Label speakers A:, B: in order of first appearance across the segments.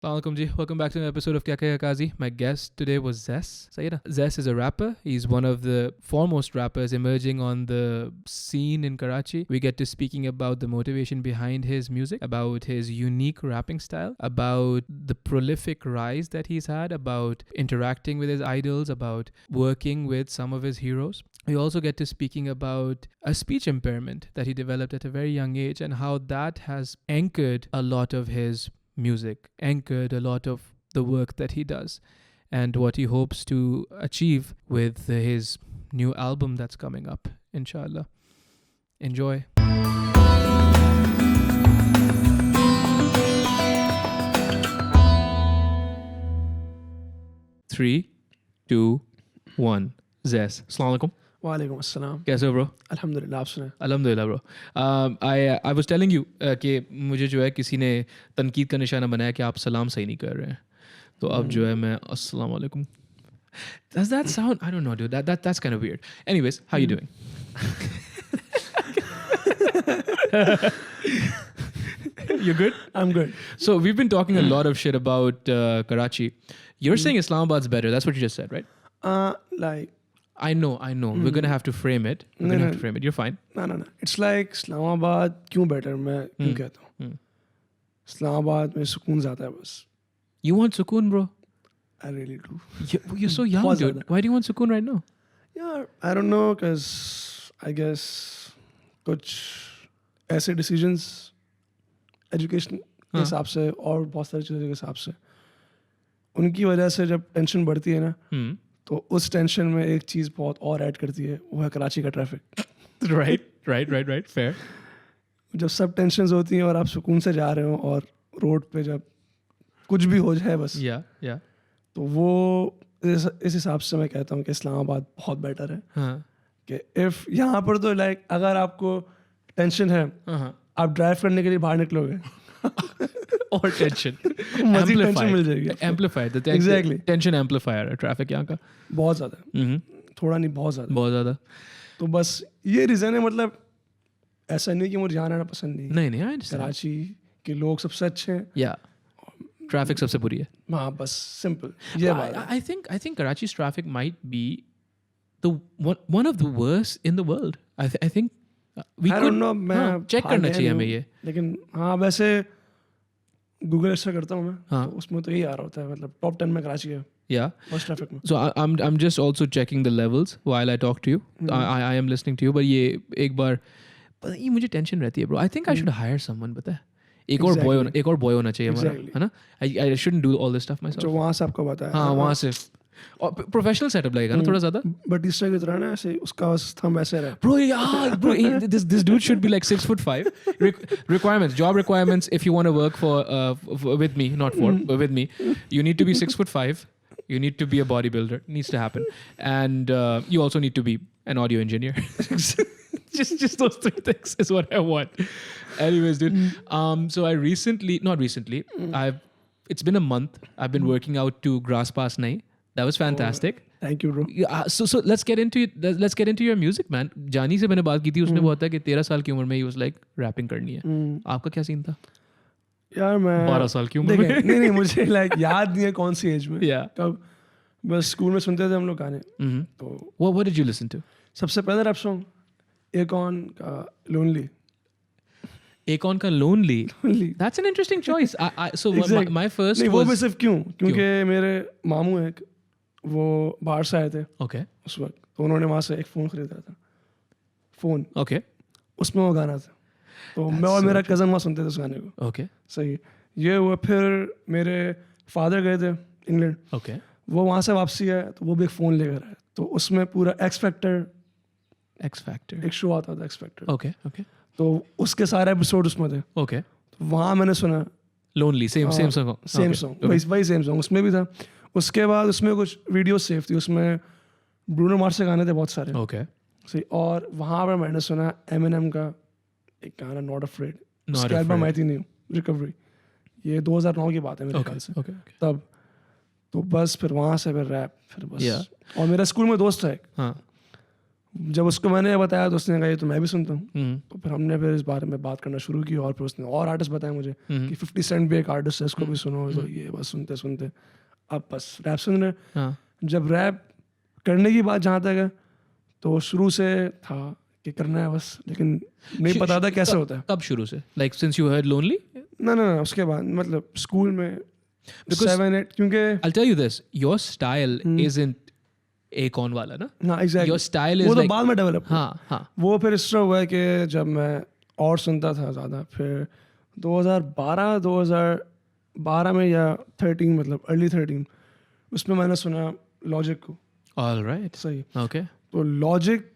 A: Assalamualaikum ji. Welcome back to another episode of Kahe, Kazi. My guest today was ZAS. ZAS is a rapper. He's one of the foremost rappers emerging on the scene in Karachi. We get to speaking about the motivation behind his music, about his unique rapping style, about the prolific rise that he's had, about interacting with his idols, about working with some of his heroes. We also get to speaking about a speech impairment that he developed at a very young age and how that has anchored a lot of his music, anchored a lot of the work that he does, and what he hopes to achieve with his new album that's coming up, inshallah. Enjoy. 3, 2, 1. ZAS. Assalamu alaikum.
B: वालेकुम अस्सलाम.
A: कैसे हो bro?
B: अल्हम्दुलिल्लाह. आप सुनाएं.
A: अल्हम्दुलिल्लाह bro. I was telling you कि मुझे जो है किसी ने तनकीद का निशाना बनाया कि आप सलाम सही नहीं कर रहे हैं. तो अब जो है मैं अस्सलाम वालेकुम. Does that sound? I don't know, dude. That's kind of weird. Anyways, how you doing? You good?
B: I'm good.
A: So we've been talking a lot of shit about Karachi. You're saying Islamabad's better. That's what you just said, right?
B: Like.
A: I know. We're gonna have to frame it. You're fine.
B: No. It's like Islamabad क्यों better? मैं क्यों कहता हूँ? इस्लामाबाद में सुकून ज़्यादा है बस.
A: You want sukoon, bro?
B: I really do.
A: You're so young, dude. Why do you want sukoon right now?
B: Yeah, I don't know, cause I guess कुछ ऐसे decisions education के हिसाब से और बहुत सारी चीज़ों के हिसाब से उनकी वजह से जब टेंशन बढ़ती है ना तो उस टेंशन में एक चीज़ बहुत और ऐड करती है, वो है कराची का ट्रैफिक.
A: Right. Fair.
B: जब सब टेंशन्स होती हैं और आप सुकून से जा रहे हो और रोड पे जब कुछ भी हो जाए बस.
A: Yeah.
B: तो वो इस हिसाब से मैं कहता हूँ कि इस्लामाबाद बहुत बेटर है. कि इफ़ यहाँ पर तो लाइक अगर आपको टेंशन है आप ड्राइव करने के लिए बाहर निकलोगे
A: और टेंशन
B: मिल जाएगी.
A: Amplified.
B: Exactly.
A: टेंशन एम्पलीफायर है ट्रैफिक यहाँ का.
B: बहुत ज़्यादा. थोड़ा नहीं, बहुत ज़्यादा. तो बस ये रीज़न है. मतलब ऐसा नहीं कि मुझे यहाँ रहना पसंद नहीं.
A: नहीं.
B: कराची के लोग सबसे अच्छे हैं.
A: या ट्रैफिक सबसे बुरी है.
B: हाँ बस सिंपल ये बात है.
A: I think Karachi's traffic might be one of the worst in the world. I think we
B: I don't know. मैं
A: चेक करना चाहिए हमें ये.
B: लेकिन हाँ वैसे गूगल ऐसा करता हूँ मैं. तो उसमें तो यही आ रहा होता है. मतलब टॉप 10 में कराची है.
A: Yeah.
B: Worst traffic में.
A: So I'm just also checking the levels while I talk to you. I am listening to you. But ये एक बार ये मुझे टेंशन रहती है bro. I think I should hire someone. पता है एक और boy होना चाहिए हमारा, है ना. I shouldn't do all this stuff myself.
B: जो वहाँ से आपको बताया.
A: हाँ वहाँ से और प्रोफेशनल सेटअप लगेगा ना थोड़ा ज़्यादा.
B: बटिस्टा की तरह ना ऐसे उसका थंब ऐसे रहे.
A: Bro, this dude should be like 6'5". Requirements, job requirements. If you want to work with me, not but with me, you need to be 6'5". You need to be a bodybuilder. Needs to happen, and you also need to be an audio engineer. just those 3 things is what I want. Anyways, dude. So it's been a month. I've been working out to Grass Pass Nahi. That was fantastic.
B: Thank you, bro.
A: So let's get into it. Let's get into your music, man. जानी से मैंने बात की थी. उसने बोला था कि 13 साल की उम्र में he was like rapping करनी है. आपका क्या सीन था?
B: यार मैं
A: 12 साल की उम्र में.
B: नहीं मुझे like याद नहीं है कौन सी एज में. कब बस स्कूल में सुनते थे हम लोग गाने. तो
A: what did you listen to?
B: सबसे पहले रैप सॉन्ग एकॉन का लोनली.
A: Akon का Lonely. That's an interesting choice. So my first
B: नहीं, वो भी सिर्फ क्योंकि मेरे मामू हैं वो बाहर से आए थे.
A: Okay.
B: उस वक्त तो उन्होंने वहाँ से एक फ़ोन खरीदा था. फ़ोन.
A: Okay.
B: उसमें वो गाना था. तो मैं और मेरा कज़न वहाँ सुनते थे उस गाने को.
A: Okay.
B: सही. ये हुआ फिर मेरे फादर गए थे इंग्लैंड.
A: Okay.
B: वो वहाँ से वापसी आए तो वो भी एक फ़ोन लेकर आए. तो उसमें पूरा एक्स फैक्टर एक शो आता था. X factor.
A: Okay.
B: तो उसके सारे एपिसोड उसमें थे.
A: Okay.
B: तो वहाँ मैंने सुना
A: Lonely. Same song.
B: Same song. वही सेम सॉन्ग उसमें भी था. उसके बाद उसमें कुछ वीडियो सेव थी. उसमें ब्रूनो मार्स के गाने थे बहुत सारे.
A: Okay.
B: सही. और वहाँ पर मैंने सुना एमिनेम का एक गाना नॉट अफ्रेड. उसकी एल्बम आई थी न्यू रिकवरी. ये 2009 की बात है मेरे ख्याल से. तब तो बस फिर वहाँ से फिर रैप फिर बस. और मेरा स्कूल में दोस्त था एक. जब उसको मैंने बताया तो उसने कहा ये तो मैं भी सुनता हूँ।
A: हम्म,
B: तो फिर हमने फिर इस बारे में बात करना शुरू की और फिर उसने और आर्टिस्ट बताया मुझे कि 50 सेंट भी एक आर्टिस्ट है, इसको भी सुनो। तो ये बस सुनते सुनते अब बस रैप सुन रहे।
A: हाँ,
B: जब रैप करने की बात जहाँ तक है तो शुरू से था कि करना है बस, लेकिन नहीं पता था कैसे होता है।
A: कब शुरू से? Like since you heard lonely?
B: ना उसके बाद मतलब स्कूल में
A: Because
B: 7-8 क्योंकि
A: I'll tell you this, your style isn't Akon वाला ना?
B: हाँ एग्जैक्टली
A: Your style is
B: वो तो
A: like,
B: बाद में डेवलप हुआ।
A: हाँ हाँ,
B: वो फिर इस तरह हुआ है कि जब मैं और सुनता था ज़्यादा, फिर 2012 में या 13 मतलब अर्ली 13 उसमें मैंने सुना लॉजिक को।
A: all right,
B: सही।
A: okay,
B: तो लॉजिक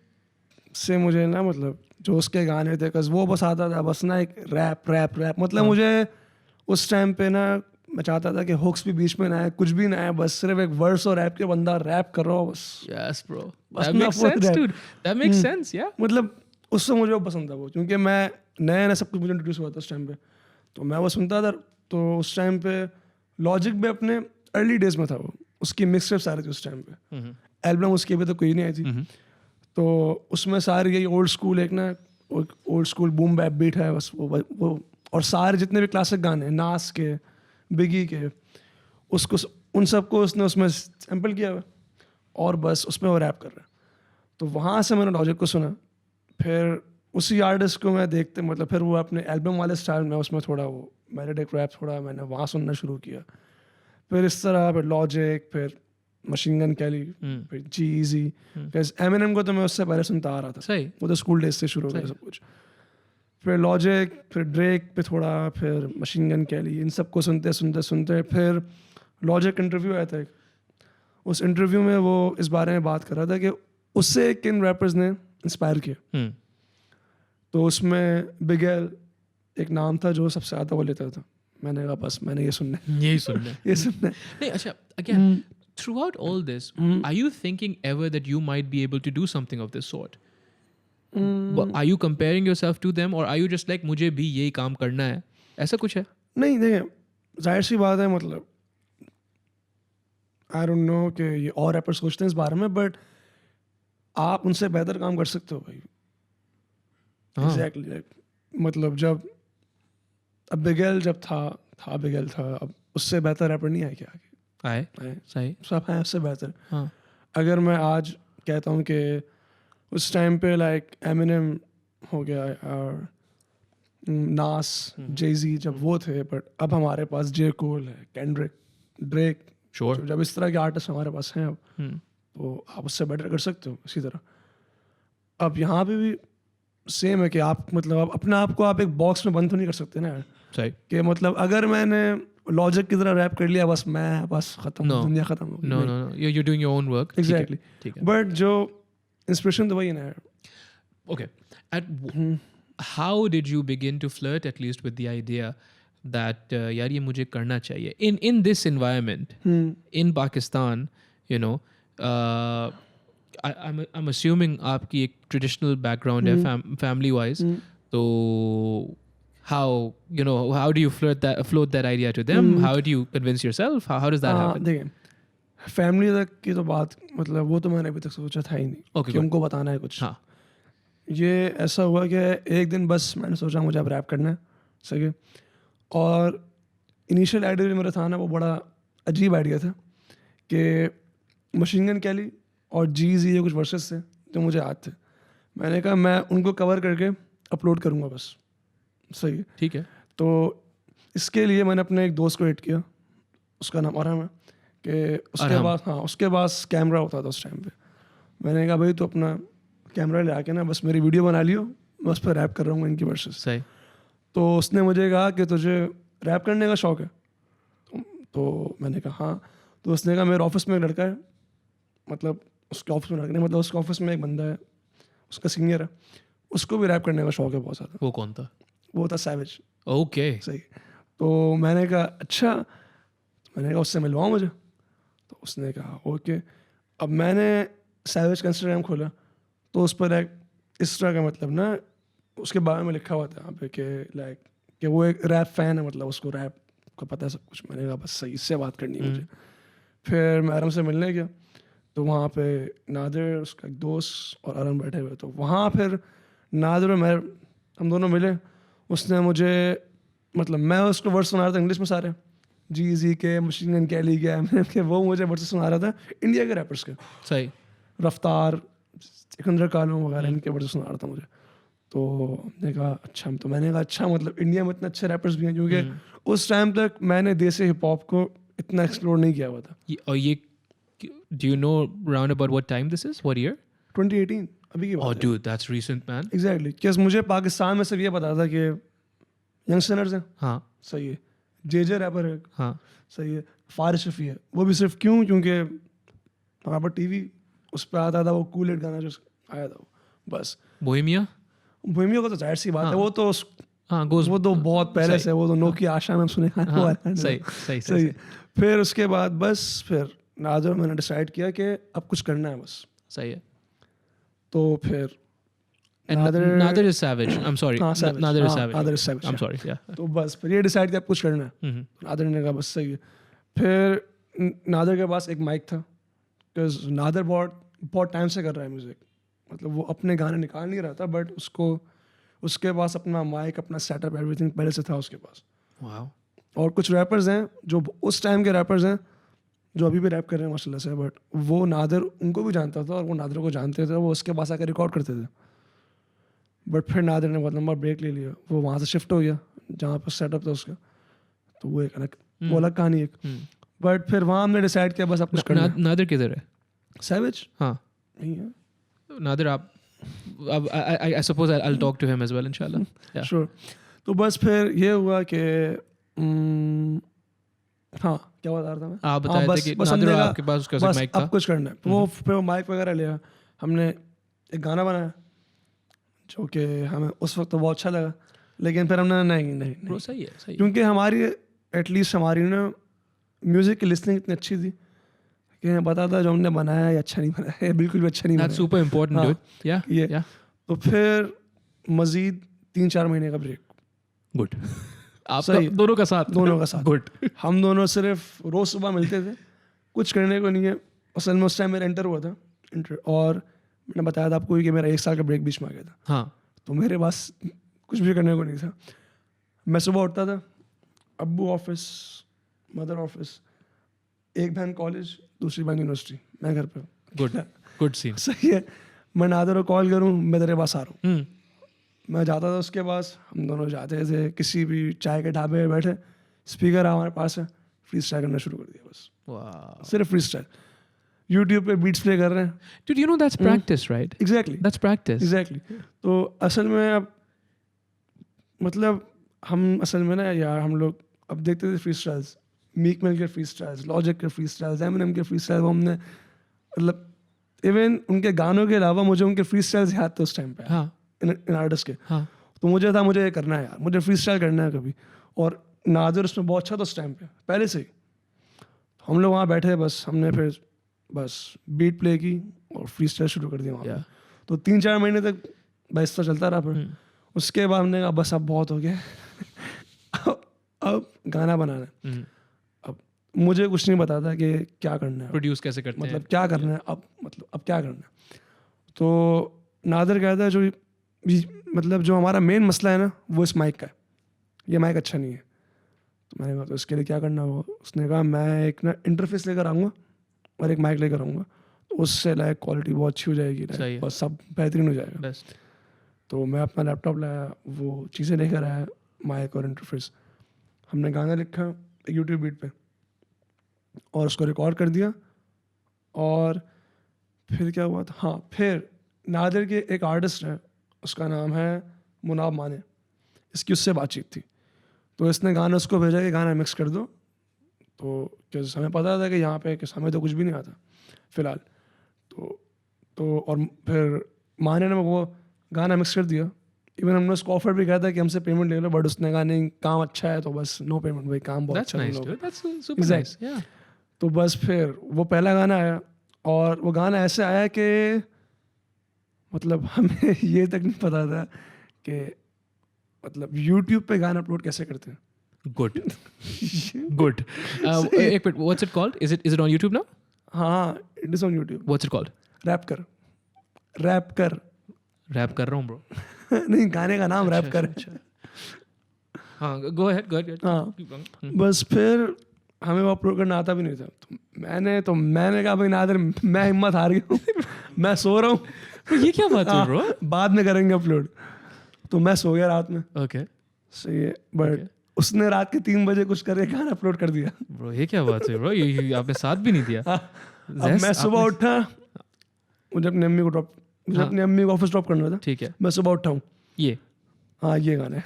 B: से मुझे ना मतलब जो उसके गाने थे कस वो बस आता था बस ना एक रैप रैप रैप मतलब मुझे उस टाइम पे ना मैं चाहता था कि हुक्स भी बीच में ना आए, कुछ भी ना आए, बस सिर्फ एक वर्स और रैप के बंदा रैप कर रहा हो बस।
A: yes bro,
B: बस
A: that
B: ना
A: makes
B: full
A: sense
B: rap।
A: dude, that makes sense, yeah,
B: मतलब उससे मुझे वो पसंद था वो, क्योंकि मैं नया नया सब कुछ मुझे इंट्रोड्यूस हुआ था उस टाइम पे, तो मैं वो सुनता था। तो उस टाइम पे लॉजिक भी अपने अर्ली डेज में था, वो उसकी मिक्स आ रही थी उस टाइम पे, एल्बम उसकी अभी तो कोई नहीं आई थी। तो उसमें सारी यही ओल्ड स्कूल एक ना old school boom bap beat है बस वो और सारे जितने भी क्लासिक गाने नास के, बिगी के, उसको उन सबको उसने उसमें सैम्पल किया हुआ और बस उसमें वो रैप कर रहा है। तो वहाँ से मैंने लॉजिक को सुना, फिर उसी आर्टिस्ट को मैं देखते मतलब फिर वो अपने एल्बम वाले स्टाइल में उसमें थोड़ा वो मेलोडिक रैप थोड़ा मैंने वहाँ सुनना शुरू किया। फिर इस तरह फिर लॉजिक, फिर मशीन गन कैली, फिर जीज़ी, बिकॉज एमिनेम को तो मैं उससे पहले सुनता आ रहा था,
A: सही,
B: वो तो स्कूल डेज से शुरू हो गया सब कुछ। फिर लॉजिक, फिर ड्रेक पे थोड़ा, फिर मशीन गन कैली, इन सबको सुनते सुनते सुनते फिर लॉजिक इंटरव्यू आया था एक, उस इंटरव्यू में वो इस बारे में बात कर रहा था कि उससे किन रैपर्स ने इंस्पायर किया। तो उसमें बिगेल एक नाम था जो सबसे ज़्यादा वो लेता था। मैंने कहा बस मैंने ये सुनना है,
A: यही सुनना है।
B: ये सुनना है।
A: नहीं, अच्छा, again, throughout all this, are you thinking ever that you might be able to do something of this sort? But are you comparing yourself to them, or are you just like मुझे भी यही काम करना है, ऐसा कुछ है?
B: नहीं देखिए, जाहिर सी बात है मतलब आई डोंट नो कि ये और रैपर सोचते हैं इस बारे में, बट आप उनसे बेहतर काम कर सकते हो भाई।
A: हाँ।
B: एग्जैक्टली मतलब जब अब बिगेल जब था बिगेल था, अब उससे बेहतर रैपर नहीं है क्या आगे?
A: आए, सही,
B: सब है उससे बेहतर।
A: हाँ,
B: अगर मैं आज कहता हूँ कि उस टाइम पे लाइक एमिनेम हो गया और नास, जेजी जब वो थे, बट अब हमारे पास जे कोल है, केंड्रिक, ड्रेक,
A: sure,
B: जब इस तरह के आर्टिस्ट हमारे पास हैं अब, तो आप उससे बेटर कर सकते हो। इसी तरह अब यहाँ पे भी सेम है कि आप मतलब आप अपने आप को आप एक बॉक्स में बंद तो नहीं कर सकते ना यार,
A: सही,
B: कि मतलब अगर मैंने लॉजिक की तरह रैप कर लिया बस मैं बस खत्म,
A: No.
B: दुनिया खत्म हो गई।
A: no, no, no, you're doing your own work, ठीक है,
B: एग्जैक्टली,
A: ठीक है,
B: बट जो इंस्पिरेशन तो वही है ना यार।
A: okay. How did you begin to flirt at least with the idea that यार ये मुझे करना चाहिए in this environment in Pakistan, you know, I'm assuming आपकी एक traditional background है family wise, तो how do you float that idea to them? How do you convince yourself? How does that happen?
B: देखिए, फैमिली तक की तो बात मतलब वो तो मैंने अभी तक सोचा था ही नहीं
A: Okay,
B: कि
A: good.
B: उनको बताना है कुछ।
A: हाँ,
B: ये ऐसा हुआ कि एक दिन बस मैंने सोचा मुझे अब रैप करना है, सही है। और इनिशियल आइडिया जो मेरा था ना वो बड़ा अजीब आइडिया था कि मशीन गन कैली और जीज़ ये कुछ वर्सेस थे जो मुझे याद थे। मैंने कहा मैं उनको कवर करके अपलोड करूँगा बस, सही है।
A: ठीक है,
B: तो इसके लिए मैंने अपने एक दोस्त को एड किया, उसका नाम अरहम है, कि उसके पास कैमरा होता था उस टाइम पे। मैंने कहा भाई तो अपना कैमरा ले आके ना बस मेरी वीडियो बना लियो, मैं उस पर रैप कर रहा हूँ इनकी वर्सेस।
A: सही,
B: तो उसने मुझे कहा कि तुझे रैप करने का शौक है? तो मैंने कहा हाँ। तो उसने कहा मेरे ऑफिस में एक लड़का है, मतलब उसके ऑफिस में लड़का नहीं, मतलब उसके ऑफिस में एक बंदा है, उसका सीनियर है, उसको भी रैप करने का शौक है बहुत ज़्यादा।
A: वो कौन था?
B: वो था सैविज।
A: ओके,
B: सही। तो मैंने कहा अच्छा, मैंने कहा उससे मिलवाओ मुझे। तो उसने कहा ओके। अब मैंने सैविज का इंस्टाग्राम खोला तो उस पर एक इस तरह का मतलब ना उसके बारे में लिखा हुआ था यहाँ पे कि लाइक कि वो एक रैप फ़ैन है, मतलब उसको रैप का पता है सब कुछ। मैंने कहा बस सही, इससे बात करनी है मुझे। फिर मैं आराम से मिलने गया, तो वहाँ पे नादिर, उसका एक दोस्त और अरन बैठे हुए, तो वहाँ फिर नादिर और मैं, हम दोनों मिले। उसने मुझे, मतलब मैं उसको वर्ड सुना रहा था इंग्लिश में सारे, जी के, मशीन गन कैली के, एमिनेम के, वो मुझे वर्ड सुना रहा था इंडिया के रैपर्स के,
A: सही।
B: रफ्तार, सिकंदर कालू वगैरह, इनके वर्ड सुना रहा था मुझे। तो हमने कहा अच्छा, तो मैंने कहा अच्छा, मतलब इंडिया में इतने अच्छे रैपर्स भी हैं, क्योंकि उस टाइम तक मैंने देसी हिप हॉप को इतना एक्सप्लोर नहीं किया हुआ था।
A: और ये, do you know round about what time this is? What year?
B: 2018 अभी की
A: Oh,
B: बात है।
A: dude, that's recent, man.
B: Exactly, क्योंकि मुझे पाकिस्तान में सिर्फ ये पता था कि यंगस्टर्स हैं,
A: हाँ
B: सही है, जे रैपर है,
A: हाँ
B: सही है, फारिस शफी है, वो भी सिर्फ क्यों, क्योंकि वहाँ पर टीवी उस पर आता था वो कूल इट गाना जो आया था वो, बस।
A: बोहेमिया।
B: भूमियों का तो जाहिर सी बात है, वो तो
A: हाँ goes,
B: वो तो बहुत पहले से, वो तो नो की आशा में सुने
A: हाँ, सही सही
B: सही। फिर उसके बाद बस फिर नादिर और मैंने डिसाइड किया कि अब कुछ करना है बस।
A: सही है।
B: तो फिर
A: And Nadir is savage. I'm sorry.
B: हाँ, savage.
A: Nadir is
B: हाँ,
A: savage.
B: Nadir is savage,
A: I'm
B: yeah.
A: sorry. Yeah.
B: तो बस फिर ये डिसाइड किया अब कुछ करना है। नादिर ने कहा बस सही है। फिर नादिर के पास एक माइक था, बिकॉज नादिर बहुत टाइम से कर रहा है म्यूज़िक, मतलब वो अपने गाने निकाल नहीं रहा था, बट उसके पास अपना माइक, अपना सेटअप, एवरीथिंग पहले से था उसके पास।
A: Wow.
B: और कुछ रैपर्स हैं जो उस टाइम के रैपर्स हैं जो अभी भी रैप कर रहे हैं माशाल्लाह से, बट वो नादिर उनको भी जानता था और वो नादिर को जानते थे, वो उसके पास आकर रिकॉर्ड करते थे। बट फिर नादिर ने बहुत लंबा ब्रेक ले लिया, वो वहाँ से शिफ्ट हो गया जहाँ पर सेटअप था उसका, तो वो एक अलग वो अलग कहानी एक। बट फिर वहाँ हमने डिसाइड किया बस अब कुछ करना है।
A: नादिर किधर है?
B: सैवेज
A: हाँ
B: नहीं है,
A: नादिर आप, अब I suppose I'll talk to him as well inshallah. Yeah.
B: Sure. तो बस फिर ये हुआ कि हाँ क्या बता रहा था मैं,
A: आप बताए थे कि नादिर और आपके पास उसका
B: बस
A: माइक था।
B: अब कुछ करना है, वो फिर वो माइक वगैरह लिया, हमने एक गाना बनाया जो कि हमें उस वक्त तो बहुत अच्छा लगा, लेकिन फिर हमने नहीं
A: सही है, सही है।
B: क्योंकि हमारी एटलीस्ट हमारी ना म्यूज़िक की लिसनिंग इतनी अच्छी थी कि हमें पता था जो हमने बनाया ये अच्छा नहीं बनाया, ये बिल्कुल भी अच्छा नहीं
A: That's
B: बनाया।
A: super important,
B: हाँ,
A: dude. Yeah.
B: ये
A: Yeah.
B: तो फिर मज़ीद 3-4 महीने का ब्रेक।
A: Good. आप
B: सही।
A: दोनों का साथ।
B: दोनों का साथ।
A: Good.
B: हम दोनों सिर्फ रोज़ सुबह मिलते थे, कुछ करने को नहीं है। असल में उस टाइम मेरा इंटर हुआ था, और मैंने बताया था आपको कि मेरा 1 साल का ब्रेक बीच में आ गया था।
A: हाँ
B: तो मेरे पास कुछ भी करने को नहीं था। मैं सुबह उठता था, अब्बू ऑफिस, मदर ऑफिस, एक बहन कॉलेज, दूसरी बहन यूनिवर्सिटी, मैं घर पे।
A: Good scene.
B: सही है, मैं नादिर को कॉल करूँ मैं तेरे पास आ रहा हूँ,
A: हम्म।
B: मैं जाता था उसके पास, हम दोनों जाते थे किसी भी चाय के ढाबे पे बैठे, स्पीकर हमारे पास है, फ्री स्टाइल करना शुरू कर दिया बस।
A: Wow.
B: सिर्फ फ्री स्टाइल, यूट्यूब पे बीट्स प्ले कर रहे हैं।
A: Dude, you know that's practice, right?
B: Exactly
A: That's practice.
B: Exactly. तो असल में अब मतलब हम असल में ना यार, हम लोग अब देखते थे फ्री स्टाइल्स, मीक मिल के फ्री स्टाइल्स, लॉजिक के फ्री स्टाइल्स, एमिनेम के फ्री स्टाइल्स, वो हमने मतलब इवन उनके गानों के अलावा मुझे उनके फ्री स्टाइल्स याद थे उस टाइम पे।
A: हाँ
B: इन आर्टिस्ट के।
A: हाँ।
B: तो मुझे था मुझे ये करना है यार, मुझे फ्री स्टाइल करना है कभी। और नादिर उसमें बहुत अच्छा था उस टाइम पे पहले से ही। हम लोग वहाँ बैठे, बस हमने फिर बस बीट प्ले की और फ्री स्टाइल शुरू कर दिया वहाँ पे। तो 3-4 महीने तक बहसता चलता रहा। फिर उसके बाद हमने कहा बस अब बहुत हो गया अब गाना बनाना है। अब मुझे कुछ नहीं पता था कि क्या करना है,
A: प्रोड्यूस कैसे करते हैं,
B: मतलब क्या करना है, अब क्या करना है। तो नादिर कहता है मतलब जो हमारा मेन मसला है ना वो इस माइक का है, ये माइक अच्छा नहीं है। तो मैंने कहा तो इसके लिए क्या करना होगा। उसने कहा मैं एक ना इंटरफेस लेकर आऊँगा और एक माइक लेकर आऊँगा, तो उससे लाइक क्वालिटी बहुत अच्छी हो जाएगी और सब बेहतरीन हो जाएगा। तो मैं अपना लैपटॉप लाया, वो चीज़ें लेकर आया, माइक और इंटरफेस। हमने गाना लिखा यूट्यूब बीट पे और उसको रिकॉर्ड कर दिया। और फिर क्या हुआ था, हाँ फिर नादिर के एक आर्टिस्ट है, उसका नाम है मुनाब माने, इसकी उससे बातचीत थी। तो इसने गाना उसको भेजा कि गाना मिक्स कर दो। तो क्योंकि हमें पता था कि यहाँ पे कि हमें तो कुछ भी नहीं आता फ़िलहाल। तो और फिर माने ने वो गाना मिक्स कर दिया। इवन हमने उसको ऑफर भी किया था कि हमसे पेमेंट ले लो, बट उसने कहा नहीं काम अच्छा है तो बस नो पेमेंट, भाई काम बहुत अच्छा है। तो बस फिर वो पहला गाना आया और वो गाना ऐसे आया कि मतलब हमें ये तक नहीं पता था कि मतलब यूट्यूब पे गाना अपलोड कैसे करते हैं।
A: Good. Good. What's it called? Is it on YouTube now?
B: हाँ, it is on YouTube.
A: What's it called?
B: Rap कर
A: रैप कर रहा हूँ bro.
B: नहीं, गाने का नाम रैप कर.
A: हाँ, go ahead.
B: हाँ, बस फिर हमें वो अपलोड करना आता भी नहीं था. तो मैंने कहा भाई नादर, मैं हिम्मत हार गया हूँ, मैं सो रहा हूँ.
A: ये क्या बात है bro?
B: बाद में करेंगे अपलोड. तो मैं सो गया रात में.
A: Okay.
B: सही है, बट उसने रात के 3 बजे कुछ करके गाना अपलोड कर दिया.
A: Bro, ये क्या बात है bro? ये आपने साथ भी नहीं दिया.
B: अब मैं सुबह उठा, मुझे अपनी अम्मी को ऑफिस ड्रॉप करना था.
A: ठीक है.
B: मैं सुबह उठा हूँ.
A: ये
B: गाना है.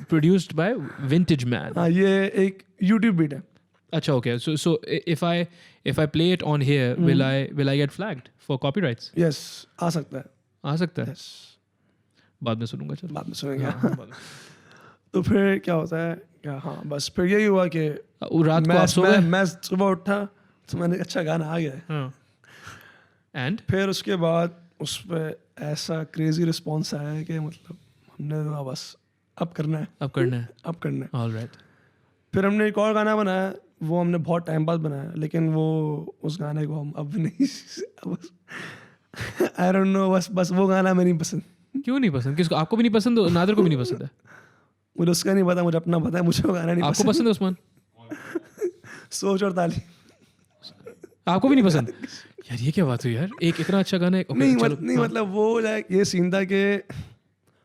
A: Produced by Vintage Man.
B: हाँ, ये एक YouTube बीट है.
A: अच्छा, okay. So if I play it on here, will I get flagged for copyrights?
B: Yes, आ सकता है.
A: आ सकता है.
B: Yes.
A: बाद में सुनूंगा. चलो.
B: बाद में सुनेंगे. तो फिर क्या होता है, हाँ बस फिर यही हुआ कि
A: रात को आप सो गए?
B: मैं सुबह उठा तो मैंने अच्छा गाना आ गया है.
A: हाँ. And
B: फिर उसके बाद उस पर ऐसा क्रेजी रिस्पॉन्स आया है कि मतलब हमने तो बस अब करना है.
A: All right.
B: फिर हमने एक और गाना बनाया, वो हमने बहुत टाइम बाद बनाया, लेकिन वो उस गाने को हम अब नहीं आई डोंट नो, बस वो गाना मेरी पसंद.
A: क्यों नहीं पसंद? किसको? आपको भी नहीं पसंद? नादिर को भी नहीं पसंद है?
B: मुझे उसका नहीं पता, मुझे अपना पता है. मुझे वो गाना नहीं
A: आपको पसंद है उस्मान?
B: सोच और ताली.
A: आपको भी नहीं पसंद? यार ये क्या बात हुई यार, एक इतना अच्छा गाना है.
B: नहीं मतलब वो लाइक ये सीन था कि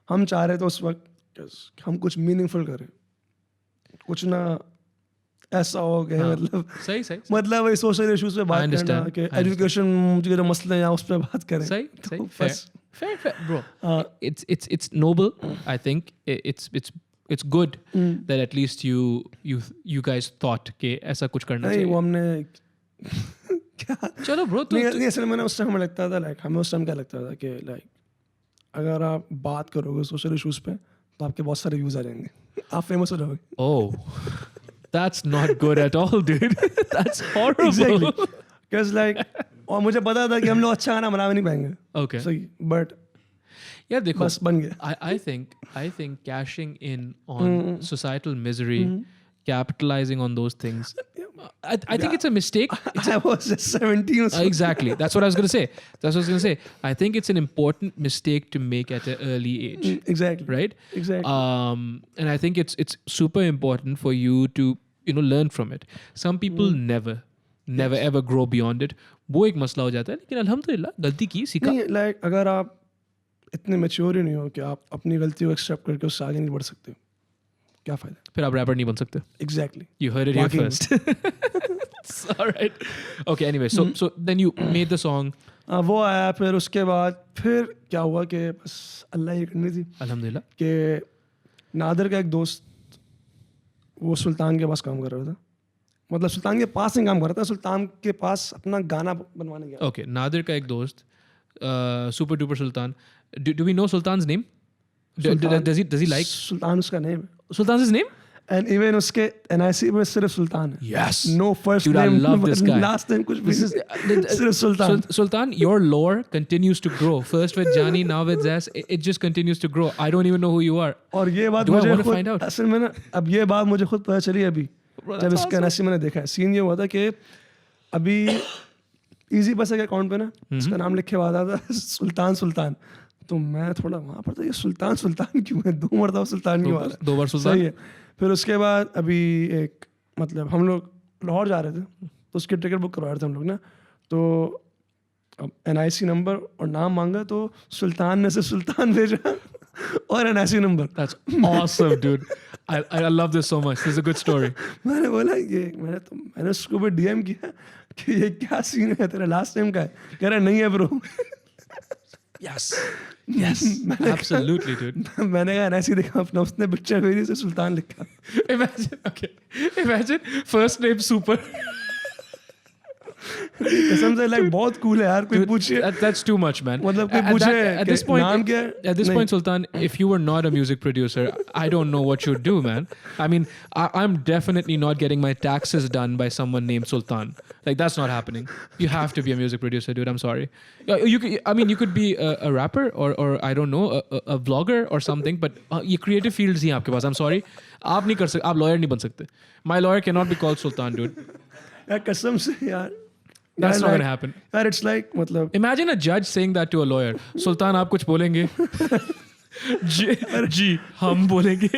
B: हम चाह रहे थे उस वक्त हम कुछ मीनिंगफुल करें, कुछ ना ऐसा हो गया. मतलब
A: सही
B: मतलब वही सोशल इश्यूज पे बात करना, कि एजुकेशन के जो मसले हैं उस पे बात करें.
A: सही. Fair, bro. It's noble. I think it's good that at least you guys thought कि ऐसा कुछ करना चाहिए.
B: नहीं, वो हमने क्या
A: चलो bro.
B: नहीं असल में उस टाइम हमें लगता था हमें उस टाइम क्या लगता था कि अगर आप बात करोगे सोशल इश्यूज पे तो आपके बहुत सारे व्यूज आ जाएंगे, आप फेमस हो जाओगे.
A: Oh, that's not good at all, dude. That's horrible.
B: Exactly. Because और मुझे पता था कि हम लोग अच्छा गाना बना भी नहीं पाएंगे.
A: Okay.
B: सही, बट
A: यार देखो,
B: बस बन गया.
A: I think cashing in on societal misery, capitalizing on those things, I think it's a mistake.
B: I was just 17 or so.
A: Exactly. That's what I was going to say. I think it's an important mistake to make at an early age.
B: Exactly.
A: Right?
B: Exactly.
A: And I think it's super important for you to, learn from it. Some people never ever grow beyond it. वो एक मसला हो जाता है, लेकिन अल्हम्दुलिल्लाह गलती की, सीखा.
B: नहीं, अगर आप इतने मैच्योर ही नहीं हो कि आप अपनी गलतियों को एक्सेप्ट करके उससे आगे नहीं बढ़ सकते, क्या फायदा?
A: फिर आप रैपर नहीं बन सकते.
B: Exactly.
A: You heard it here first. All right. Okay, anyway, so then you made the song.
B: वो आया, फिर उसके बाद फिर क्या हुआ कि बस अल्लाह ही करनी थी.
A: अल्हम्दुलिल्लाह.
B: कि नादिर का एक दोस्त वो सुल्तान के पास काम कर रहा था. मतलब सुल्तान के पास नहीं काम कर रहा था, सुल्तान के पास अपना गाना बनवाने गया.
A: Okay, नादिर का एक दोस्त, super duper Sultan. Do we know Sultan's name? Does he like?
B: सुल्तान उसका नेम है.
A: Sultan's his name?
B: And even उसके NIC में सिर्फ सुल्तान है.
A: Yes.
B: No first
A: Dude,
B: name.
A: I love this guy.
B: Last name कुछ भी. सिर्फ सुल्तान.
A: Sultan, your lore continues to grow. First with Jani, now with ZAS. It just continues to grow. I don't even know who you are.
B: और ये बात मुझे खुद असल में अब ये बात मुझे खुद पता चली अभी जब इसका NIC मैंने देखा है. सीन ये हुआ था कि अभी इजी पैसा के अकाउंट पे ना इसका नाम लिखे हुआ था सुल्तान. तो मैं थोड़ा वहाँ पर था, ये सुल्तान क्यों है? 2 मरतबा सुल्तान क्यों आ रहा है?
A: 2 बार सुल्तान.
B: सही है. फिर उसके बाद अभी एक मतलब हम लोग लाहौर जा रहे थे तो उसकी टिकट बुक करवा रहे थे हम लोग ना. तो अब NIC नंबर और नाम मांगा तो सुल्तान ने से सुल्तान भेजा और NIC number.
A: That's awesome, dude. I love this so much. This is a good story.
B: मैंने बोला ये मैंने उसको भी DM किया कि ये क्या सीन है, तेरा लास्ट टाइम का है? कह रहा नहीं है ब्रो.
A: Yes, absolutely, dude.
B: मैंने कहा NIC देखा अपना, उसने पिक्चर भेजी से सुल्तान लिखा.
A: Imagine first name super.
B: कसम से बहुत कूल है यार. कोई पूछे
A: that's too much, man.
B: मतलब कोई पूछे
A: at this point,
B: नाम क्या है?
A: At this point, Sultan, if you were not a music producer, I don't know what you'd do, man. I mean, I'm definitely not getting my taxes done by someone named Sultan. Like that's not happening. You have to be a music producer, dude. I'm sorry. You could be a rapper or I don't know, a vlogger or something. But ये creative fields ही आपके पास. I'm sorry. आप नहीं कर सकते. आप lawyer नहीं बन सकते. My lawyer cannot be called Sultan, dude.
B: यार कसम से यार
A: That's not gonna happen.
B: यार it's like मतलब
A: Imagine a judge saying that to a lawyer. सुल्तान आप कुछ बोलेंगे? जी हम बोलेंगे.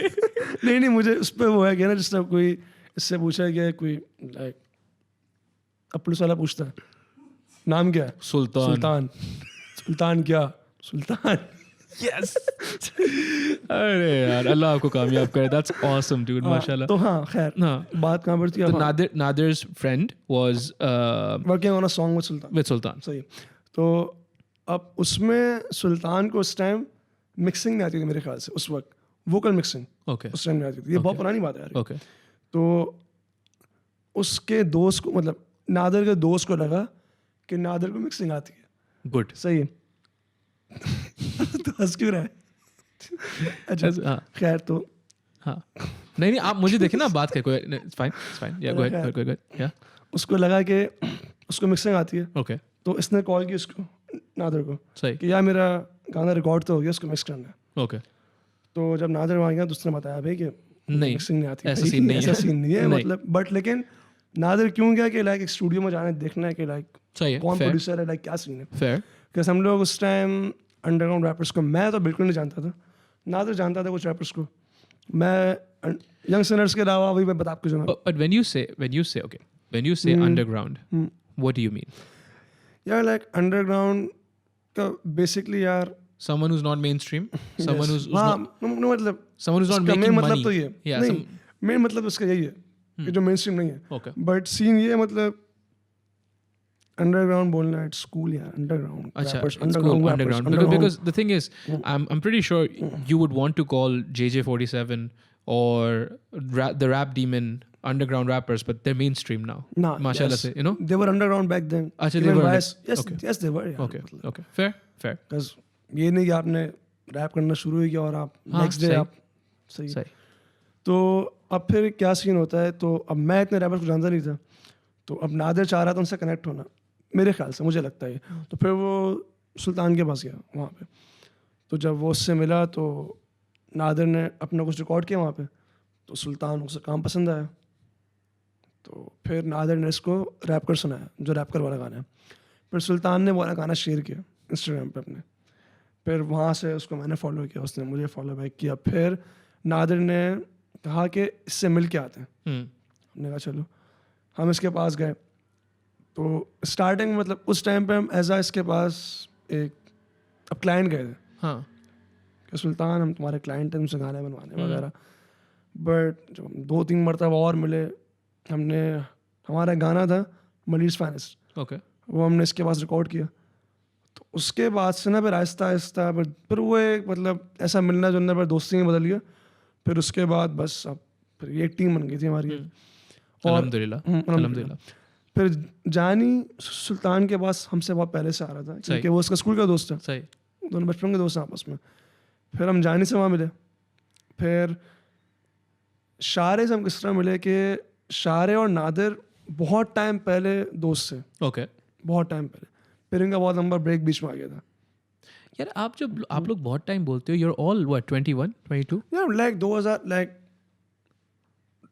B: नहीं मुझे उस पर वो है कि ना जिस तरह कोई इससे पूछा गया कोई लाइक अब पुलिस वाला पूछता है नाम क्या है
A: सुल्तान.
B: सुल्तान क्या सुल्तान
A: Yes. अरे यार अल्लाह आपको कामयाब करे. That's awesome, dude. माशाल्लाह.
B: तो हाँ खैर बात कहाँ पर थी.
A: So Nadir's friend was
B: working on a song with Sultan. सही. तो अब उसमें सुल्तान को उस टाइम मिक्सिंग नहीं आती थी मेरे ख्याल से उस वक्त. वोकल मिक्सिंग उस टाइम नहीं आती थी. ये बहुत पुरानी बात है यार.
A: Okay.
B: तो उसके दोस्त को मतलब नादिर के दोस्त को लगा कि नादिर को मिक्सिंग आती है.
A: Good.
B: सही है. तो हंस क्यों रहा है. अच्छा खैर तो
A: हाँ नहीं आप मुझे देखें ना बात कर कोई. It's fine. Yeah, go ahead. Yeah.
B: उसको लगा कि उसको मिक्सिंग आती है.
A: Okay.
B: तो इसने कॉल की उसको नादिर को
A: सही
B: कि यार मेरा गाना रिकॉर्ड तो हो गया उसको मिक्स करना है.
A: Okay.
B: तो जब नादिर वहाँ गया तो उसने बताया भाई कि
A: नहीं
B: मिक्सिंग नहीं आती.
A: ऐसा सीन नहीं है
B: मतलब बट लेकिन नादिर क्यों गया कि लाइक एक स्टूडियो में जाना देखना है कि लाइक
A: सही है.
B: कौन प्रोड्यूसर है लाइक क्या सीन है.
A: Fair.
B: बिकॉज हम लोग उस टाइम अंडरग्राउंड रैपर्स को मैं तो बिल्कुल नहीं जानता था. नादिर जानता था कुछ रैपर्स को. मैं यंग सिंगर्स के अलावा वही मैं बता आपको जो.
A: But when you say underground, what do you mean?
B: यार लाइक अंडरग्राउंड का बेसिकली यार
A: Someone who's not mainstream, someone who's
B: हाँ
A: not,
B: मतलब
A: someone who's not
B: इसका
A: making
B: main मतलब
A: money.
B: तो ये
A: Yeah,
B: नहीं मेन मतलब उसका यही है कि जो मेन स्ट्रीम नहीं है.
A: Okay.
B: बट सीन ये मतलब अंडरग्राउंड बोलना इट्स कूल यार. Underground
A: Acha, it's cool, underground. Because the thing is, I'm pretty sure you would want to call JJ47 or the Rap Demon underground rappers, but they're mainstream now.
B: Nah,
A: Mashallah,
B: yes.
A: you know?
B: They were underground back then.
A: Acha,
B: Even
A: they were.
B: Vice, yes,
A: Okay.
B: yes, they were. यार,
A: Okay.
B: मतलब.
A: Okay. Fair.
B: Because ये नहीं कि आपने rap करना शुरू ही किया और आप नेक्स्ट डे
A: सही.
B: आप सही. तो अब फिर क्या सीन होता है. तो अब मैं इतने रैपर्स को जानता नहीं था. तो अब नादिर चाह रहा था उनसे कनेक्ट होना मेरे ख्याल से मुझे लगता है. तो फिर वो सुल्तान के पास गया वहाँ पे. तो जब वो उससे मिला तो नादिर ने अपना कुछ रिकॉर्ड किया वहाँ पे. तो सुल्तान उसे काम पसंद आया. तो फिर नादिर ने इसको रैप कर सुनाया जो रैप कर वाला गाना है. फिर सुल्तान ने वो वाला गाना शेयर किया इंस्टाग्राम पे अपने. फिर वहाँ से उसको मैंने फॉलो किया. उसने मुझे फॉलो बैक किया. फिर नादिर ने कहा कि इससे मिल के आते हैं. हमने कहा चलो. हम इसके पास गए. तो स्टार्टिंग मतलब उस टाइम पे हम एज इसके पास एक अब क्लाइंट गए थे.
A: हाँ.
B: कि सुल्तान हम तुम्हारे क्लाइंट हैं तुमसे गाने बनवाने वगैरह. बट जब हम 2-3 मरतबा और मिले हमने हमारा गाना था मलीज फाइनेस्ट.
A: Okay.
B: वो हमने इसके पास रिकॉर्ड किया. तो उसके बाद से ना फिर आहिस्ता फिर वो एक मतलब ऐसा मिलना जुलना पर दोस्ती में बदल गया. फिर उसके बाद बस अब फिर ये टीम बन गई थी हमारी.
A: अल्हम्दुलिल्लाह.
B: फिर जानी सुल्तान के पास हमसे बहुत पहले से आ रहा था क्योंकि वो उसका स्कूल का दोस्त था.
A: सही.
B: दोनों बचपन के दोस्त हैं आपस में. फिर हम जानी से वहाँ मिले. फिर शारे से हम किस तरह मिले कि शारे और नादिर बहुत टाइम पहले दोस्त थे.
A: Okay.
B: बहुत टाइम पहले. फिर इनका बहुत लंबा ब्रेक बीच में आ गया था.
A: यार आप लोग बहुत टाइम बोलते हो. You're all what 21, 22?
B: यार लाइक 2000 लाइक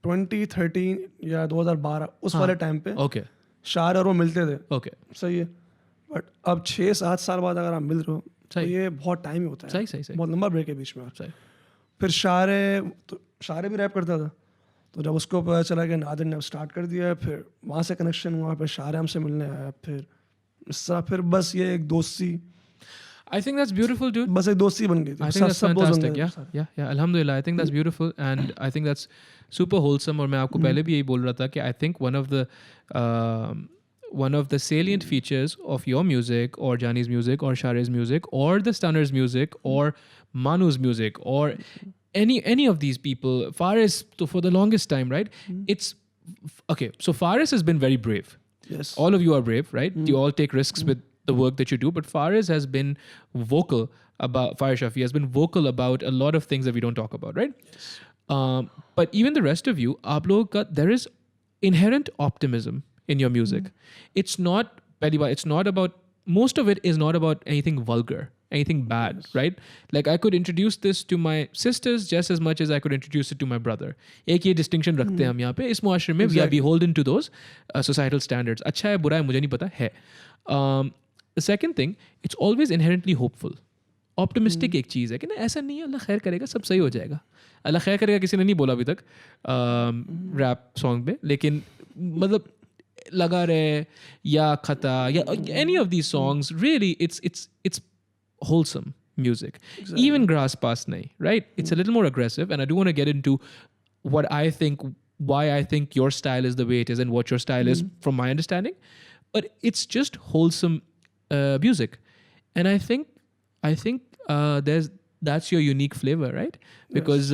B: 2013 या 2012 उस वाले टाइम पे
A: Okay.
B: शार और वो मिलते थे.
A: Okay.
B: सही है. बट अब 6-7 साल बाद अगर आप मिल रहे हो तो
A: सही.
B: ये बहुत टाइम ही होता है.
A: सही.
B: बहुत लंबा ब्रेक है बीच में.
A: सही.
B: फिर शारे भी रैप करता था. तो जब उसको पता चला कि नादिर ने स्टार्ट कर दिया है फिर वहाँ से कनेक्शन हुआ. फिर शारे हमसे मिलने आया. फिर बस ये एक दोस्ती.
A: I think that's beautiful, dude.
B: बस एक दोस्ती बन गई थी.
A: I think that's
B: सब दोस्त बन
A: fantastic.
B: गए.
A: Yeah. Alhamdulillah. I think that's beautiful, and I think that's super wholesome. और मैं आपको पहले भी यही बोल रहा था कि I think one of the salient features of your music, or Jani's music, or Share's music, or the Stunner's music, or Manu's music, or any of these people, Faris, for the longest time, right? It's okay. So Faris has been very brave.
B: Yes.
A: All of you are brave, right? You all take risks with the work that you do, but Faris has been vocal about, Faris Shafi has been vocal about a lot of things that we don't talk about, right?
B: Yes.
A: But even the rest of you, aap log ka, there is inherent optimism in your music. It's not about, most of it is not about anything vulgar. anything bad, right? Like I could introduce this to my sisters just as much as I could introduce it to my brother. एक ये distinction रखते हैं हम यहाँ पे इस मुआशरे में, we are beholden to those societal standards. अच्छा है बुरा है मुझे नहीं पता है. The second thing, it's always inherently hopeful. Optimistic एक चीज़ है कि ना ऐसा नहीं है, अल्लाह खैर करेगा, सब सही हो जाएगा. अल्लाह खैर करेगा किसी ने नहीं बोला अभी तक रैप सॉन्ग पे, लेकिन मतलब लगा रहे या खता या any of these songs, really it's wholesome music. Exactly. Even Grass Past Nahi, right? It's a little more aggressive, and I do want to get into what I think, why I think your style is the way it is and what your style is from my understanding. But it's just wholesome music. And I think that's your unique flavor, right? Because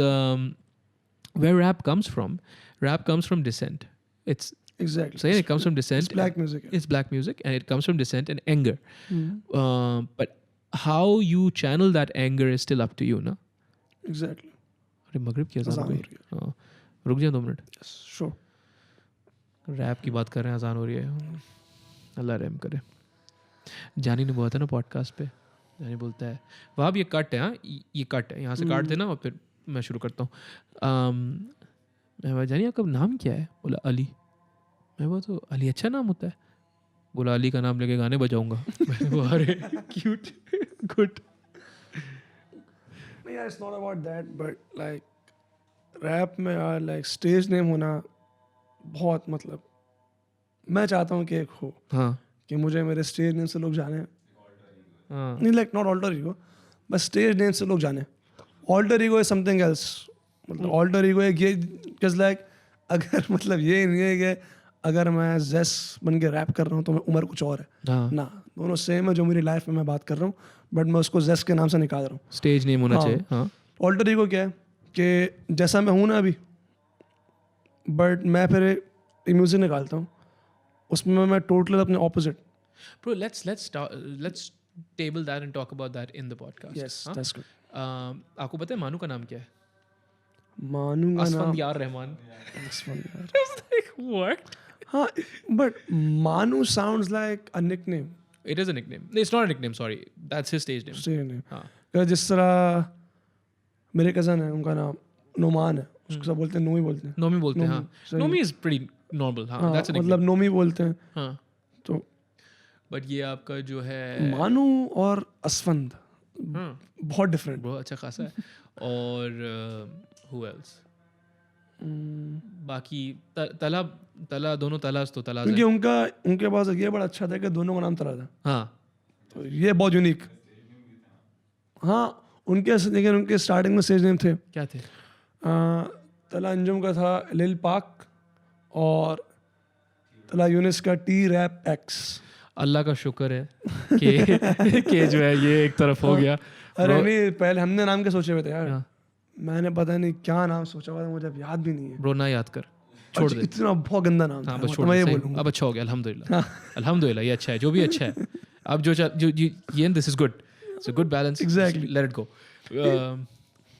A: where rap comes from dissent. It's
B: exactly.
A: So yeah, it comes from dissent.
B: It's black music.
A: It's black music, and it comes from dissent and anger. But how you channel that anger is still up to you, na?
B: Exactly.
A: अरे मगरिब की अज़ान हो गई. हाँ, रुक जाए 2 minute.
B: Sure.
A: Rap की बात कर रहे हैं, अज़ान हो रही है. अल्लाह रहम करे. जानी ने बोला था ना पॉडकास्ट पे, जानी बोलता है वहाँ भी ये कट है. हाँ, ये कट है, यहाँ से काट देना और फिर मैं शुरू करता हूँ. मैं जानी आपका नाम क्या है? बोला अली. मैं बोला तो अली अच्छा नाम होता है. बोला अली का नाम लेके गाने बजाऊंगा. मैंने बोला अरे cute, good.
B: Yeah, it's not about that, but like rap में यार like स्टेज नेम होना बहुत, मतलब मैं चाहता हूँ कि एक हो.
A: हाँ.
B: कि मुझे मेरे स्टेज नेम से लोग जाने.
A: हाँ.
B: नहीं, like not alter ego, बस स्टेज नेम से लोग जाने. Alter ego is something else. मतलब alter ego है ये, because like अगर मतलब ये नहीं है कि अगर मैं ZAS बन के रैप कर रहा हूँ तो मैं उम्र कुछ और है.
A: हाँ.
B: ना, दोनों सेम है जो मेरी लाइफ में मैं बात कर रहा हूँ, बट मैं उसको ZAS के नाम से निकाल रहा हूँ.
A: स्टेज नेम होना चाहिए. हाँ.
B: ऑल्टर ईगो क्या है कि जैसा मैं हूँ ना अभी, बट मैं फिर एक म्यूजिक निकालता हूँ उसमें मैं टोटल अपने opposite.
A: Bro, let's table that and talk about that in the podcast.
B: Yes, that's good.
A: आपको पता है मानू का नाम क्या है?
B: मानू का नाम
A: असफंदियार रहमान. What?
B: हाँ, but मानू sounds like a nickname.
A: It is a nickname. It's not a nickname, sorry. That's his stage name.
B: Stage name.
A: हाँ.
B: जिस तरह मेरे कज़न है, उनका नाम नोमान है, उसको सब बोलते हैं नोमी बोलते हैं.
A: नोमी बोलते हैं. हाँ. Nomi is pretty normal. हाँ. That's a nickname.
B: मतलब नोमी बोलते हैं.
A: हाँ.
B: तो
A: बट ये आपका जो है
B: मानू और असफंद बहुत डिफरेंट.
A: बहुत अच्छा खासा है. और who else? बाकी तला दोनों तलाश तो तलाश
B: क्योंकि उनके पास ये बड़ा अच्छा था कि दोनों का नाम तला था.
A: हाँ.
B: तो ये बहुत यूनिक. हाँ, लेकिन उनके स्टार्टिंग में स्टेज नेम थे.
A: क्या थे?
B: तला अंजुम का था लिल पाक और तला यूनिस का टी रैप एक्स.
A: अल्लाह का शुक्र है कि जो है ये एक तरफ हो गया.
B: अरे नहीं, पहले हमने नाम के सोचे हुए थे यार. मैंने पता नहीं क्या नाम सोचा हुआ था, मुझे अब याद भी नहीं है.
A: ब्रो ना याद कर, छोड़ दे.
B: इतना बहुत गंदा नाम था.
A: बस छोड़ दे. अब अच्छा हो गया, अल्हम्दुलिल्लाह. अल्हम्दुलिल्लाह, ये अच्छा है जो भी अच्छा है. अब जो ये this is good. It's a good balance.
B: Exactly.
A: Let it go.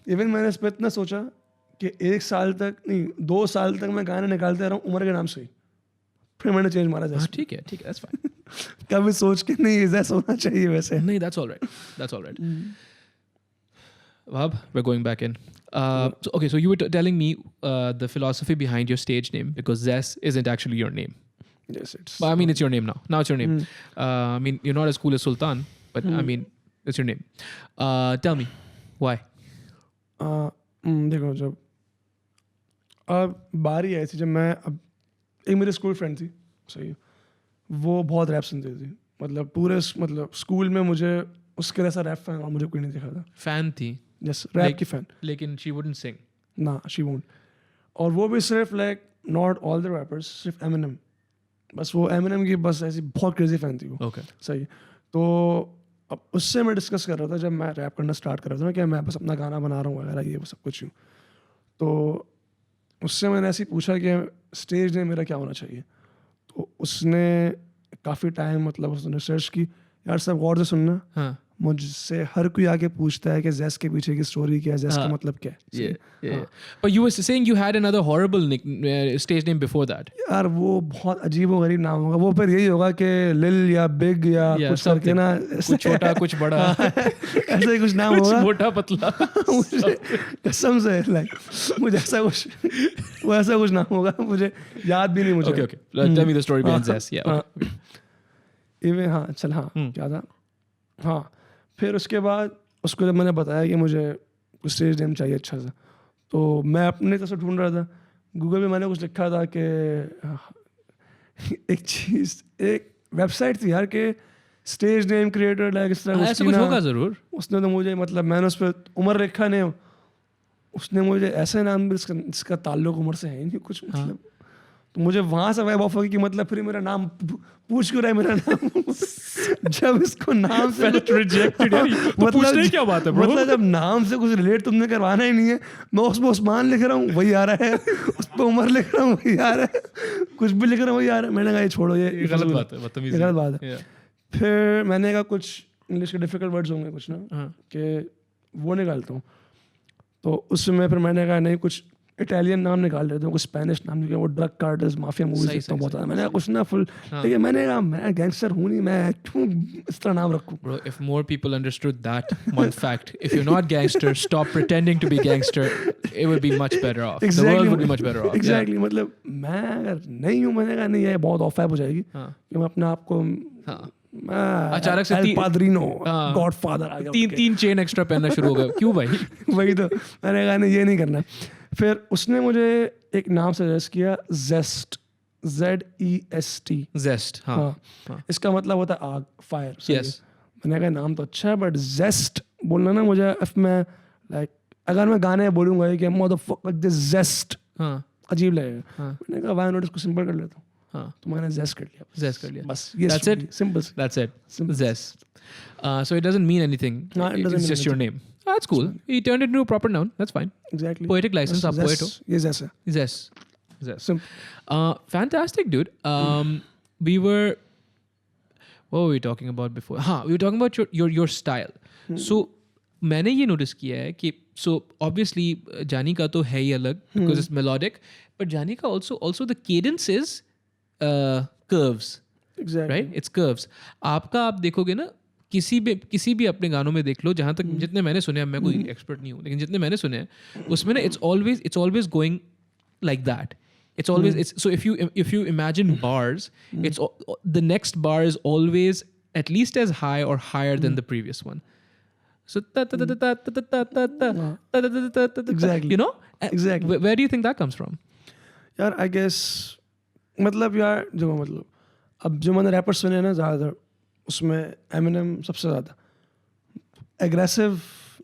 B: Even मैंने इस पे इतना सोचा कि 1 साल तक नहीं 2 साल तक मैं गाने निकालते रहा हूँ उम्र के नाम से ही. फिर मैंने चेंज मारा.
A: हाँ ठीक है, दैट्स फाइन.
B: कभी सोच के नहीं ZAS होना चाहिए वैसे.
A: नहीं, that's alright. Wahab, we're going back in. So you were telling me the philosophy behind your stage name, because ZAS isn't actually your name.
B: Yes, it's.
A: But I mean, it's your name now. Now it's your name. I mean, you're not as cool as Sultan, but I mean, it's your name. Tell me, why?
B: देखो, जब अब बारी आई थी, जब मैं अब एक मेरी स्कूल फ्रेंड थी, सही, वो बहुत रैप सुनती थी. मतलब पूरे स्कूल में मुझे उसके जैसा रैप फैन और मुझे कोई नहीं दिखा था.
A: फैन थी?
B: यस, रैप की फैन.
A: लेकिन शी वुडंट सिंग.
B: ना, शी वोंट. और वो भी सिर्फ like not all the rappers, सिर्फ एमिनेम. बस वो एमिनेम की बस ऐसी बहुत क्रेजी फैन थी वो.
A: ओके.
B: सही. तो अब उससे मैं डिस्कस कर रहा था जब मैं रैप करना स्टार्ट कर रहा था ना, कि मैं बस अपना गाना बना रहा हूँ वगैरह, ये वो सब कुछ. तो उससे मैंने ऐसे ही पूछा कि स्टेज नेम मेरा क्या होना चाहिए. तो उसने काफ़ी टाइम मतलब उसने रिसर्च की. यार सब गौर से सुनना.
A: हाँ.
B: मुझसे हर कोई आके पूछता है कि ज़ैस के पीछे की स्टोरी क्या है, ज़ैस का
A: हाँ.
B: मतलब क्या है.
A: Yeah. But you were saying you had another horrible stage name before that.
B: यार वो बहुत अजीब व गरीब नाम होगा, वो फिर यही होगा कि लिल या बिग या कुछ करके ना,
A: कुछ छोटा कुछ बड़ा
B: ऐसा ही कुछ नाम
A: कुछ
B: होगा.
A: मोटा पतला
B: मुझे कसम से लाइक मुझे ऐसा कुछ नाम होगा, मुझे याद भी नहीं. मुझे
A: Okay. Tell me the story behind ZAS. Yeah. Okay.
B: Even हाँ चल हाँ क्या था. हाँ फिर उसके बाद उसको जब मैंने बताया कि मुझे कुछ स्टेज नेम चाहिए अच्छा सा, तो मैं अपने तरफ से ढूंढ रहा था. गूगल पे मैंने कुछ लिखा था कि एक वेबसाइट थी यार के स्टेज नेम क्रिएटर लाइक इस तरह
A: ऐसा कुछ होगा जरूर.
B: उसने तो मुझे मतलब मैंने उस पर उम्र लिखा नहीं, उसने मुझे ऐसे नाम भी जिसका ताल्लुक उम्र से है ही नहीं कुछ मतलब. तो मुझे वहां से वाइब ऑफ होगी कि मतलब फिर मेरा नाम पूछ क्यों रहा है मेरा नाम जब इसको नाम से
A: रिजेक्टेड यार. तो पूछने की क्या बात है ब्रो.
B: मतलब जब नाम से कुछ रिलेट तुमने करवाना ही नहीं है, मैं उसमें उस्मान लिख रहा हूँ वही आ रहा है, उस पर उमर लिख रहा हूँ वही आ रहा है, कुछ भी लिख रहा हूँ वही आ रहा है. मैंने कहा ये छोड़ो, ये
A: गलत बात है, बदतमीजी.
B: गलत बात है. फिर मैंने कहा कुछ इंग्लिश के डिफिकल्ट वर्ड्स होंगे कुछ ना कि वो निकालता हूँ. तो उसमें फिर मैंने कहा नहीं कुछ इटालियन नाम निकाल लेते हैं, कुछ स्पेनिश नाम, क्योंकि वो ड्रग कार्टल्स माफिया मूवीज देखता हूँ बहुत ज़्यादा. मैंने कहा कुछ ना फुल ठीक है. मैंने कहा मैं गैंगस्टर हूँ नहीं, मैं क्यों इस तरह नाम रखूँ.
A: Bro, if more people understood that one fact, if you're not gangster, stop pretending to be gangster, it would be much better off. The world would be much better off.
B: Exactly. मतलब मैं अगर नहीं हूँ, मैंने कहा नहीं ये बहुत ऑफ हो जाएगी कि मैं अपने आप को
A: अचानक से
B: पादरीनो गॉडफादर आ गया,
A: तीन चेन एक्स्ट्रा पहनना शुरू हो गया. क्यों भाई?
B: वही तो मैंने कहा नहीं ये नहीं करना. फिर उसने मुझे एक नाम सजेस्ट किया, जेस्ट, ZEST.
A: जेस्ट. हाँ.
B: इसका मतलब होता है आग, फायर.
A: Yes.
B: मैंने कहा नाम तो अच्छा है बट जेस्ट बोलना ना मुझे, if मैं लाइक अगर मैं गाने में बोलूंगा कि motherfucker this zest अजीब लगेगा. मैंने कहा व्हाई नॉट इसको सिंपल कर लेता हूँ. तो मैंने जेस्ट कर लिया.
A: जेस्ट कर लिया.
B: बस ये
A: That's it.
B: Simple.
A: That's it. Zest. So it doesn't mean anything.
B: No, it doesn't
A: it's
B: mean
A: just your name. That's cool. He turned it into a proper noun. That's fine.
B: Exactly.
A: Poetic license. आप poet हो.
B: ये जैसे.
A: Zest.
B: Simple.
A: Fantastic, dude. We were. What were we talking about before? We were talking about your style. So मैंने ये notice किया है कि so obviously जानी का तो है ही अलग because it's melodic, but जानी का also the cadence is curves.
B: Exactly.
A: Right? It's curves. आपका आप देखोगे ना किसी भी अपने गानों में देख लो, जहाँ तक जितने मैंने सुने हैं, मैं कोई एक्सपर्ट नहीं हूँ, लेकिन जितने मैंने सुने हैं उसमें ना it's always going like that. It's always so if you imagine bars, it's the next bar is always at least as high or higher than the previous one. So
B: Exactly.
A: You know?
B: Exactly.
A: Where do you think that comes from?
B: यार I guess मतलब यार जो मतलब अब जो मैंने wrapper सुने ना ज़्यादातर, उसमें एमिनेम सबसे ज़्यादा एग्रेसिव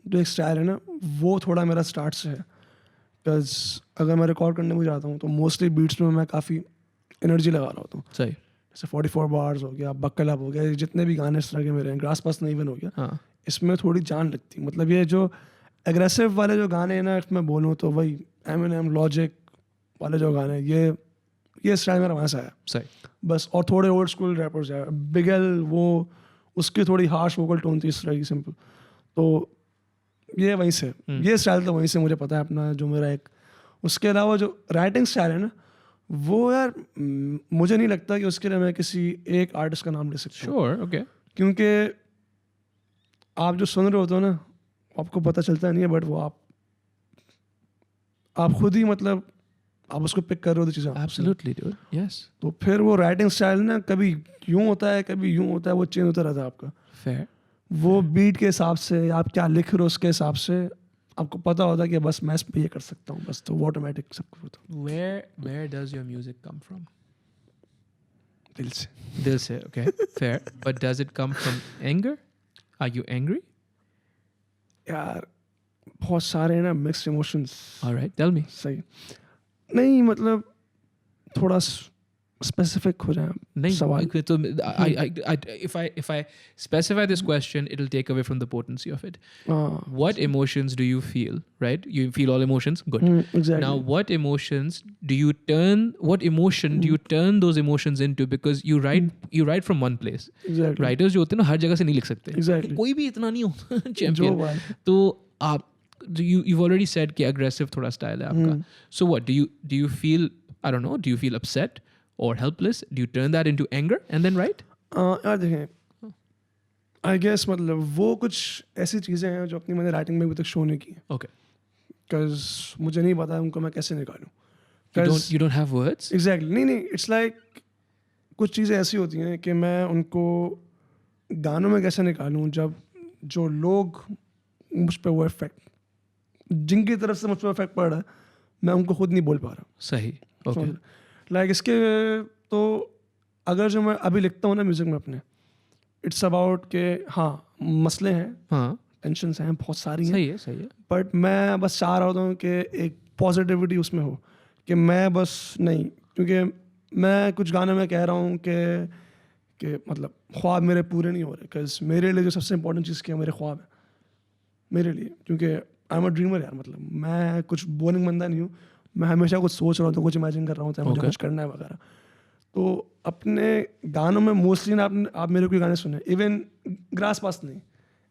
B: जो एक स्टाइल है ना, वो थोड़ा मेरा स्टार्ट से है. बिकॉज अगर मैं रिकॉर्ड करने में जाता हूँ तो मोस्टली बीट्स में मैं काफ़ी एनर्जी लगा रहा होता हूँ.
A: सही.
B: जैसे 44 बार्स हो गया, बक्कल अप हो गया, जितने भी गाने इस तरह के मेरे हैं, ग्रास पास नहीं इवन हो गया, इसमें थोड़ी जान लगती. मतलब ये जो एग्रेसिव वाले जो गाने हैं ना, if मैं बोलूँ तो वही एमिनेम, लॉजिक वाले जो गाने, ये स्टाइल मेरा वहाँ से आया.
A: सही.
B: बस. और थोड़े ओल्ड स्कूल रैपर्स है, बिगल, वो उसकी थोड़ी हार्श वोकल टोन थी इस तरह की, सिंपल. तो ये वहीं से, ये स्टाइल तो वहीं से मुझे पता है अपना, जो मेरा एक. उसके अलावा जो राइटिंग स्टाइल है ना, वो यार मुझे नहीं लगता कि उसके लिए मैं किसी एक आर्टिस्ट का नाम ले सकता हूँ.
A: Sure, okay.
B: क्योंकि आप जो सुन रहे होते हो ना, आपको पता चलता नहीं है, बट वो आप खुद ही मतलब आप उसको पिक कर रहे हो चीज़ें.
A: Absolutely, dude. Yes.
B: तो फिर वो राइटिंग स्टाइल ना कभी यूँ होता है, कभी यूँ होता है, वो चेंज होता रहता है आपका.
A: Fair.
B: वो बीट के हिसाब से, आप क्या लिख रहे हो उसके हिसाब से आपको पता होता है कि बस मैं इस पे ये कर सकता हूँ, बस. तो वो ऑटोमेटिक सब कुछ होता है.
A: Where does your music come from?
B: दिल से.
A: दिल से. Okay. Fair. But does it come from anger? Are you angry?
B: यार बहुत सारे ना mixed emotions.
A: All right. Tell me.
B: सही. नहीं मतलब थोड़ा स्पेसिफिक हो जाए
A: नहीं
B: सवाल।
A: तो if I specify this question, it'll take away from the potency of it. What emotions do you feel? Right? You feel all emotions. Good.
B: Exactly.
A: Now, what emotions do you turn? What emotion do you turn those emotions into? Because you write from one place.
B: Exactly.
A: Writers जो होते हैं ना हर जगह से नहीं लिख सकते.
B: Exactly.
A: कोई भी इतना नहीं होता
B: जो
A: चैंपियन.
B: बात है।
A: तो आप you've already said कि aggressive थोड़ा style है आपका. So what do you feel? I don't know. Do you feel upset or helpless? Do you turn that into anger and then write?
B: यार देखें, आई गेस मतलब वो कुछ ऐसी चीज़ें हैं जो अपनी मैंने राइटिंग में अभी तक शो नहीं की.
A: Okay.
B: बिकॉज मुझे नहीं पता उनको मैं कैसे निकालूं.
A: You don't have words?
B: Exactly नहीं, इट्स लाइक कुछ चीज़ें ऐसी होती हैं कि मैं उनको गानों में कैसे निकालूं जब जो लोग मुझ पर वो इफेक्ट, जिनकी तरफ से मुझ पर इफेक्ट पड़ रहा है, मैं उनको खुद नहीं बोल पा रहा.
A: सही. Okay.
B: लाइक इसके तो अगर जो मैं अभी लिखता हूँ ना म्यूजिक में अपने, इट्स अबाउट के हाँ मसले हैं,
A: हाँ.
B: टेंशन्स हैं, बहुत सारी हैं.
A: सही है.
B: बट मैं बस चाह रहा होता हूँ कि एक पॉजिटिविटी उसमें हो, कि मैं बस नहीं, क्योंकि मैं कुछ गाने में कह रहा हूँ कि मतलब ख्वाब मेरे पूरे नहीं हो रहे. बिकॉज मेरे लिए जो सबसे इंपॉर्टेंट चीज़ क्या है, मेरे ख्वाब है मेरे लिए. क्योंकि आई एम अ ड्रीमर यार, मतलब मैं कुछ बोरिंग बंदा नहीं हूँ. मैं हमेशा कुछ सोच रहा हूँ, तो कुछ इमेजिन कर रहा हूँ, मुझे कुछ करना है वगैरह. तो अपने गानों में मोस्टली ना आप मेरे कोई गाने सुने, इवन ग्रास पास नहीं,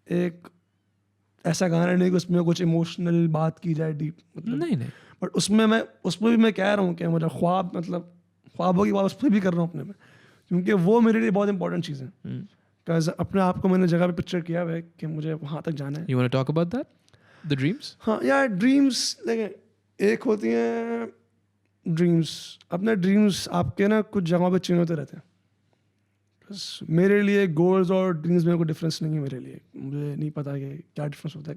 B: एक ऐसा गाना नहीं कि उसमें कुछ इमोशनल बात की जाए डीप, मतलब
A: नहीं.
B: बट उसमें भी मैं कह रहा हूँ कि मतलब ख्वाबों की बात उस पर भी कर रहा हूँ अपने में, क्योंकि वो मेरे लिए बहुत इंपॉर्टेंट चीज़ है. बिकॉज अपने आप को मैंने जगह पे पिक्चर किया हुआ है कि मुझे वहाँ तक जाना है.
A: You want to talk about that? The dreams?
B: हाँ यार, ड्रीम्स देखें, एक होती हैं ड्रीम्स, अपने ड्रीम्स आपके ना कुछ जगहों पे चेंज होते रहते हैं. बस मेरे लिए गोल्स और ड्रीम्स में कोई डिफरेंस नहीं है. मेरे लिए मुझे नहीं पता कि क्या डिफरेंस होता है.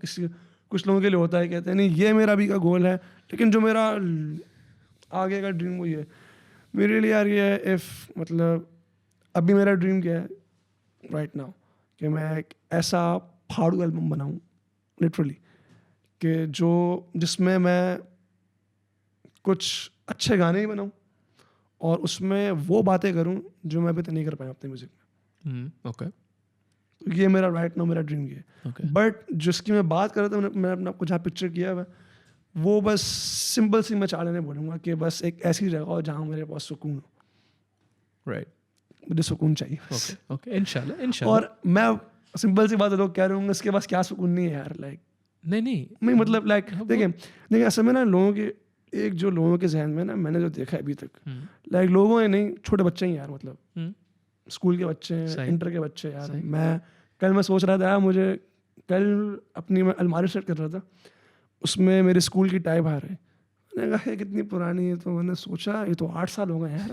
B: कुछ लोगों के लिए होता है, कहते हैं नहीं ये मेरा भी का गोल है, लेकिन जो मेरा आगे का ड्रीम वो ये. मेरे लिए यार ये है, इफ़ मतलब अभी मेरा ड्रीम क्या है राइट नाउ, कि मैं एक ऐसा फाड़ू एल्बम बनाऊँ लिटरली, कि जिसमें मैं कुछ अच्छे गाने ही बनाऊँ और उसमें वो बातें करूँ जो मैं अभी तक नहीं कर पाया अपने म्यूजिक में.
A: Okay.
B: तो ये मेरा राइट नाउ मेरा ड्रीम ये है.
A: Okay.
B: बट जिसकी मैं बात कर रहा था, मैंने अपने आपको जहाँ पिक्चर किया हुआ, वो बस सिंपल सी मैं चाह लेने बोलूँगा कि बस एक ऐसी जगह हो जहाँ मेरे पास सुकून हो.
A: Right.
B: मुझे सुकून चाहिए.
A: Okay. Inshallah.
B: और मैं सिंपल सी बात लोग कह रहे होंगे इसके पास क्या सुकून नहीं है यार. लाइक नहीं मतलब लाइक देखिए असल में ना लोगों के लोगों के जहन में ना, मैंने जो देखा है अभी तक, लाइक लोगों ने नहीं, छोटे बच्चे हैं यार, मतलब स्कूल के बच्चे हैं, इंटर के बच्चे यार. मैं सोच रहा था यार, मुझे कल अपनी मैं अलमारी सेट कर रहा था, उसमें मेरे स्कूल की टाई बाहर है. मैंने कहा कितनी पुरानी है, तो मैंने सोचा ये तो 8 साल हो गए यार.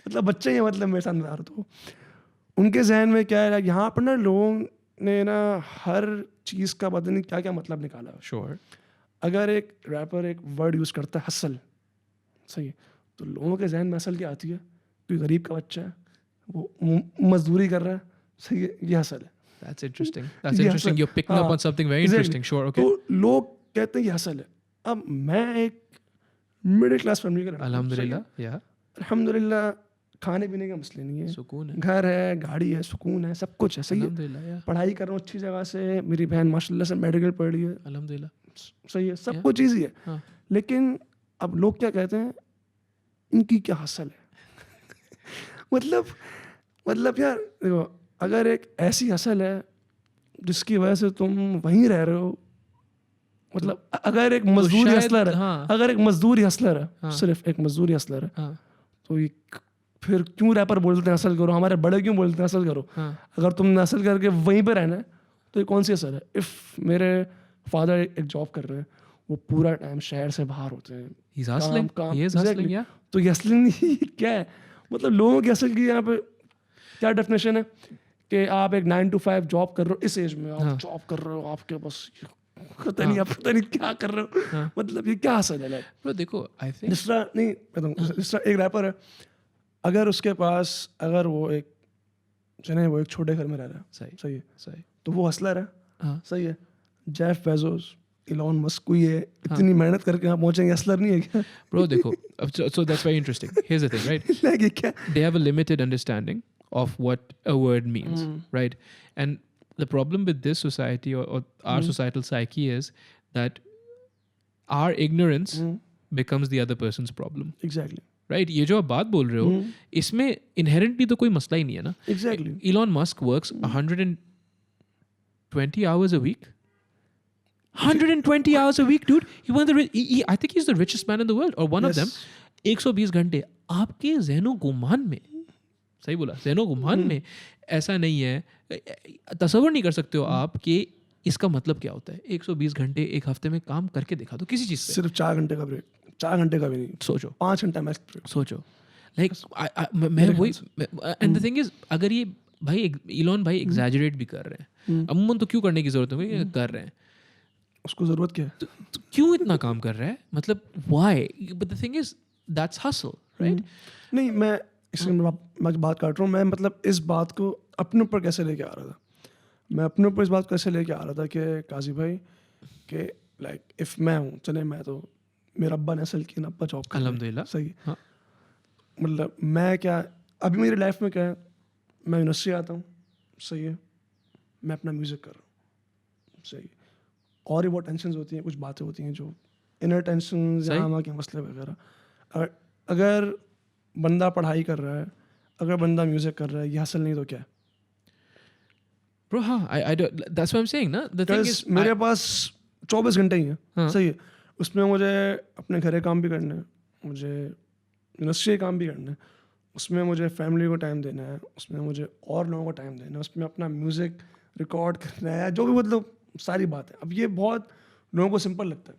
B: मतलब बच्चे ही मतलब मेरे साथ यार. तो उनके जहन में क्या है, यहाँ पर ना लोगों ने ना हर चीज़ का पता नहीं क्या क्या मतलब निकाला.
A: Sure.
B: अगर एक रैपर एक वर्ड यूज़ करता है हसल, सही है, तो लोगों के जहन में हसल क्या आती है, कोई गरीब का बच्चा है, वो मजदूरी कर रहा है, सही है, ये हसल है.
A: That's interesting. You're picking up on something very interesting. Sure. Okay.
B: तो लोग कहते हैं ये हसल है. अब मैं एक मिडिल क्लास फैमिली का लड़का, अल्हम्दुलिल्लाह खाने पीने का मसले नहीं है,
A: सुकून है,
B: घर है, गाड़ी है, सुकून है, सब कुछ है, सही है. पढ़ाई कर रहा हूँ अच्छी जगह से, मेरी बहन माशाल्लाह से मेडिकल पढ़ रही है,
A: अल्हम्दुलिल्लाह,
B: सही है, सब कुछ ईजी है.
A: हाँ.
B: लेकिन अब लोग क्या कहते हैं, इनकी क्या हसल है. मतलब यार देखो, अगर एक ऐसी हसल है जिसकी वजह से तुम वहीं रह रहे हो, मतलब अगर एक मजदूरी हसलर है, अगर एक मजदूरी हसलर है, सिर्फ एक मजदूरी हसलर है, तो फिर क्यों रैपर बोलते हैं हसल करो, हमारे बड़े क्यों बोलते हैं हसल करो. अगर तुमने हसल करके वहीं पे रहना है तो ये कौन सी हसल है. इफ़ मेरे फादर एक जॉब कर रहे हैं, वो पूरा टाइम शहर से बाहर होते हैं, काम. तो ये हसलिंग क्या है, मतलब लोगों की हसल की यहाँ पे क्या डेफिनेशन है कि आप एक 9 to 5 जॉब कर रहे हो, इस एज में आप जॉब कर रहे हो, आपके पास पता नहीं क्या कर रहे हो. मतलब ये क्या हसल है.
A: लाइक देखो, आई थिंक
B: जिस एक रैपर है, अगर उसके पास वो एक छोटे घर में रह रहा है, सही है, तो वो हसलर है. सही है. जेफ बेजोस इलॉन मस्क कोई है, इतनी मेहनत करके यहाँ पहुंचेंगे, असलर नहीं है क्या?
A: Bro, देखो, so that's very interesting. Here's the thing, right?
B: Like ये क्या?
A: They have a limited understanding of what a word means, right? And the problem with this society or our societal psyche is that our ignorance becomes the other person's problem,
B: Exactly.
A: right? ये जो आप बात बोल रहे हो, इसमें inherently तो कोई मसला ही नहीं है ना.
B: Exactly.
A: Elon Musk works 120 hours a week. 120 hours a week, dude. I think he's the richest man in the world, or one of them. 120 घंटे आपके ज़हनो गुमान में, सही बोला, ज़हनो गुमान में ऐसा नहीं है. तसव्वुर नहीं कर सकते हो आप कि इसका मतलब क्या होता है. 120 घंटे एक हफ्ते में काम करके दिखा दो किसी चीज़ से.
B: सिर्फ 4 घंटे का ब्रेक, 4 घंटे का भी नहीं,
A: सोचो
B: 5 घंटा मैक्स ब्रेक.
A: सोचो, लाइक मैं वही, एंड द थिंग इज, अगर ये भाई इलॉन भाई एग्जैजरेट भी कर रहे हैं, अमूमन तो क्यों करने की जरूरत है, कर रहे हैं,
B: उसको जरूरत क्या है?
A: तो क्यों इतना काम कर रहा है, मतलब why? But the thing is that's hustle, right?
B: नहीं, मैं इसमें मैं बात काट रहा हूँ. मैं मतलब इस बात को अपने ऊपर कैसे लेके आ रहा था, मैं अपने ऊपर इस बात को कैसे लेके आ रहा था कि काजी भाई कि लाइक इफ़ मैं हूँ, चले मैं तो, मेरा अब्बा ने असल की, अब्बा जॉब कर,
A: अल्हम्दुलिल्लाह,
B: सही.
A: हाँ.
B: मतलब मैं क्या, अभी मेरी लाइफ में क्या है, मैं यूनिवर्सिटी आता हूँ, सही है, मैं अपना म्यूज़िक कर रहा हूँ, सही है. और ही बहुत टेंशन होती हैं, कुछ बातें होती हैं जो इनर टेंशन, यहाँ के मसले वगैरह. अगर बंदा पढ़ाई कर रहा है, अगर बंदा म्यूज़िक कर रहा है, ये हासिल नहीं तो क्या है?
A: Bro, हाँ, I don't, that's what I'm saying ना. The thing is,
B: मेरे पास 24 घंटे ही हैं, सही है. उसमें मुझे अपने घर के काम भी करने हैं, मुझे यूनिवर्सिटी के काम भी करना है, उसमें मुझे फैमिली को टाइम देना है, उसमें मुझे और लोगों को टाइम देना है, उसमें अपना म्यूज़िक रिकॉर्ड करना है, जो भी मतलब सारी बात है. अब ये बहुत लोगों को सिंपल लगता है.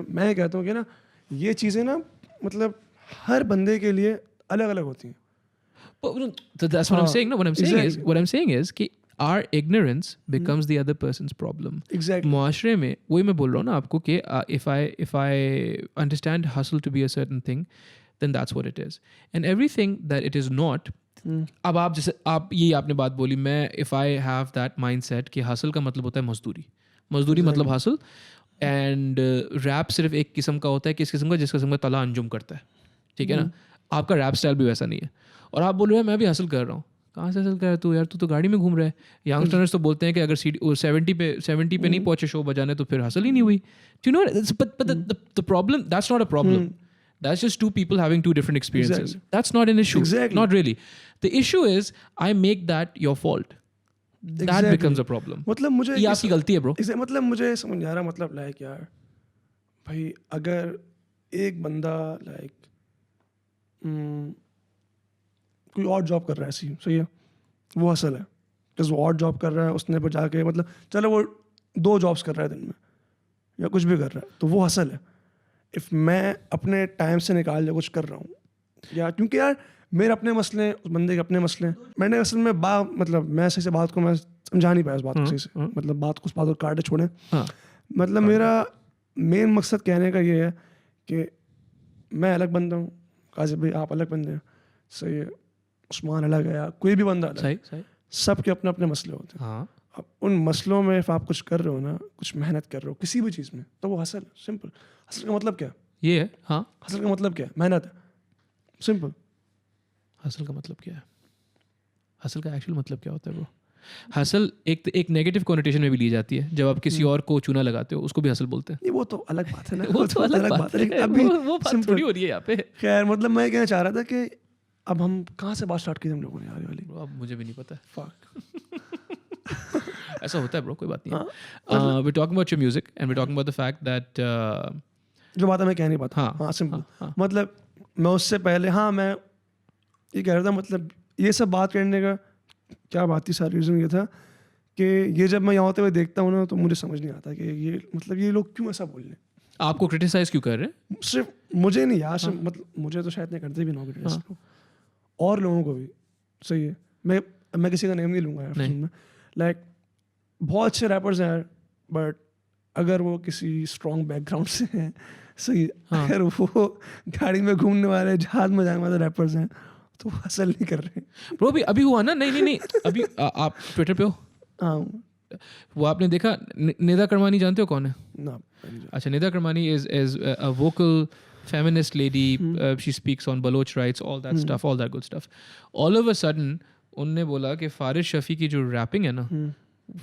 B: मैं कहता हूँ कि ना ये चीज़ें ना मतलब हर बंदे के लिए अलग अलग होती हैं.
A: That's what I'm saying. No, what I'm saying is कि our ignorance becomes the other person's problem.
B: Exactly.
A: मुआशरे में वही मैं बोल रहा हूँ ना आपको कि if I understand hustle to be a certain thing, then that's what it is. And everything that it is not, अब आप जैसे आप ये आपने बात बोली, मैं if I have that mindset कि hustle का मतलब होता है मजदूरी, मजदूरी मतलब hustle, and rap सिर्फ एक किस्म का होता है, किस किस्म का, जिस किस्म का तला अंजुम करता है, ठीक है ना. आपका रैप स्टाइल भी वैसा नहीं है, और आप बोल रहे हो मैं भी हासिल कर रहा हूँ. कहाँ से हासिल कर रहा है तू यार, तू तो गाड़ी में घूम रहा है. यंगस्टर्स तो बोलते हैं कि अगर 70 पे नहीं पहुंचे शो बजाने तो फिर हासिल ही नहीं हुई. Do you know what? But the problem, that's not a problem. That's just two people having two different experiences.
B: Exactly.
A: That's not an issue.
B: Exactly.
A: Not really. The issue is I make that your fault. That becomes a problem.
B: मतलब मुझे
A: ये आपकी गलती है, bro.
B: मतलब मुझे समझ नहीं आ रहा, मतलब लाइक यार भाई, अगर एक बंदा लाइक कोई और जॉब कर रहा है, सही है, वो हसल है, तो वो और जॉब कर रहा है, उसने पर जाके मतलब चलो वो 2 जॉब्स कर रहा है दिन में या कुछ भी कर रहा है, तो वो हसल है. इफ़ मैं अपने टाइम से निकाल या कुछ कर रहा हूँ, या क्योंकि यार मेरे अपने मसले हैं, उस बंदे के अपने मसले हैं. मैंने असल में मतलब मैं सही से बात को मैं समझा नहीं पाया उस बात को सही से, मतलब बात को उस बात को काटे छोड़े. मतलब मेरा मेन मकसद कहने का ये है कि मैं अलग बंदा हूँ, काजी भाई आप अलग बंदे हैं, सही है, उस्मान अलग है, या कोई भी बंदा अलग,
A: सही.
B: सबके अपने अपने मसले होते हैं. अब उन मसलों में आप कुछ कर रहे हो ना, कुछ मेहनत कर रहे हो किसी भी चीज़ में, तो वो हसल, सिंपल. हसल का मतलब क्या है?
A: ये है. हाँ,
B: हसल का मतलब क्या है? मेहनत है, सिंपल.
A: हसल का मतलब क्या है? हसल का एक्चुअल मतलब क्या होता है ब्रो? हसल एक नेगेटिव कोनोटेशन में भी ली जाती है. जब आप किसी और को चूना लगाते हो उसको भी हसल बोलते हैं.
B: ये वो तो अलग बात है ना.
A: वो तो अलग बात है.
B: अभी
A: वो बात थोड़ी हो रही है यहाँ पे.
B: खैर मतलब मैं कहना चाह रहा था कि अब हम कहाँ से बात स्टार्ट की हम लोगों ने यार वाली.
A: अब मुझे भी नहीं पता.
B: फक.
A: ऐसा होता है ब्रो, कोई बात नहीं. We're talking about your music and we're talking about the fact that
B: जो बात मैं कह नहीं पाता. हाँ सिंपल. मतलब मैं उससे पहले, हाँ मैं ये कह रहा था, मतलब ये सब बात करने का क्या बात थी, सारा रीज़न ये था कि ये जब मैं यहाँ होते हुए देखता हूँ ना, तो मुझे समझ नहीं आता कि ये मतलब ये लोग क्यों ऐसा बोल रहे हैं.
A: आपको क्रिटिसाइज क्यों कर रहे हैं?
B: सिर्फ मुझे नहीं यार, मतलब मुझे तो शायद नहीं करते भी ना क्रिटिसाइज, और लोगों को भी, सही है. मैं किसी का नेम नहीं लूँगा यार में. लाइक बहुत अच्छे रैपर्स हैं यार, बट अगर वो किसी स्ट्रॉन्ग बैकग्राउंड से हैं, सही है, अगर वो गाड़ी में घूमने वाले, जहाज में जाने वाले रैपर्स हैं, तो वो हसल नहीं कर रहे.
A: ब्रो अभी हुआ ना, नहीं अभी आप ट्विटर पे हो?
B: हाँ.
A: वो आपने देखा निदा करमानी जानते हो कौन है?
B: ना
A: अच्छा, Nida करमानी is a vocal feminist lady. She speaks on Baloch rights, all that stuff, all that good stuff. All of a sudden उनने बोला कि फारिस शफी की जो रैपिंग है ना,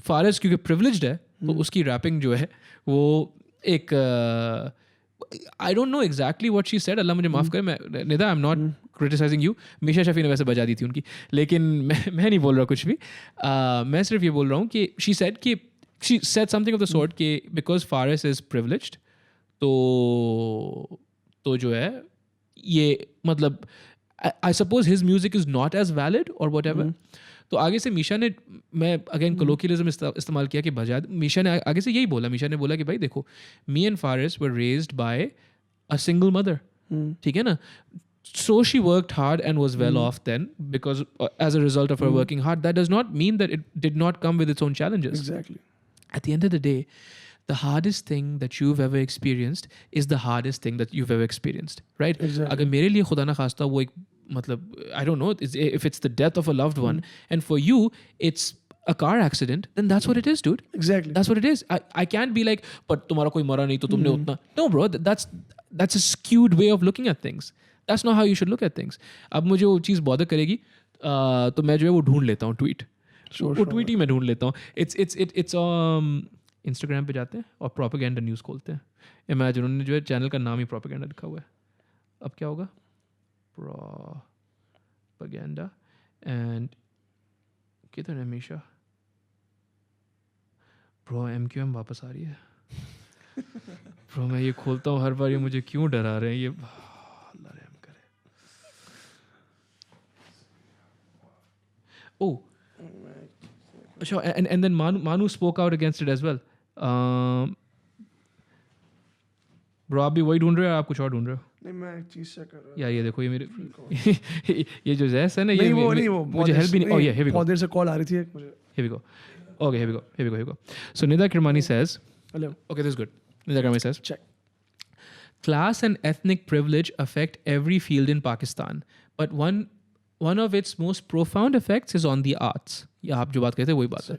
A: फारिस क्योंकि प्रिविलेज्ड है तो उसकी रैपिंग जो है वो एक I don't know exactly what she said, Allah मुझे माफ़ करे, मैं Nida I am not criticizing you, Meesha Shafi ने वैसे बजा दी थी उनकी, लेकिन मैं नहीं बोल रहा कुछ भी, मैं सिर्फ ये बोल रहा हूँ कि she said something of the sort कि बिकॉज फारिस इज़ प्रिविलेज्ड तो जो है ये मतलब I suppose his music is not as valid और वट एवर. तो आगे से मीशा ने, मैं अगेन कोलोकियलिज्म इस्तेमाल किया कि बजा, मीशा ने आगे से यही बोला, मीशा ने बोला कि भाई देखो, me and Faris were raised bye a single mother, ठीक है ना, so she worked hard and was well off then because as a result of her working hard. That does not mean that it did not come with its own challenges.
B: Exactly.
A: At the end of the day, the hardest thing that you've ever experienced is the hardest thing that you've ever experienced, right?
B: Exactly.
A: अगर मेरे लिए खुदा ना खास्ता वो एक मतलब I don't know if it's the death of a loved one and for you it's a car accident, then that's what it is, dude.
B: Exactly.
A: That's what it is. I can't be like, but तुम्हारा कोई मरा नहीं तो तुमने उतना. No, bro. That's a skewed way of looking at things. That's not how you should look at things. अब मुझे वो चीज़ बॉदर करेगी तो मैं जो है वो ढूंढ लेता हूँ ट्वीट, वो ट्वीट ही मैं ढूंढ लेता हूँ. It's Instagram पे जाते हैं और प्रोपेगेंडा न्यूज़ खोलते हैं. इमेजिन उन्होंने जो है चैनल का नाम ही प्रोपेगेंडा लिखा हुआ है. अब क्या होगा? प्रोपेगेंडा एंड किधर है मीशा? ब्रो MQM वापस आ रही है. ब्रो मैं ये खोलता हूँ हर बार, ये मुझे क्यों डरा रहे हैं ये, अल्लाह रहम करे. Oh, sure. And then Manu spoke out against it as well. Bro आप भी वही ढूंढ रहे हो या आप कुछ और ढूंढ रहे हो?
B: नहीं मैं एक चीज चेक कर रहा हूँ.
A: या ये देखो ये मेरे ये जो ZAS है ना, ये
B: वो
A: मुझे हेल्प भी नहीं. Oh yeah, here we go.
B: बहुत देर से कॉल आ रही थी मुझे.
A: Here we go. Okay, here we go. So Nida Kirmani says,
B: hello.
A: Okay, this is good. Nida Kirmani says,
B: Check.
A: class and ethnic privilege affect every field in Pakistan, but one of its most profound effects is on the arts. ये आप जो बात कहते हैं वही बात है.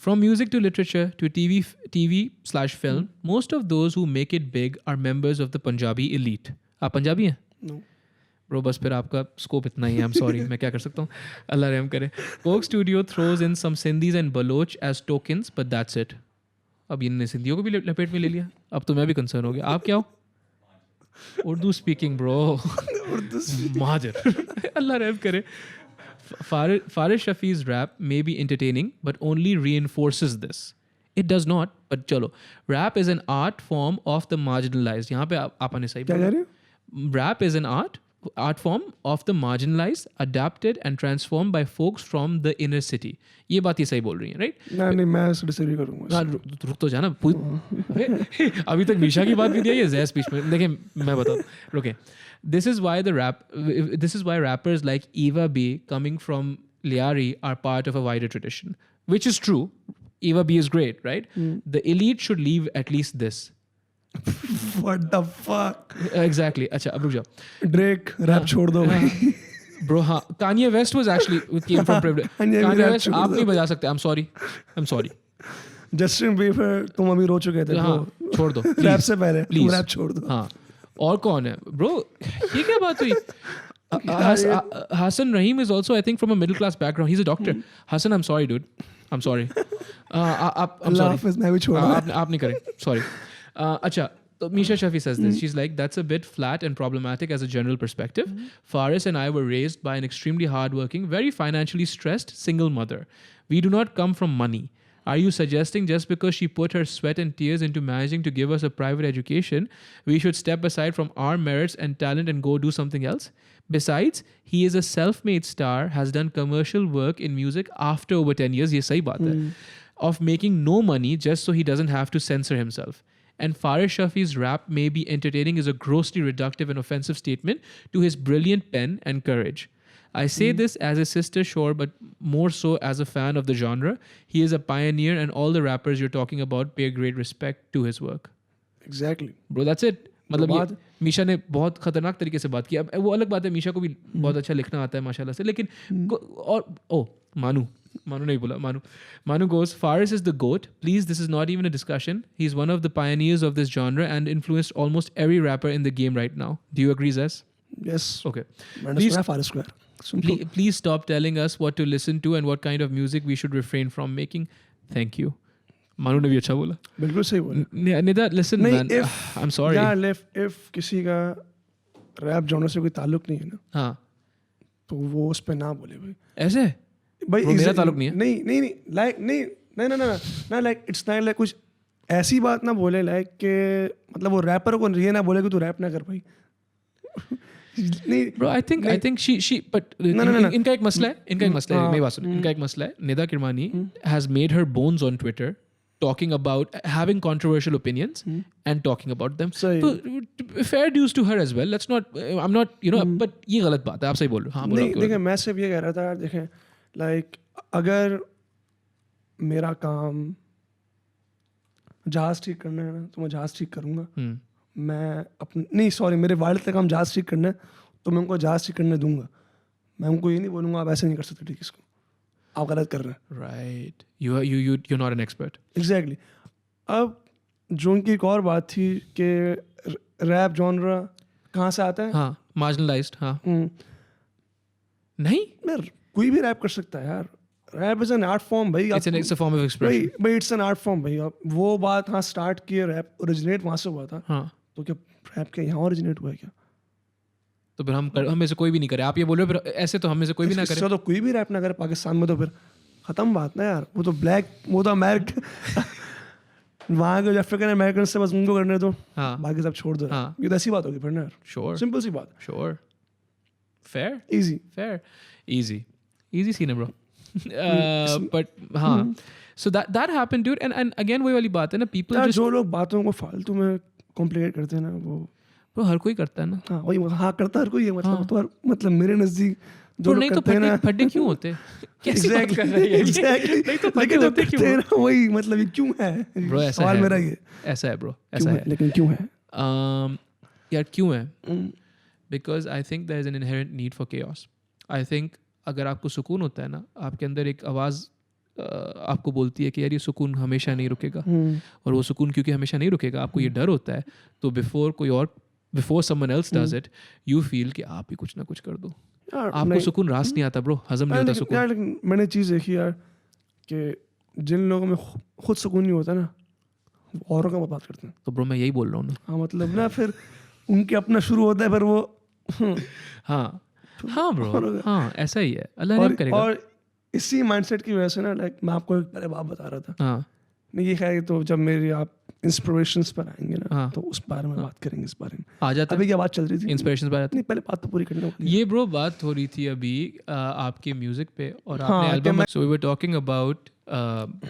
A: From music to literature to TV/film, most of those who make it big are members of the Punjabi elite. आप पंजाबी हैं?
B: No.
A: ब्रो बस फिर आपका स्कोप इतना ही है. I'm sorry, मैं क्या कर सकता हूँ, अल्लाह रहम करे. Coke Studio throws in some Sindhis and Baloch as tokens, but that's it. अब इनने सिंधियों को भी लपेट में ले लिया. अब तो मैं भी कंसर्न हो गया. आप क्या हो? Urdu speaking bro. माजर. अल्लाह रहम करे. Faris Shafi's rap may be entertaining, but only reinforces this. It does not, but chalo. Rap is an art form of the marginalized. यहाँ पे आपने सही
B: क्या कह रहे हो?
A: Rap is an art form of the marginalized, adapted and transformed by folks from the inner city. ये बात ये सही बोल रही है, right?
B: नहीं मैं डिसएग्री करूँगा.
A: रुक तो जाना. अभी तक मीशा की बात भी दिया, ये ZAS बीच में. देखिए मैं बताऊँ, रुके. This is why rappers like Eva B coming from Liari are part of a wider tradition, which is true. Eva B is great, right? The elite should leave at least this.
B: What the fuck?
A: Exactly. अच्छा अब रुक जाओ.
B: Drake rap छोड़ दो भाई.
A: Bro हाँ, Kanye West was actually came from privilege. Kanye West आप नहीं बजा सकते. I'm sorry.
B: Justin Bieber तुम अभी रो चुके थे.
A: हाँ छोड़ दो.
B: रैप से पहले
A: प्लीज
B: रैप छोड़ दो.
A: हाँ. और कौन है ब्रो? ये क्या बात हुई? Hassan Rahim is also, I think, from a middle class background. He's a doctor. Hassan, I'm sorry, dude. I'm sorry. I'm sorry.
B: मैं भी छोड़.
A: आप नहीं करें. Sorry. अच्छा. Misha Shafi says this. She's like, that's a bit flat and problematic as a general perspective. Faris and I were raised by an extremely hardworking, very financially stressed single mother. We do not come from money. Are you suggesting just because she put her sweat and tears into managing to give us a private education, we should step aside from our merits and talent and go do something else? Besides, he is a self-made star, has done commercial work in music after over 10 years, ye sahi baat hai, of making no money just so he doesn't have to censor himself. And Faris Shafi's rap may be entertaining is a grossly reductive and offensive statement to his brilliant pen and courage. I say this as a sister, sure, but more so as a fan of the genre. He is a pioneer and all the rappers you're talking about pay great respect to his work.
B: Exactly.
A: Bro, that's it. मतलब ये मीशा ने बहुत खतरनाक तरीके से बात की. अब वो अलग बात है, मीशा को भी बहुत अच्छा लिखना आता है माशाल्लाह से, लेकिन और Manu nahi bola. Manu goes, Faris is the GOAT. Please, this is not even a discussion. He's one of the pioneers of this genre and influenced almost every rapper in the game right now. Do you agree, Zaz?
B: Yes.
A: Okay.
B: मैंने सुना Faris square.
A: Please stop telling us what to listen to and what kind of music we should refrain from making. Thank you. Manu ने भी अच्छा बोला.
B: बिल्कुल सही बोला.
A: Nida, listen, man. I'm sorry.
B: Yeah, if किसी का रैप जॉनर से कोई ताल्लुक नहीं है ना,
A: हाँ,
B: तो वो उस पे ना बोले भाई.
A: ऐसे
B: भाई
A: मेरा ताल्लुक नहीं है.
B: नहीं लाइक नहीं लाइक इट्स नॉट लाइक कुछ ऐसी बात ना बोले लाइक कि मतलब वो रैपर को ये ना बोले कि तू रैप ना कर भाई.
A: Bro, I think she but इनका एक मसला है मेरी बात सुन. इनका एक मसला है. Nida Kirmani has made her bones on Twitter talking about having controversial opinions and talking about them. So fair dues to her as well. Let's not I'm not but ये गलत बात है. आप सही बोल रहे हो. हाँ बोलो.
B: नहीं देखिए, मैं सिर्फ ये कह रहा था यार, देखें लाइक अगर मेरा काम जहाज ठीक करना है ना, तो मैं जहाज ठीक करूँगा. मैं अपने मेरे वालिद का काम जहाज ठीक करना है, तो मैं उनको जहाज ठीक करने दूंगा. मैं उनको ये नहीं बोलूँगा आप ऐसे नहीं कर सकते, ठीक इसको आप गलत कर रहे हैं.
A: Right. you're not an expert.
B: Exactly. अब जो उनकी एक और बात थी कि रैप जॉनरा कहाँ से आता है.
A: हाँ, मार्जिनलाइज्ड. हाँ, नहीं
B: यार कोई भी रैप कर सकता है यार. Rap is an art form भाई.
A: it's a form of expression.
B: भाई इट्स एन आर्ट फॉर्म भाई. वो बात हाँ स्टार्ट किए, रैप ओरिजिनेट वहाँ से हुआ था.
A: हाँ,
B: तो क्या रैप के यहाँ ओरिजिनेट हुआ है क्या?
A: तो फिर हम में से कोई भी नहीं करे. आप ये बोल रहे हो, फिर ऐसे तो हम में से कोई भी ना करे.
B: तो कोई भी रैप ना करे पाकिस्तान में, तो फिर खत्म बात ना यार. वो तो अमेरिकन वहाँ के अफ्रीकन अमेरिकन से बस उनको करने दो. हाँ, बाकी सब छोड़ दो. हाँ, ये तो ऐसी बात होगी फिर ना यार. श्योर, सिंपल सी बात. श्योर, फेयर, इजी सीन है ब्रो. बट हाँ, so that happened, dude. And again वही वाली बात है ना, people just जो लोग बातों को फालतू में कॉम्प्लिकेट करते हैं ना, वो
A: ब्रो हर कोई करता है ना.
B: हाँ वही, हाँ करता है हर कोई है. मतलब तो मतलब मेरे नजदीक जो लोग करते हैं ना,
A: फड्डे क्यों होते?
B: एग्जैक्टली. नहीं तो फड्डे होते क्यों हैं? वही मतलब ये क्यों है
A: ब्रो?
B: सवाल मेरा ये.
A: ऐसा है ब्रो, ऐसा है.
B: लेकिन क्यों है
A: यार क्यों है? Because I think there is an inherent need for chaos. I think अगर आपको सुकून होता है ना, आपके अंदर एक आवाज़ आपको बोलती है कि यार ये सुकून हमेशा नहीं रुकेगा. और वो सुकून क्योंकि हमेशा नहीं रुकेगा, आपको ये डर होता है, तो before someone else does it, you feel कि आप ही कुछ ना कुछ कर दो. आपको सुकून रास नहीं आता ब्रो, हजम नहीं होता सुकून.
B: यार मैंने चीज़ देखी यार कि जिन लोगों में खुद सुकून नहीं होता ना, औरों का बात करते हैं.
A: तो ब्रो मैं यही बोल रहा हूँ ना.
B: हाँ मतलब ना, फिर उनके अपना शुरू होता है, फिर वो
A: हाँ ब्रो, हाँ ऐसा ही है. अल्लाह रहम करेगा.
B: और इसी माइंडसेट की वजह से ना, लाइक मैं आपको एक पहले बात बता रहा था.
A: हाँ,
B: नहीं ये है, तो जब मेरी आप इंस्पिरेशंस पर आएंगे ना, तो उस बारे में बात करेंगे. इस बारे में आ जाता है. अभी क्या बात चल रही थी? इंस्पिरेशंस पर. नहीं पहले बात तो पूरी करनी होगी.
A: ये ब्रो बात हो रही थी अभी आपके म्यूजिक पे और आपने album. So we were talking about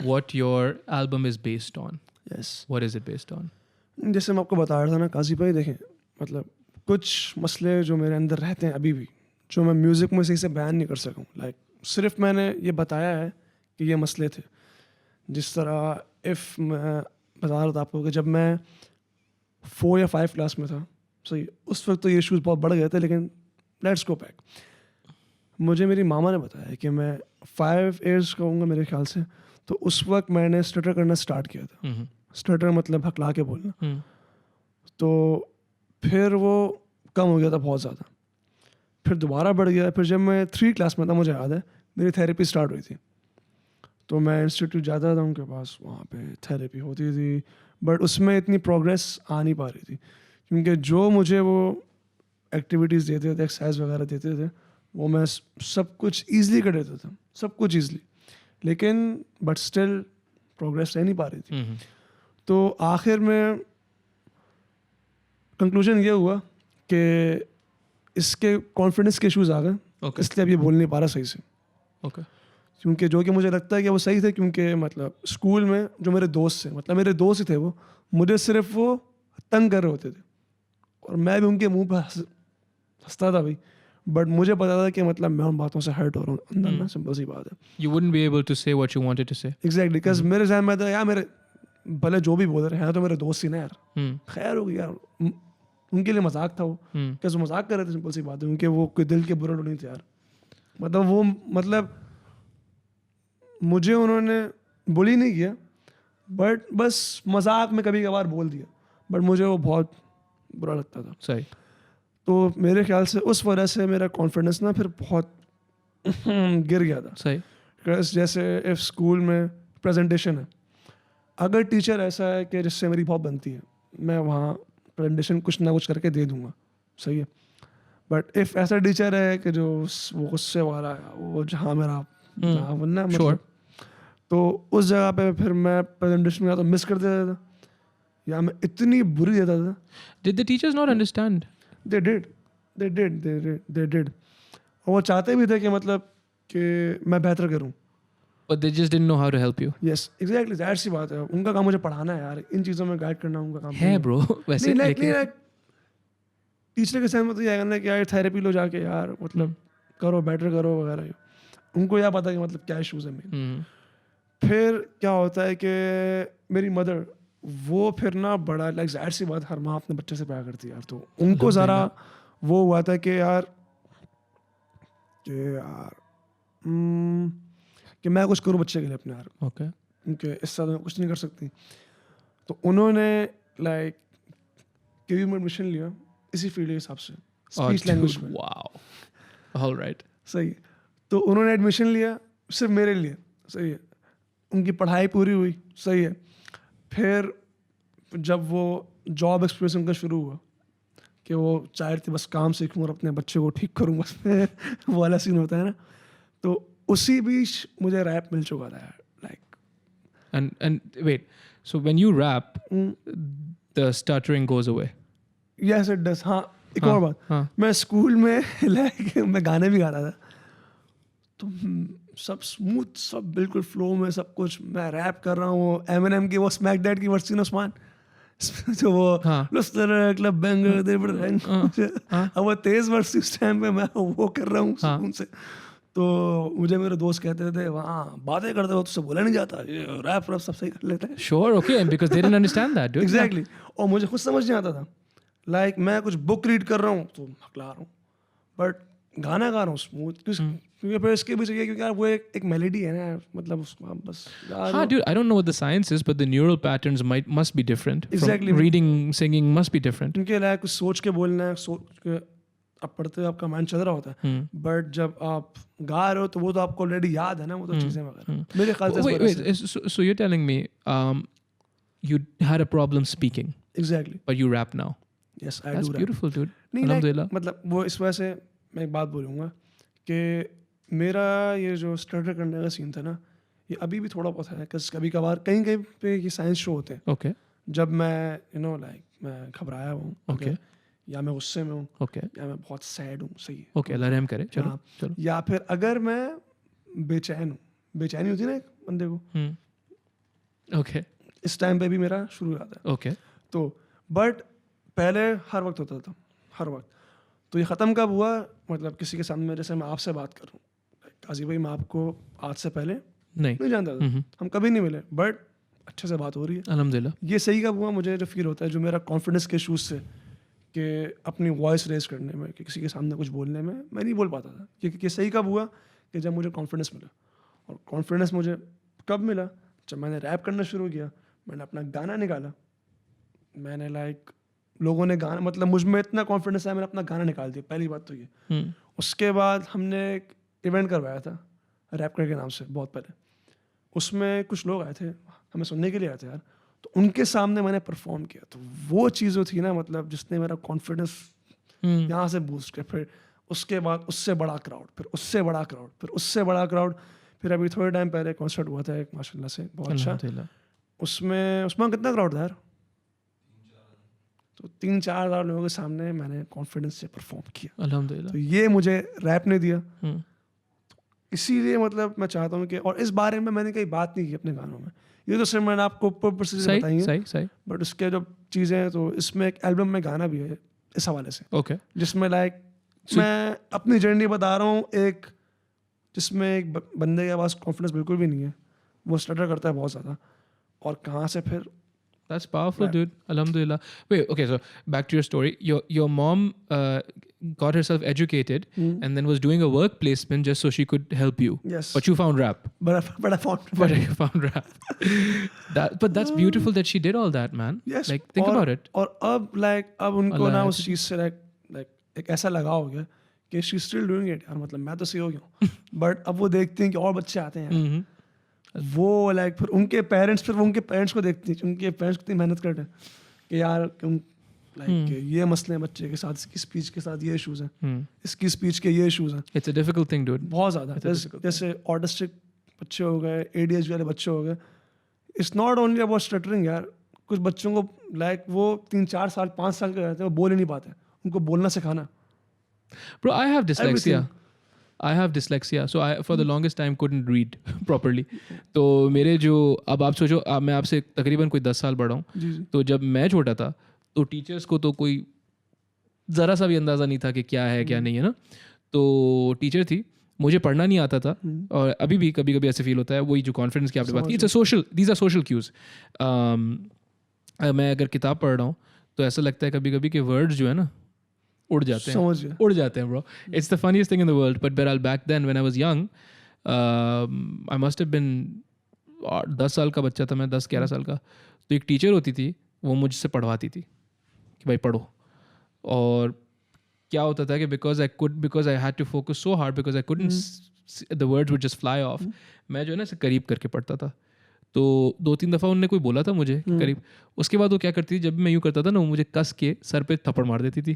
A: what your album is based on.
B: Yes,
A: what is it based on?
B: जैसे मैं आपको बता रहा था ना काजी भाई, देखें मतलब कुछ मसले जो मेरे अंदर रहते हैं अभी भी, जो मैं म्यूज़िक में सही से बयान नहीं कर सकूँ. लाइक सिर्फ मैंने ये बताया है कि ये मसले थे. जिस तरह इफ़ मैं बता रहा था आपको कि जब मैं 4 या 5 क्लास में था, सही उस वक्त तो ये इशूज़ बहुत बढ़ गए थे. लेकिन लेट्स गो बैक. मुझे मेरी मामा ने बताया कि मैं 5 ईयर्स कहूँगा मेरे ख्याल से, तो उस वक्त मैंने स्टटर करना स्टार्ट किया था. स्टटर मतलब हकला के बोलना. तो फिर वो कम हो गया था बहुत ज़्यादा, फिर दोबारा बढ़ गया. फिर जब मैं 3 क्लास में था, मुझे याद है मेरी थेरेपी स्टार्ट हुई थी. तो मैं इंस्टीट्यूट जाता था उनके पास, वहाँ पे थेरेपी होती थी, बट उसमें इतनी प्रोग्रेस आ नहीं पा रही थी, क्योंकि जो मुझे वो एक्टिविटीज़ देते थे, एक्सरसाइज वगैरह देते थे, वो मैं सब कुछ ईज़िली कर देता था, सब कुछ ईज़िली, लेकिन बट स्टिल प्रोग्रेस रह नहीं पा रही थी. तो आखिर में कंक्लूजन ये हुआ कि इसके कॉन्फिडेंस के इशूज़ आ गए. इसलिए अब ये बोल नहीं पा रहा सही से. क्योंकि जो कि मुझे लगता है कि वो सही थे, क्योंकि मतलब स्कूल में जो मेरे दोस्त थे, मतलब मेरे दोस्त ही थे, वो मुझे सिर्फ वो तंग कर रहे होते थे और मैं भी उनके मुंह पर हंसता था भाई. बट मुझे पता था कि मतलब मैं उन बातों से हर्ट हो रहा हूँ अंदर ना. सिंपल सी बात है.
A: You wouldn't be able to say what you wanted to say.
B: Exactly, because मेरे जहन में था यार, मेरे भले जो भी बोल रहे हैं तो मेरे दोस्त ही ना यार. खैर हो गई यार, उनके लिए मजाक था वो. कैसे मजाक कर रहे थे, सिंपल सी बात है. उनके वो कोई दिल के बुरे लोग नहीं थे यार. मतलब वो मतलब मुझे उन्होंने बुली नहीं किया, बट बस मजाक में कभी कभार बोल दिया, बट मुझे वो बहुत बुरा लगता था।
A: सही।
B: तो मेरे ख्याल से उस वजह से मेरा कॉन्फिडेंस ना फिर बहुत गिर गया था।
A: सही।
B: बिकॉज जैसे इफ स्कूल में प्रेजेंटेशन है, अगर टीचर ऐसा है कि जिससे मेरी बहुत बनती है, मैं वहाँ प्रेजेंटेशन कुछ ना कुछ करके दे दूंगा, सही है। बट इफ ऐसा टीचर है कि जो वो गुस्से वाला है, वो जहाँ मेरा जहाँ बनना है,
A: Sure.
B: मतलब तो उस जगह पे फिर मैं प्रेजेंटेशन में तो मिस कर देता था, या मैं इतनी बुरी देता था।
A: Did the teachers not understand?
B: They did और वो चाहते भी थे कि मतलब कि मैं बेहतर करूँ।
A: But they just didn't know how to help you.
B: Yes exactly, जाहिर सी बात है, उनका काम मुझे पढ़ाना है यार, इन चीज़ों में गाइड करना उनका काम
A: है bro. वैसे
B: नहीं
A: लेकिन
B: लाइक टीचर के साथ में तो ये कहना कि यार थेरेपी लो जाके यार, मतलब करो, बेटर करो वगैरह। उनको यह पता कि मतलब क्या इशूज़ है मेरे। फिर क्या होता है कि मेरी मदर वो फिर ना बड़ा लाइक जाहिर सी बात, हर माँ अपने बच्चे से प्यार करती है यार, तो उनको ज़रा वो हुआ था कि यार कि मैं कुछ करूँ बच्चे के लिए अपने यार,
A: ओके।
B: क्योंकि इस साल में कुछ नहीं कर सकती। तो उन्होंने लाइक केवी में एडमिशन लिया इसी फील्ड के हिसाब से, स्पीच लैंग्वेज में।
A: Wow, alright.
B: सही। तो उन्होंने एडमिशन लिया सिर्फ मेरे लिए, सही है। उनकी पढ़ाई पूरी हुई, सही है। फिर जब वो जॉब एक्सपीरियंस उनका शुरू हुआ कि वो चाह रही थी बस काम सीखूँ और अपने बच्चे को ठीक करूँ, बस वो वाला सीन होता है ना। तो उसी बीच मुझे रैप मिल चुका था यार, like.
A: And wait, so when you rap, the stuttering goes away.
B: Yes it does. हाँ, एक और बात, मैं स्कूल में लाइक मैं गाने भी गाता था, तो सब स्मूथ, सब बिल्कुल फ्लो में, सब कुछ। मैं रैप कर रहा हूँ एमिनेम की वो स्मैक दैट की वर्सी उस्मान, जो वो क्लब बैंगर दे बड़ रैंक, अब वो तेज वर्सी उस टाइम पे मैं वो कर रहा हूँ सुकून से। तो मुझे मेरे दोस्त कहते थे वहाँ बातें करते हो तुझसे बोला नहीं जाता, ये रैप सब सही कर लेते हैं।
A: Sure, okay, and because they didn't understand that, dude.
B: Exactly. और मुझे खुद समझ नहीं आता था, लाइक मैं कुछ बुक रीड कर रहा हूँ तो हकला रहा हूँ, बट गाना गा रहा हूँ स्मूथ, क्योंकि फिर इसके भी चाहिए, क्योंकि यार वो एक मेलेडी है ना, मतलब उसको बस
A: हाँ, dude, I don't know what the science is, but the neural patterns must be different.
B: Exactly.
A: Reading, singing must be different.
B: क्योंकि लाइक कुछ सोच के बोलना है, सोच के आप पढ़ते हो आपका माइंड चल रहा होता है, बट जब आप गा रहे हो तो वो तो आपको ऑलरेडी याद है ना, वो तो चीज़ें वगैरह मेरे ख्याल से।
A: Wait, so you're telling me you had a problem speaking,
B: exactly,
A: but you rap now.
B: Yes I
A: That's
B: do.
A: beautiful, dude.
B: नहीं
A: Alhamdulillah.
B: मतलब वो इस वजह से मैं एक बात बोलूँगा कि मेरा ये जो स्टटर करने का सीन था ना, ये अभी भी थोड़ा बहुत है, कभी कभार कहीं कहीं पे ये साइंस शो होते हैं।
A: Okay.
B: जब मैं लाइक मैं घबराया हूँ,
A: Okay.
B: या मैं गुस्से में हूँ,
A: Okay.
B: या मैं बहुत सैड हूँ, सही है,
A: Okay, अल्लाह रहम करे। चलो,
B: हाँ।
A: चलो।
B: या फिर अगर मैं बेचैन हूँ, बेचैनी होती है ना एक बंदे को,
A: Okay.
B: इस टाइम पे भी मेरा शुरू हो जाता है।
A: Okay.
B: तो बट पहले हर वक्त होता था, हर वक्त। तो ये ख़त्म कब हुआ, मतलब किसी के सामने जैसे मैं आपसे बात कर रहा हूँ, काजी भाई मैं आपको आज से पहले नहीं जानता था, हम कभी नहीं मिले, बट अच्छे से बात हो रही है,
A: अल्हम्दुलिल्लाह।
B: ये सही कब हुआ, मुझे जो फील होता है, जो मेरा कॉन्फिडेंस के इशूज़ से, कि अपनी वॉइस रेज करने में, कि किसी के सामने कुछ बोलने में मैं नहीं बोल पाता था, क्योंकि सही कब हुआ कि जब मुझे कॉन्फिडेंस मिला। और कॉन्फिडेंस मुझे कब मिला, जब मैंने रैप करना शुरू किया, मैंने अपना गाना निकाला, मैंने लाइक लोगों ने गाना, मतलब मुझ में इतना कॉन्फिडेंस आया, मैंने अपना गाना निकाल दिया, पहली बात तो ये। उसके बाद हमने एक इवेंट करवाया था रैप कर के नाम से बहुत पहले, उसमें कुछ लोग आए थे हमें सुनने के लिए आए थे यार, तो उनके सामने मैंने परफॉर्म किया, तो वो चीज़ जो थी ना, मतलब जिसने मेरा कॉन्फिडेंस यहाँ से बूस्ट किया। फिर उसके बाद उससे बड़ा क्राउड, फिर उससे बड़ा क्राउड, फिर उससे बड़ा क्राउड, फिर अभी थोड़े टाइम पहले कॉन्सर्ट हुआ था एक माशाल्लाह से बहुत अच्छा, उसमें कितना क्राउड था यार, तो 3-4 हज़ार लोगों के सामने मैंने कॉन्फिडेंस से परफॉर्म किया,
A: अल्हम्दुलिल्लाह।
B: तो ये मुझे रैप ने दिया। इसीलिए मतलब मैं चाहता हूँ कि, और इस बारे में मैंने कहीं बात नहीं की अपने गानों में, ये तो सिर्फ मैंने आपको ऊपर से बताई है,
A: सही।
B: बट उसके जो चीज़ें हैं, तो इसमें एक एल्बम में गाना भी है इस हवाले से,
A: Okay.
B: जिसमें लाइक मैं अपनी जर्नी बता रहा हूँ, एक जिसमें एक बंदे के पास कॉन्फिडेंस बिल्कुल भी नहीं है, वो स्टटर करता है बहुत ज़्यादा, और कहाँ से फिर
A: That's powerful, dude. Alhamdulillah. Wait, okay, so back to your story. Your mom got herself educated and then was doing a work placement just so she could help you.
B: Yes.
A: But you found rap.
B: But I found.
A: But you found rap. But that's beautiful that she did all that, man.
B: Yes.
A: Like think about it.
B: और अब उनको ना उस चीज से like एक ऐसा लगाव हो गया कि शी स्टिल डूइंग इट यार, मतलब मैं तो सही हो गया हूँ बट अब वो देखते हैं कि और बच्चे आते हैं वो लाइक फिर उनके पेरेंट्स को देखते हैं, उनके पेरेंट्स कितनी मेहनत करते हैं कि यार लाइक ये मसले हैं बच्चे के साथ, इसकी स्पीच के साथ ये इश्यूज हैं, इसकी स्पीच के ये इश्यूज हैं.
A: It's a difficult thing, dude.
B: बहुत ज़्यादा. जैसे ऑटिस्टिक बच्चे हो गए, ADHD वाले बच्चे हो गए. It's not only about stuttering यार. कुछ बच्चों को लाइक वो 3-4 साल 5 साल के रहते हैं, वो बोल ही नहीं पाते, उनको बोलना सिखाना.
A: Bro, I have dyslexia. So I for the longest time couldn't read properly. तो मेरे जो अब आप सोचो, मैं आपसे तकरीबन कोई 10 साल बड़ा हूँ. तो जब मैं छोटा था तो टीचर्स को तो कोई ज़रा सा भी अंदाज़ा नहीं था कि क्या है क्या नहीं है ना. तो टीचर थी, मुझे पढ़ना नहीं आता था और अभी भी कभी कभी ऐसे फील होता है. वही जो कॉन्फिडेंस की आपने बात की, दीज आर सोशल क्यूज. मैं अगर किताब पढ़ रहा हूँ तो ऐसा लगता है कभी कभी कि वर्ड्स जो है ना उड़ जाते हैं bro. It's the funniest thing in the world. But बहरहाल back then when I was young, I must have been 10 साल का बच्चा था मैं, 10-11 साल का. तो एक टीचर होती थी, वो मुझसे पढ़वाती थी कि भाई पढ़ो. और क्या होता था कि because I had to focus so hard, because I couldn't the words would just fly off. मैं जो है ना इसे करीब करके पढ़ता था. तो 2-3 दफ़ा उनने कोई बोला था मुझे करीब. उसके बाद वो क्या करती थी, जब मैं यूँ करता था ना, वो मुझे कस के सर पे थप्पड़ मार देती थी.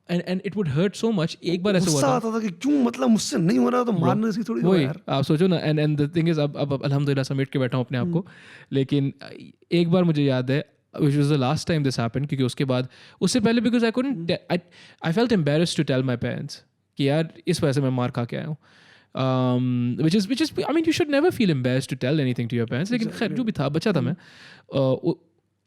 A: And it would hurt so much. एक बार ऐसा हुआ था
B: कि क्यों, मतलब मुझसे नहीं हो रहा तो मारने से थोड़ी
A: वही यार. आप सोचो ना. एंड द थिंग इज अब अल्हम्दुलिल्लाह समेट के बैठा हूँ अपने आप को. लेकिन एक बार मुझे याद है, which was the last time this happened, क्योंकि उससे पहले because I felt embarrassed to tell my parents कि यार इस वजह से मैं मार खा के आया हूँ. Which is I mean you should never feel embarrassed to tell anything to your parents. लेकिन खैर जो भी था, बच्चा था मैं.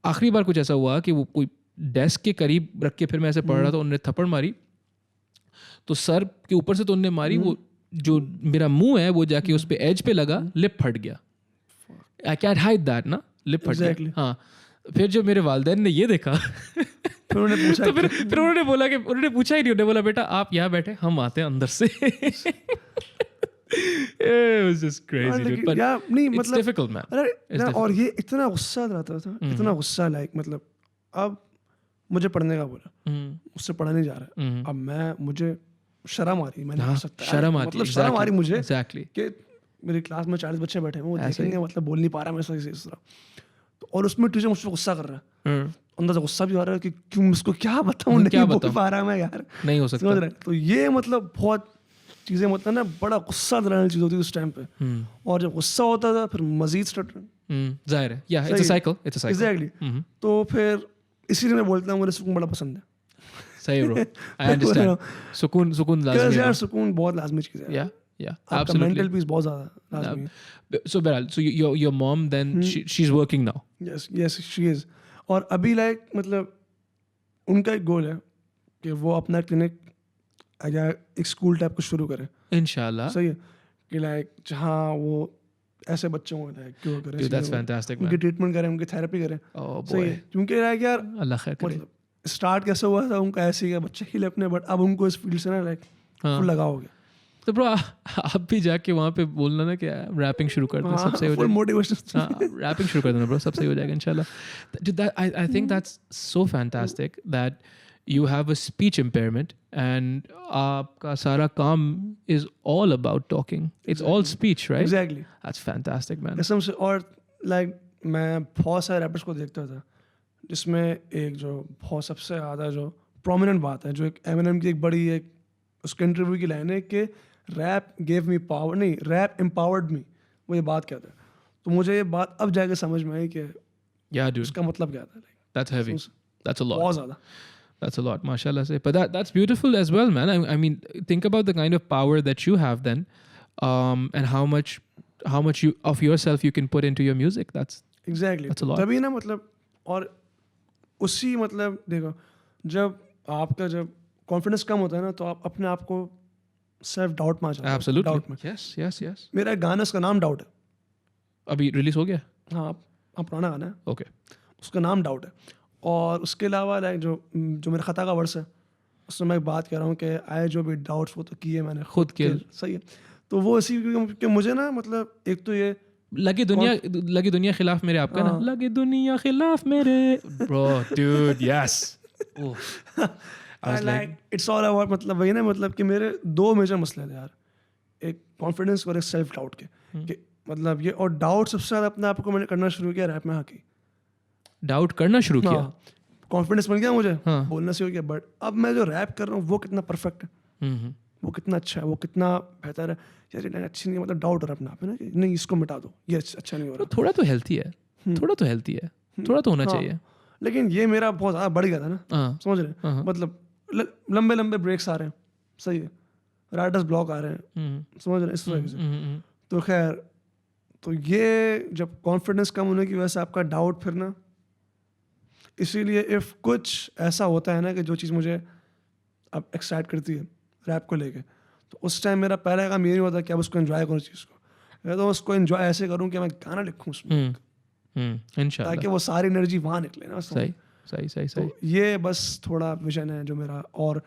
A: आखिरी बार कुछ ऐसा हुआ कि वो कोई डेस्क के करीब रख के फिर मैं ऐसे पढ़ रहा था, उन्होंने थप्पड़ मारी. तो सर के ऊपर से तो उन्होंने मारी, वो जो मेरा मुंह है वो जाके उस पे एज पे लगा, लिप फट गया. I can't hide that ना, लिप फट गया. हाँ. फिर जब मेरे वालिदैन ने ये देखा
B: फिर उन्होंने पूछा,
A: तो फिर उन्होंने बोला कि उन्होंने पूछा ही नहीं, उन्होंने बोला बेटा आप यहाँ बैठे, हम आते हैं अंदर से. It was just crazy, dude. But
B: नहीं,
A: it's
B: मतलब
A: difficult, man.
B: अरे और ये इतना गुस्सा आता था, इतना गुस्सा लाइक मतलब अब मुझे पढ़ने का बोला, मुझसे पढ़ा नहीं जा रहा. अब मुझे शर्म आ रही, मैं नहीं कर सकता. मतलब शर्म आ रही मुझे कि मेरी क्लास में 40 बच्चे बैठे हैं, वो देखेंगे मतलब बोल नहीं पा रहा मैं इस तरह. तो और उसमें टीचर मुझसे गुस्सा कर रहा है, अंदर से गुस्सा भी आ रहा है कि क्यों उसको क्या बताऊं, नहीं बोल पा रहा मैं यार, नहीं हो सकता. तो ये मतलब बहुत चीज़ें मतलब ना बड़ा गुस्सा दिलाने चीज़ होती थी उस टाइम पे. और जब गुस्सा होता था फिर मजीद स्टटरिंग.
A: जाहिर है, या इट्स अ साइकिल.
B: एग्जैक्टली. तो फिर इसीलिए मैं बोलता हूँ मुझे सुकून बड़ा पसंद है.
A: सही ब्रो, आई अंडरस्टैंड. सुकून लाज़मी है यार,
B: सुकून बहुत लाज़मी चीज़ है.
A: Yeah,
B: आपका
A: absolutely.
B: mental peace बहुत ज़्यादा लाज़मी है.
A: So Beral, so your mom then she's working now.
B: Yes, she is. और अभी लाइक मतलब उनका एक गोल है कि वो अपना क्लिनिक या एक स्कूल टाइप को शुरू करें
A: इंशाल्लाह.
B: सही है कि लाइक जहाँ वो ऐसे बच्चों को लाइक क्यों करें.
A: Dude, that's fantastic, man.
B: उनकी ट्रीटमेंट करें, उनकी थेरेपी करें.
A: Oh
B: सही है, क्योंकि लाइक यार
A: अल्लाह खैर करे.
B: स्टार्ट कैसे हुआ था उनका ऐसे ही बच्चे ही अपने, बट अब उनको इस फील्ड से ना लाइक फुल लगाव हो गया.
A: तो ब्रो आप भी जाके वहाँ पे बोलना ना कि रैपिंग शुरू कर दें, सबसे हो जाएगा.
B: मोटिवेशन.
A: रैपिंग शुरू कर देना ब्रो, सबसे हो जाएगा इंशाल्लाह. I think that's so fantastic that you have a speech impairment and आपका सारा काम is all about talking. It's all speech, right?
B: Exactly.
A: That's fantastic, man.
B: कसम से. और लाइक मैं बहुत सारे रैपर्स को देखता था जिसमें एक जो बहुत सबसे ज़्यादा जो प्रोमिनेंट बात है, जो एक एमिनेम की एक बड़ी एक उसके इंटरव्यू की लाइन है कि रैप गेव मी पावर, नहीं रैप एम्पावर्ड मी. वो ये बात क्या था, तो मुझे ये बात अब जाके समझ में आई कि उसका मतलब क्या था.
A: That's heavy. That's a lot.
B: बहुत ज़्यादा.
A: That's a lot, mashallah. But that's beautiful as well, man. I mean, think about the kind of power that you have then, and how much you of yourself you can put into your music. That's
B: exactly.
A: That's a lot.
B: तभी ना मतलब, और उसी मतलब देखो, जब आपका जब कॉन्फिडेंस कम होता है ना, तो आप अपने आप को सेल्फ डाउट में आ जाते हैं.
A: Absolutely.
B: डाउट में.
A: Yes.
B: मेरा एक गाना, उसका नाम डाउट है.
A: अभी रिलीज हो गया?
B: हाँ, पुराना गाना है.
A: Okay.
B: उसका नाम डाउट है। और उसके अलावा लाइक जो मेरा खता का वर्स है उसमें मैं बात कर रहा हूँ कि आए जो भी डाउट्स वो तो किए मैंने
A: खुद किल।
B: सही है। तो वो इसी कि मुझे ना मतलब एक तो ये
A: लगी दुनिया खिलाफ मेरे, आपका ना लगी दुनिया खिलाफ मेरे, bro dude yes.
B: Like it's all about मतलब वही ना मतलब कि मेरे 2 मेजर मसले थे यार, एक कॉन्फिडेंस और एक सेल्फ डाउट के कि मतलब ये, और डाउट सबसे ज़्यादा अपने आप को मैंने करना शुरू किया रैप में आके।
A: डाउट करना शुरू किया,
B: कॉन्फिडेंस मिल गया मुझे,
A: हाँ।
B: बोलना शुरू किया, बट अब मैं जो रैप कर रहा हूँ वो कितना परफेक्ट है, वो कितना अच्छा है, वो कितना बेहतर है यार, ये अच्छी नहीं है, मतलब डाउट हो रहा है अपने आप में ना कि नहीं इसको मिटा दो, ये अच्छा नहीं हो रहा।
A: थोड़ा तो हेल्थी है, थोड़ा तो हेल्थी है, थोड़ा तो होना चाहिए।
B: लेकिन ये मेरा बहुत ज़्यादा बढ़ गया था ना, समझ रहे, मतलब लंबे लंबे ब्रेक्स आ रहे हैं, सही है, राइटर्स ब्लॉक आ रहे हैं, समझ रहे, इस तरह से। तो खैर, तो ये जब कॉन्फिडेंस कम होने की वजह से आपका डाउट फिर ना, इसीलिए इफ़ कुछ ऐसा होता है ना कि जो चीज़ मुझे अब एक्साइट करती है रैप को लेके, तो उस टाइम मेरा पहला काम ये नहीं होता कि अब उसको एंजॉय करूँ चीज़ को, मैं तो उसको एंजॉय ऐसे करूँ कि मैं गाना लिखूँ उसमें,
A: इंशाल्लाह,
B: ताकि वो सारी एनर्जी वहाँ निकले ना।
A: सही सही सही सही।
B: तो ये बस थोड़ा विजन है जो मेरा, और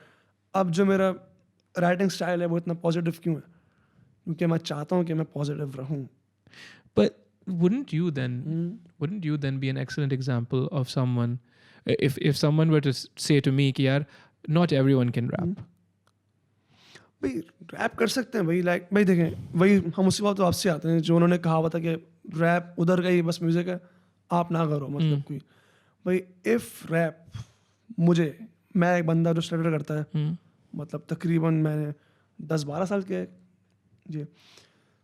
B: अब जो मेरा राइटिंग स्टाइल है वो इतना पॉजिटिव क्यों है, क्योंकि मैं चाहता हूँ कि मैं पॉजिटिव रहूँ।
A: But wouldn't you then be an excellent example of someone, if someone were to say to me कि यार not everyone can rap?
B: भाई रैप कर सकते हैं भाई, लाइक भाई देखें, वही हम उसी बात तो आपसे आते हैं जो उन्होंने कहा हुआ था कि रैप उधर का ही बस म्यूजिक है, आप ना करो, मतलब कोई भाई इफ़ रैप मुझे, मैं एक बंदा जो स्टडर करता है, मतलब तकरीबन मैंने 10-12 साल के जी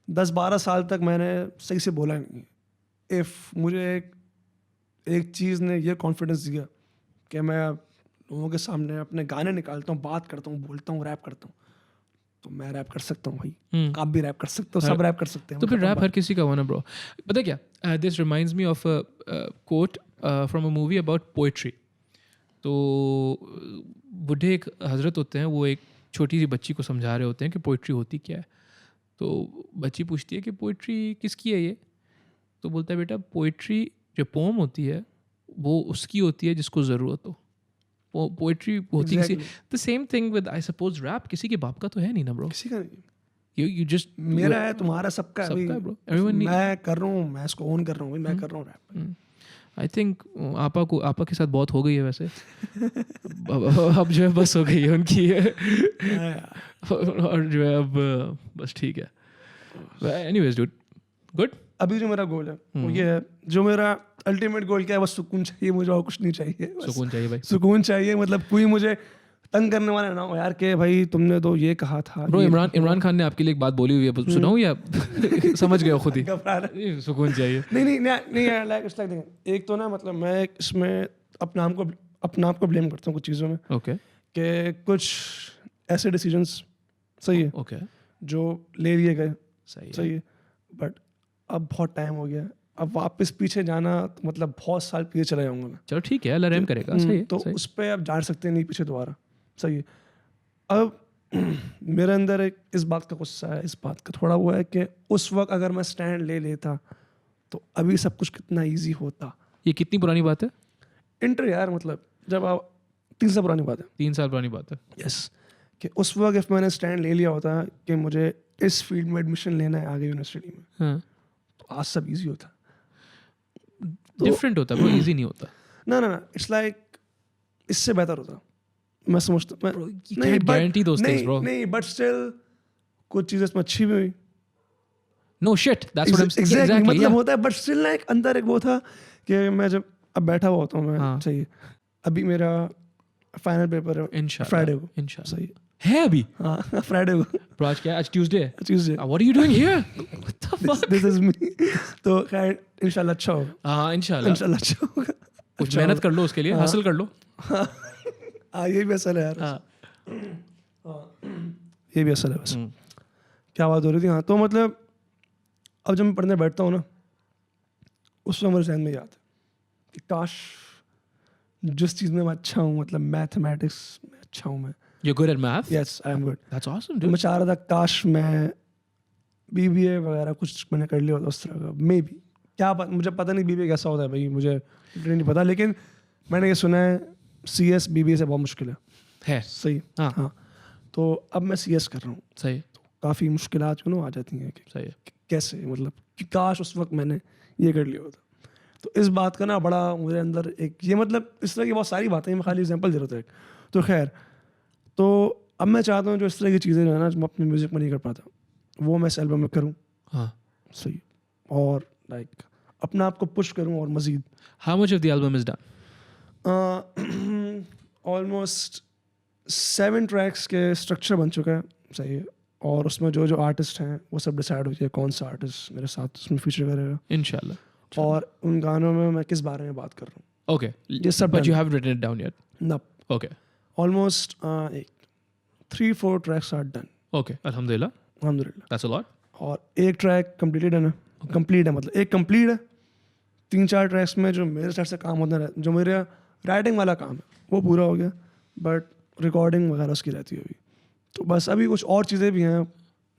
B: 10-12 साल तक मैंने सही से बोला नहीं। इफ़ मुझे एक चीज़ ने ये कॉन्फिडेंस दिया कि मैं लोगों के सामने अपने गाने निकालता हूँ, बात करता हूँ, बोलता हूँ, रैप करता हूँ, तो मैं रैप कर सकता हूँ भाई, आप भी रैप कर सकते हो, सब रैप कर सकते हैं।
A: तो फिर रैप हर किसी का होना ब्रो। पता क्या, this reminds me of a quote from a movie about poetry. तो बूढ़े एक हजरत होते हैं, वो एक छोटी सी बच्ची को समझा रहे होते हैं कि पोइट्री होती क्या है। तो बच्ची पूछती है कि पोइट्री किसकी है ये, तो बोलता है बेटा पोइट्री जो पोम होती है वो उसकी होती है जिसको ज़रूरत हो। पोइट्री होती किसी, the same thing with I suppose rap, किसी के बाप का तो है नहीं ना ब्रो,
B: किसी का नहीं,
A: you just
B: मेरा है, तुम्हारा, सबका है
A: सबका
B: भाई,
A: ब्रो, एवरीवन।
B: मैं कर रहा हूँ, मैं इसको ओन कर रहा हूँ भाई, मैं कर रहा हूँ रैप।
A: आई थिंक आपा के साथ बहुत हो गई है वैसे। अब जो है बस हो गई है उनकी और जो है अब बस ठीक है। Anyways dude, good.
B: अभी जो मेरा गोल है वो ये है, जो मेरा अल्टीमेट गोल क्या है, बस सुकून चाहिए मुझे, और कुछ नहीं चाहिए,
A: सुकून चाहिए भाई,
B: सुकून चाहिए, मतलब कोई मुझे तंग करने वाला ना हो यार कि भाई तुमने तो ये कहा था।
A: ब्रो इमरान खान ने आपके लिए एक बात बोली हुई है, सुनाऊं या समझ गए हो खुद ही? सुकून चाहिए।
B: नहीं यार, लाइक इट्स लाइक एक तो ना मतलब मैं इसमें अपने आप को ब्लेम करता हूँ कुछ चीज़ों में,
A: ओके,
B: कि कुछ ऐसे डिसीजंस सही है
A: ओके,
B: जो ले लिए गए,
A: सही
B: है, बट अब बहुत टाइम हो गया, अब वापस पीछे जाना तो मतलब बहुत साल पीछे चला जाऊंगा मैं।
A: चलो ठीक है, अल्लाह रहम करेगा, सही है,
B: तो
A: सही।
B: उस पर अब जा सकते नहीं पीछे दोबारा, सही है। अब मेरे अंदर एक इस बात का गुस्सा है, इस बात का थोड़ा वो है कि उस वक्त अगर मैं स्टैंड ले लेता तो अभी सब कुछ कितना इजी होता।
A: ये कितनी पुरानी बात है?
B: इंटर यार, मतलब जब आप 3 साल पुरानी बात है,
A: 3 साल पुरानी बात है।
B: यस, कि उस वक्त इफ मैंने स्टैंड ले लिया होता कि मुझे इस फील्ड में एडमिशन लेना है आगे यूनिवर्सिटी में,
A: हाँ,
B: तो आज सब इजी होता।
A: डिफरेंट होता ब्रो, इजी नहीं होता।
B: ना इट्स लाइक इससे बेहतर होता, मैं समझता हूँ।
A: नहीं गारंटी दोस्त थिंग्स ब्रो,
B: नहीं बट स्टिल कुछ चीजें इसमें अच्छी भी हुई।
A: No shit, that's what I am exactly,
B: मतलब होता है, बट स्टिल लाइक अंदर एक वो था कि मैं जब अब बैठा हुआ होता हूँ मैं,
A: हाँ,
B: सही है, अभी मेरा फाइनल पेपर है
A: इंशाल्लाह
B: फ्राइडे को,
A: इंशाल्लाह
B: सही
A: है अभी,
B: हाँ फ्राइडे को,
A: ब्रो आज क्या है? आज ट्यूसडे है,
B: Tuesday,
A: what are you doing here, what the fuck.
B: This is me. तो खैर इंशाल्लाह अच्छा होगा,
A: हाँ इंशाल्लाह
B: अच्छा होगा,
A: कुछ मेहनत कर लो उसके लिए, हासिल कर लो।
B: हाँ ये भी असल है यार, ये भी असल है बस। क्या बात हो रही थी, हाँ, तो मतलब अब जब मैं पढ़ने बैठता हूँ ना, उस वक्त मेरे जहन में याद है कि काश जिस चीज़ में मैं अच्छा हूँ, मतलब मैथमेटिक्स में अच्छा हूँ मैं,
A: You're good at math?
B: Yes I am good,
A: That's awesome,
B: तो
A: dude.
B: मैं चाह रहा था काश मैं BBA वगैरह कुछ मैंने कर लिया होता उस तरह का, मे बी क्या मुझे पता नहीं BBA कैसा होता है भाई, मुझे नहीं पता, लेकिन मैंने ये सुना है CS BBA से बहुत मुश्किल है। सही। हाँ तो अब मैं CS कर रहा हूँ।
A: सही।
B: तो काफ़ी मुश्किलात आ जाती हैं कि
A: सही है।
B: कैसे, मतलब कि काश उस वक्त मैंने ये कर लिया होता। तो इस बात का ना बड़ा मुझे अंदर एक ये, मतलब इस तरह की बहुत सारी बातें, मैं खाली एग्जांपल दे रहा था एक। तो खैर, तो अब मैं चाहता हूँ जो इस तरह की चीज़ें जो है ना, जो मैं अपने म्यूज़िक में नहीं कर पाता, वो मैं इस एल्बम में करूँ।
A: हाँ
B: सही। और लाइक अपना आप को पुश करूँ और मज़ीद।
A: How much of the album is done?
B: Almost 7 tracks के स्ट्रक्चर बन चुका है। सही है। और उसमें जो जो आर्टिस्ट हैं वो सब डिसाइड हो जाए कौन सा आर्टिस्ट मेरे साथ उसमें फीचर करेगा
A: इंशाल्लाह।
B: और उन गानों में मैं किस बारे में बात कर रहा हूँ।
A: ओके,
B: ये सब
A: but you have written it down yet?
B: No.
A: Okay
B: Almost 3-4 tracks are done.
A: Okay, अल्हम्दुलिल्लाह,
B: alhamdulillah.
A: That's a lot.
B: और एक ट्रैक कंप्लीटेड है ना, कंप्लीट है, मतलब एक कंप्लीट है। 3-4 ट्रैक्स में जो मेरे साइड से काम होता है, जो मेरा राइटिंग वाला काम है वो पूरा हो गया, बट रिकॉर्डिंग वगैरह उसकी रहती है अभी। तो बस अभी कुछ और चीज़ें भी हैं,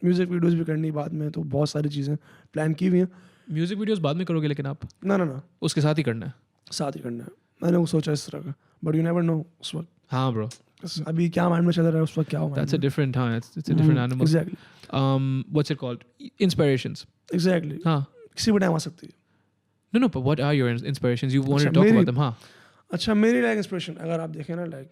B: म्यूज़िक वीडियोज़ भी करनी बाद में, तो बहुत सारी चीज़ें प्लान की हुई हैं।
A: म्यूजिक वीडियोस बाद में करोगे लेकिन आप?
B: ना
A: उसके साथ ही करना है?
B: साथ ही करना है, मैंने वो सोचा इस तरह का, बट यू नेवर नो उस वक्त।
A: हाँ ब्रो,
B: अभी क्या माइंड में चल रहा है उस वक्त, क्या
A: that's a different, हाँ, it's a different animal.
B: Exactly.
A: What's it called? Inspirations.
B: Exactly.
A: हाँ.
B: किसी भी टाइम आ सकती है।
A: No, but what are your inspirations? You wanted
B: अच्छा,
A: to talk
B: मेरी-
A: about them, हाँ?
B: अच्छा, मेरी लाइक इंस्पिरेशन अगर आप देखें ना, लाइक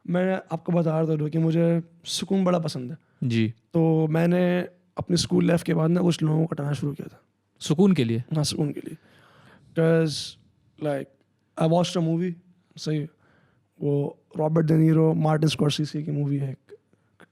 B: मैं आपको बता रहा था कि मुझे सुकून बड़ा पसंद है।
A: जी।
B: तो मैंने अपने स्कूल लाइफ के बाद ना कुछ लोगों को हटाना शुरू किया था।
A: सुकून के लिए?
B: हाँ, सुकून के लिए। Because like I watched a movie, सही, वो Robert De Nero, Martin Scorsese की मूवी है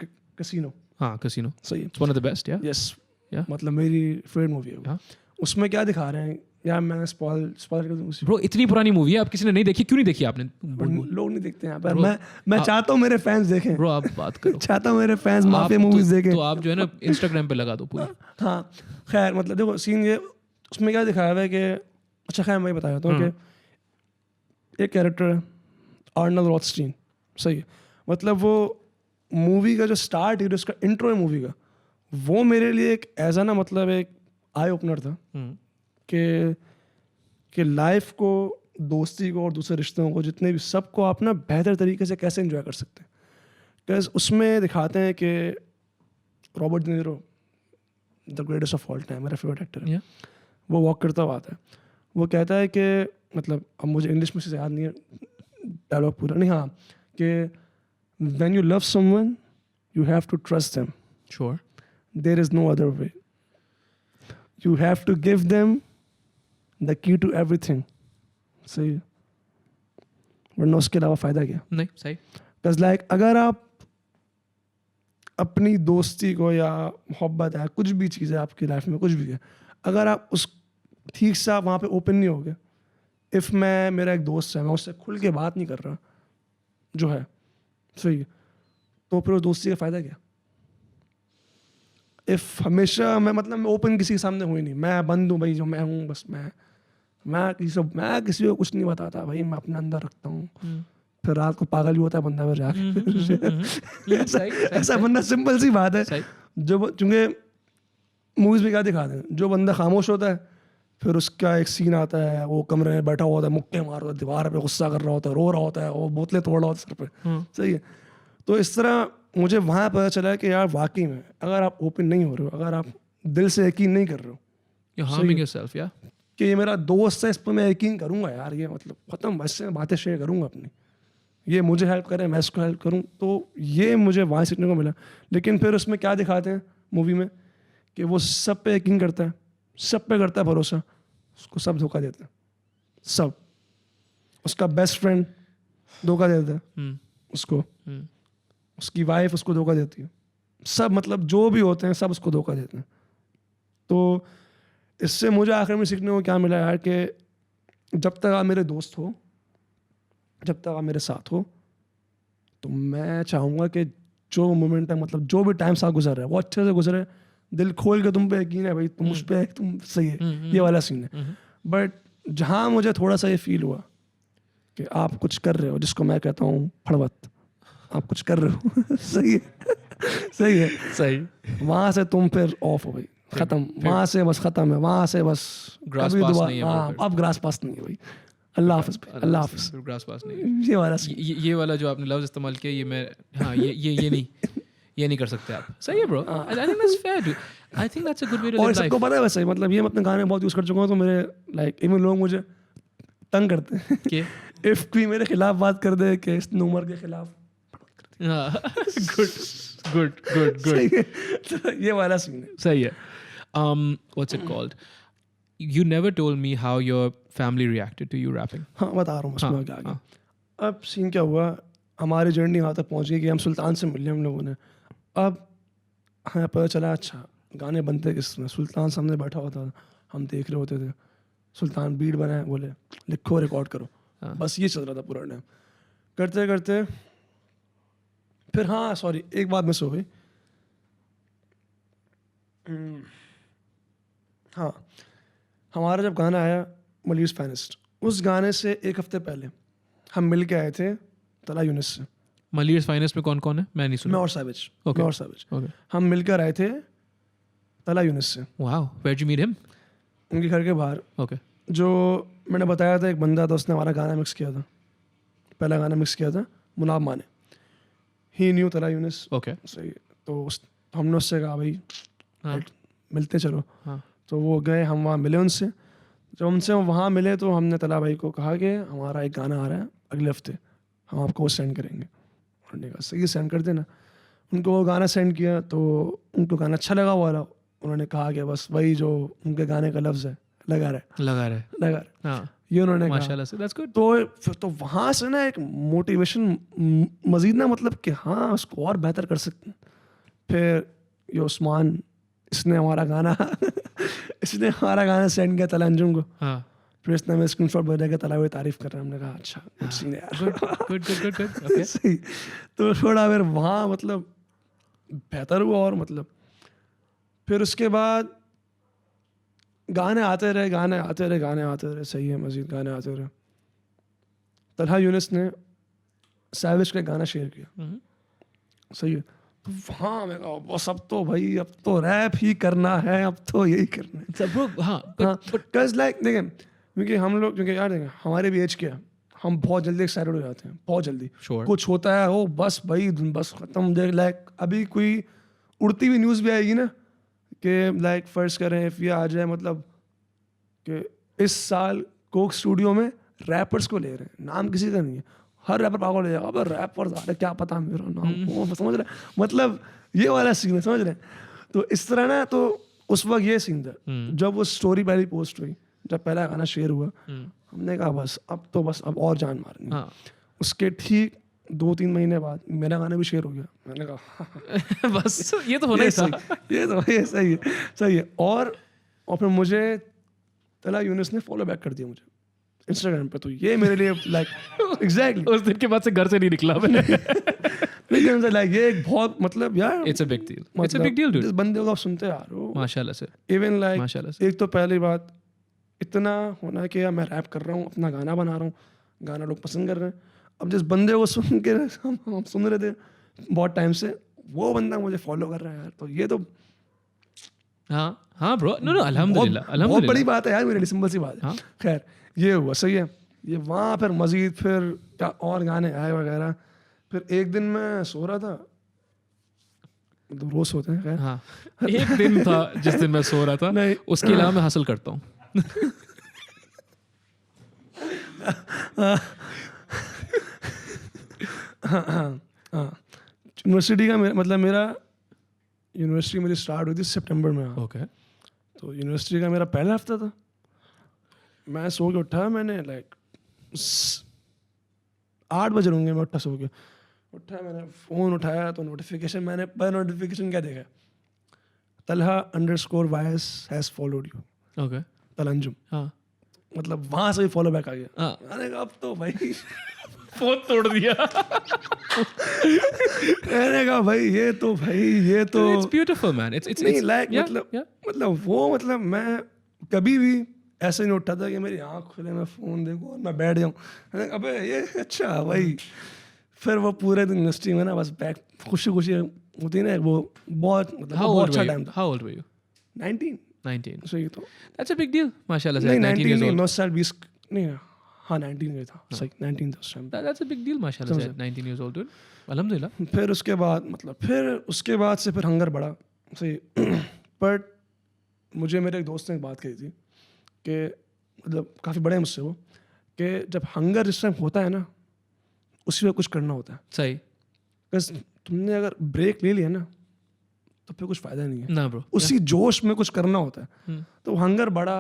B: कैसीनो।
A: हाँ, कैसीनो।
B: सही।
A: It's one of the best, yeah?
B: Yes,
A: Yeah.
B: मतलब मेरी फेवरेट मूवी है वो।
A: हाँ।
B: उसमें क्या दिखा रहे हैं यार, मैं स्पॉइल कर दूँ उसी।
A: Bro, इतनी पुरानी मूवी है, आप किसी ने नहीं देखी? क्यों नहीं देखी आपने?
B: लोग नहीं देखते हैं पर
A: Bro,
B: मैं चाहता हूँ मेरे फैंस देखें।
A: Bro, आप बात करो।
B: चाहता हूँ मेरे फैंस माफिया
A: आप
B: मूवीज
A: तो,
B: देखें।
A: तो आप जो है ना Instagram पे लगा दो पूरी।
B: हाँ, खैर मतलब देखो सीन ये, उसमें क्या दिखाया हुआ है कि, अच्छा खैर मैं बताया था कि एक कैरेक्टर है आर्नल्ड रॉथस्टीन, सही है, मतलब वो मूवी का जो स्टार्ट है, उसका इंट्रो है मूवी का, वो मेरे लिए एक ऐसा ना, मतलब एक आई ओपनर था कि लाइफ को, दोस्ती को और दूसरे रिश्तों को, जितने भी, सबको आप ना बेहतर तरीके से कैसे एंजॉय कर सकते हैं। बिकॉज उसमें दिखाते हैं कि Robert De Niro, the greatest of all time, मेरा फेवरेट एक्टर है, वो वॉक करता हुआ आता है, वो कहता है कि, मतलब अब मुझे इंग्लिश में से याद नहीं है डायलॉग पूरा नहीं, हाँ, कि when you love someone you have to trust them,
A: Sure.
B: There is no other way, you have to give them the key to everything. सही है, वरना उसके अलावा फ़ायदा क्या।
A: नहीं, सही।
B: बिकॉज लाइक अगर आप अपनी दोस्ती को या मोहब्बत है, कुछ भी चीज़ है आपकी लाइफ में, कुछ भी है, अगर आप उस ठीक से आप वहाँ पे ओपन नहीं होगे, इफ़ मैं, मेरा एक दोस्त है, मैं उससे खुल के बात नहीं कर रहा जो है, सही है, तो फिर उस दोस्ती का फ़ायदा क्या। इफ़ हमेशा मैं, मतलब मैं ओपन किसी के सामने हुई नहीं, मैं बंद हूँ भाई, जो मैं हूँ बस मैं किसी को कुछ नहीं बताता भाई, मैं अपने अंदर रखता हूँ। फिर रात को पागल भी होता है बंदा, फिर जाके ऐसा बंदा, सिंपल सी बात है। जो चूँकि मूवीज़ में क्या दिखाते हैं, जो बंदा खामोश होता है, फिर उसका एक सीन आता है, वो कमरे में बैठा हुआ होता है, मुक्के मार रहा होता है दीवार पे, गुस्सा कर रहा होता है, रो रहा होता है, वो बोतलें तोड़ रहा होता है सर पे, सही है। तो इस तरह मुझे वहाँ पता चला कि यार वाकई में अगर आप ओपन नहीं हो रहे हो, अगर आप दिल से यकीन नहीं कर रहे हो,
A: You're harming yourself, yeah?
B: कि ये मेरा दोस्त है, इस पर मैं यकीन करूँगा यार, ये मतलब ख़त्म, बस से बातें शेयर करूँगा अपनी, ये मुझे हेल्प करे, मैं इसको हेल्प करूँ, तो ये मुझे वहाँ सीखने को मिला। लेकिन फिर उसमें क्या दिखाते हैं मूवी में कि वो सब पे यकीन करता है, सब पे करता है भरोसा, उसको सब धोखा देते हैं, सब। उसका बेस्ट फ्रेंड धोखा देता है उसको, उसकी वाइफ उसको धोखा देती है, सब, मतलब जो भी होते हैं सब उसको धोखा देते हैं। तो इससे मुझे आखिर में सीखने को क्या मिला यार, कि जब तक आप मेरे दोस्त हो, जब तक आप मेरे साथ हो, तो मैं चाहूँगा कि जो मोमेंट है, मतलब जो भी टाइम साथ गुजर रहा है वो अच्छे से गुजरे, दिल खोल के तुम पे यकीन है भाई, तुम उस पे, तुम सही है, ये वाला सीन है। बट जहाँ मुझे थोड़ा सा ये फील हुआ कि आप कुछ कर रहे हो, जिसको मैं कहता हूँ फड़वत, आप कुछ कर रहे हो सही है, सही है,
A: सही।
B: वहाँ से तुम फिर ऑफ हो भाई, खत्म, वहाँ से बस खत्म है, वहाँ से बस
A: Grass
B: कभी
A: pass
B: दोबारा,
A: नहीं है
B: हाँ
A: बिल्कुल।
B: अब ग्रास पास नहीं है भाई, अल्लाह हाफिज भाई, अल्लाह हाफिज।
A: ग्रास पास नहीं है।
B: ये वाला scene।
A: ये वाला जो आपने लफ्ज इस्तेमाल किया, ये मैं, हाँ, ये नहीं कर सकते आप। सही है bro, I think that's fair, I think that's a good way to
B: और
A: लिव
B: सबको
A: लाइफ।
B: पता है वैसे ही, मतलब ये मैं अपने गाने में बहुत यूज़ कर चुका हूँ, तो मेरे लाइक इवन लोग मुझे तंग करते हैं
A: के
B: इफ कोई मेरे खिलाफ बात कर दे कि इस उमर के खिलाफ,
A: गुड गुड गुड गुड,
B: सही है, तो ये वाला सीन है।
A: सही है। What's it called? You never told me how your family reacted to you rapping.
B: हाँ बता रहा हूँ उसमें
A: हाँ,
B: आगे आगे।
A: हाँ।
B: अब सीन क्या हुआ, हमारी जर्नी वहाँ तक पहुँच गई कि हम सुल्तान से मिले हम लोगों ने। अब हमें पता चला अच्छा गाने बनते किस तरह, सुल्तान सामने बैठा होता था, हम देख रहे होते थे, सुल्तान बीट बनाए, बोले लिखो रिकॉर्ड करो,
A: हाँ।
B: बस ये चल रहा था पूरा टाइम। करते करते फिर हाँ सॉरी एक बात मिस हो गई, हाँ हमारा जब गाना आया मलीज फाइनेस्ट, उस गाने से एक हफ्ते पहले हम मिल के आए थे तला यूनिस से।
A: Mali's Finest में कौन कौन है? मैं नहीं
B: मैं
A: सुना।
B: और साबिज,
A: Okay.
B: मैं और साबिज,
A: Okay.
B: हम मिलकर आए थे तला यूनिस से,
A: Wow. Where'd you meet him?
B: उनके घर के बाहर।
A: Okay.
B: जो मैंने बताया था एक बंदा था, उसने हमारा गाना मिक्स किया था, पहला गाना मिक्स किया था मुनाब माने, ही न्यू तला यूनिस।
A: Okay.
B: सही, तो हमने उससे कहा भाई
A: हाँ।
B: मिलते चलो,
A: हाँ।
B: तो वो गए, हम वहाँ मिले उनसे। जब हमसे वहाँ मिले तो हमने तला भाई को कहा कि हमारा एक गाना आ रहा है अगले हफ्ते, हम आपको वो सेंड करेंगे। उन्होंने कहा सही सेंड कर देना। उनको वो गाना सेंड किया तो उनको गाना अच्छा लगा वाला, उन्होंने कहा कि बस वही जो उनके गाने का लफ्ज़ है लगा रहे
A: लगा रहे।
B: हाँ, ये उन्होंने कहा।
A: माशाल्लाह से, that's good.
B: तो फिर तो वहाँ से ना एक मोटिवेशन मजीद ना, मतलब कि हाँ उसको और बेहतर कर सकते हैं। फिर ये उस्मान, इसने हमारा गाना इसने हमारा गाना सेंड किया तला अंजुम को,
A: हाँ।
B: फिर इसने हमें स्क्रीनशॉट भेजा के तला हुई तारीफ कर रहे हैं। हमने कहा अच्छा गुड सीन है यार,
A: Good, good, good, good. Okay.
B: सही। तो थोड़ा फिर वहाँ मतलब बेहतर हुआ, और मतलब फिर उसके बाद गाने आते रहे, सही है, मजीद गाने आते रहे। तलहा यूनिस ने सैविज का गाना शेयर किया, सही है, तो वहाँ मैं कहा बस अब तो भाई अब तो रैप ही करना है, अब तो यही करना है।
A: So, bro, हाँ,
B: हाँ, cause like देखें, क्योंकि हम लोग, क्योंकि यार देखें हमारे भी एज क्या है, हम बहुत जल्दी एक्साइटेड हो जाते हैं, बहुत जल्दी।
A: Sure.
B: कुछ होता है वो बस भाई बस खत्म। देख लाइक अभी कोई उड़ती हुई न्यूज़ भी आएगी ना कि लाइक फर्ज करें इफ ये आ जाए, मतलब कि इस साल कोक स्टूडियो में रैपर्स को ले रहे हैं, नाम किसी का नहीं है, हर रैपर पागल हो जाएगा, अब रैपर्स आ रहे, क्या पता मेरा नाम हो, समझ रहे, मतलब ये वाला सीन है, समझ रहे। तो इस तरह ना, तो उस वक्त ये सीन था जब वो स्टोरी पहली पोस्ट हुई, जब पहला गाना शेयर हुआ, हमने कहा बस अब और जान मारनी।
A: हाँ।
B: उसके ठीक 2-3 महीने बाद मेरा गाना भी शेयर हो गया। मैंने कहा
A: बस ये तो होना ही था।
B: ये तो ये सही है। और फिर मुझे तला यूनिस ने फॉलो बैक कर दिया मुझे इंस्टाग्राम पे, तो ये मेरे लिए लाइक एग्जैक्टली
A: उस दिन के बाद से घर से नहीं निकला मैं।
B: लेकिन लाइक ये एक बहुत मतलब यार
A: It's a big deal. It's a big deal, dude.
B: जिस बंदे को आप सुनते आ रहे हो,
A: माशाल्लाह से,
B: इवन लाइक
A: माशाल्लाह से।
B: एक तो पहली बात इतना होना कि यार मैं रैप कर रहा हूँ, अपना गाना बना रहा हूँ, गाना लोग पसंद कर रहे हैं। अब जिस बंदे को सुन के हम सुन रहे थे बहुत टाइम से, वो बंदा मुझे फॉलो कर रहा है यार, तो ये तो
A: हाँ ब्रो, नो अल्हम्दुलिल्लाह,
B: बहुत
A: अल्हम्दुलिल्लाह।
B: बड़ी बात है यार मेरे लिए, सिंपल सी बात है।
A: हाँ।
B: खैर ये हुआ, सही है। ये वहाँ फिर मजीद फिर क्या और गाने आए वगैरह। फिर एक दिन मैं सो रहा था, मतलब रोज सोते हैं खैर।
A: हाँ, एक दिन था जिस दिन मैं सो रहा था,
B: नहीं।
A: उसके अलावा मैं हासिल करता हूँ।
B: यूनिवर्सिटी का मतलब मेरा यूनिवर्सिटी मेरी स्टार्ट हुई थी सितंबर में। हाँ।
A: ओके।
B: तो यूनिवर्सिटी का मेरा पहला हफ्ता था। मैं सो के उठा, मैंने लाइक 8 बजे होंगे, मैं उठा सो के उठा, मैंने फ़ोन उठाया तो नोटिफिकेशन, मैंने पहले नोटिफिकेशन क्या देखा, Talha _YS has followed you,
A: okay.
B: तलंजुम।
A: हाँ।
B: मतलब वहाँ से भी फॉलो बैक आ गया।
A: हाँ।
B: मैंने कहा अब तो भाई
A: फोन तोड़ दिया।
B: मैंने कहा भाई ये तो
A: It's beautiful, man. It's
B: नहीं लाइक
A: yeah,
B: मतलब
A: yeah.
B: मतलब मैं कभी भी ऐसे नहीं उठा था कि मेरी आँख खुले मैं फ़ोन देखूँ और मैं बैठ जाऊँ। मैंने कहा अबे ये अच्छा भाई। फिर वो पूरे दिन यूनिवर्सिटी में ना बस बैठ खुशी होती है ना, वो बहुत मतलब
A: How
B: बहुत
A: old
B: अच्छा
A: were you?
B: टाइम था।
A: How old were you?
B: 19 सही तो
A: That's a big deal. Mashallah.
B: नहीं
A: 19 years
B: 19
A: old.
B: 9 साल 20 नहीं हाँ 19 का था सही 19 था उस time
A: That's a big deal. Mashallah.
B: समझे?
A: 19 years old, dude. Alhamdulillah.
B: फिर उसके बाद मतलब फिर उसके बाद से फिर हंगर बढ़ा सही बट मुझे मेरे एक दोस्त ने एक बात कही थी कि मतलब काफ़ी बड़े हैं मुझसे वो कि जब हंगर जिस टाइम होता है ना उसी वक्त कुछ करना होता है
A: सही.
B: बस तुमने अगर ब्रेक ले लिया ना तो फिर कुछ फ़ायदा नहीं है
A: Nah, bro.
B: उसी जोश में कुछ करना होता है
A: Hmm.
B: तो हंगर बढ़ा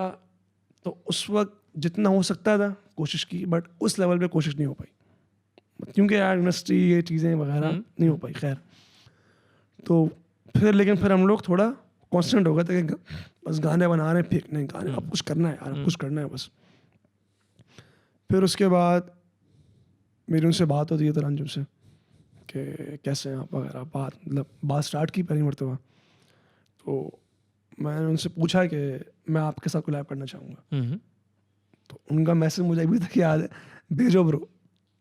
B: तो उस वक्त जितना हो सकता था कोशिश की बट उस लेवल पे कोशिश नहीं हो पाई क्योंकि यार यूनिवर्सिटी ये चीज़ें वगैरह नहीं हो पाई खैर तो फिर लेकिन फिर हम लोग थोड़ा कॉन्स्टेंट हो गए थे कि बस गाने बना रहे हैं फेंकने गाने अब कुछ करना है यार अब कुछ करना है बस फिर उसके बाद मेरी उनसे बात होती है तरंजुम से कि कैसे हैं आप वगैरह बात स्टार्ट की पहली मरतबा तो मैंने उनसे पूछा कि मैं आपके साथ कोलैब करना चाहूँगा
A: Mm-hmm.
B: तो उनका मैसेज मुझे अभी तक याद है भेजो ब्रो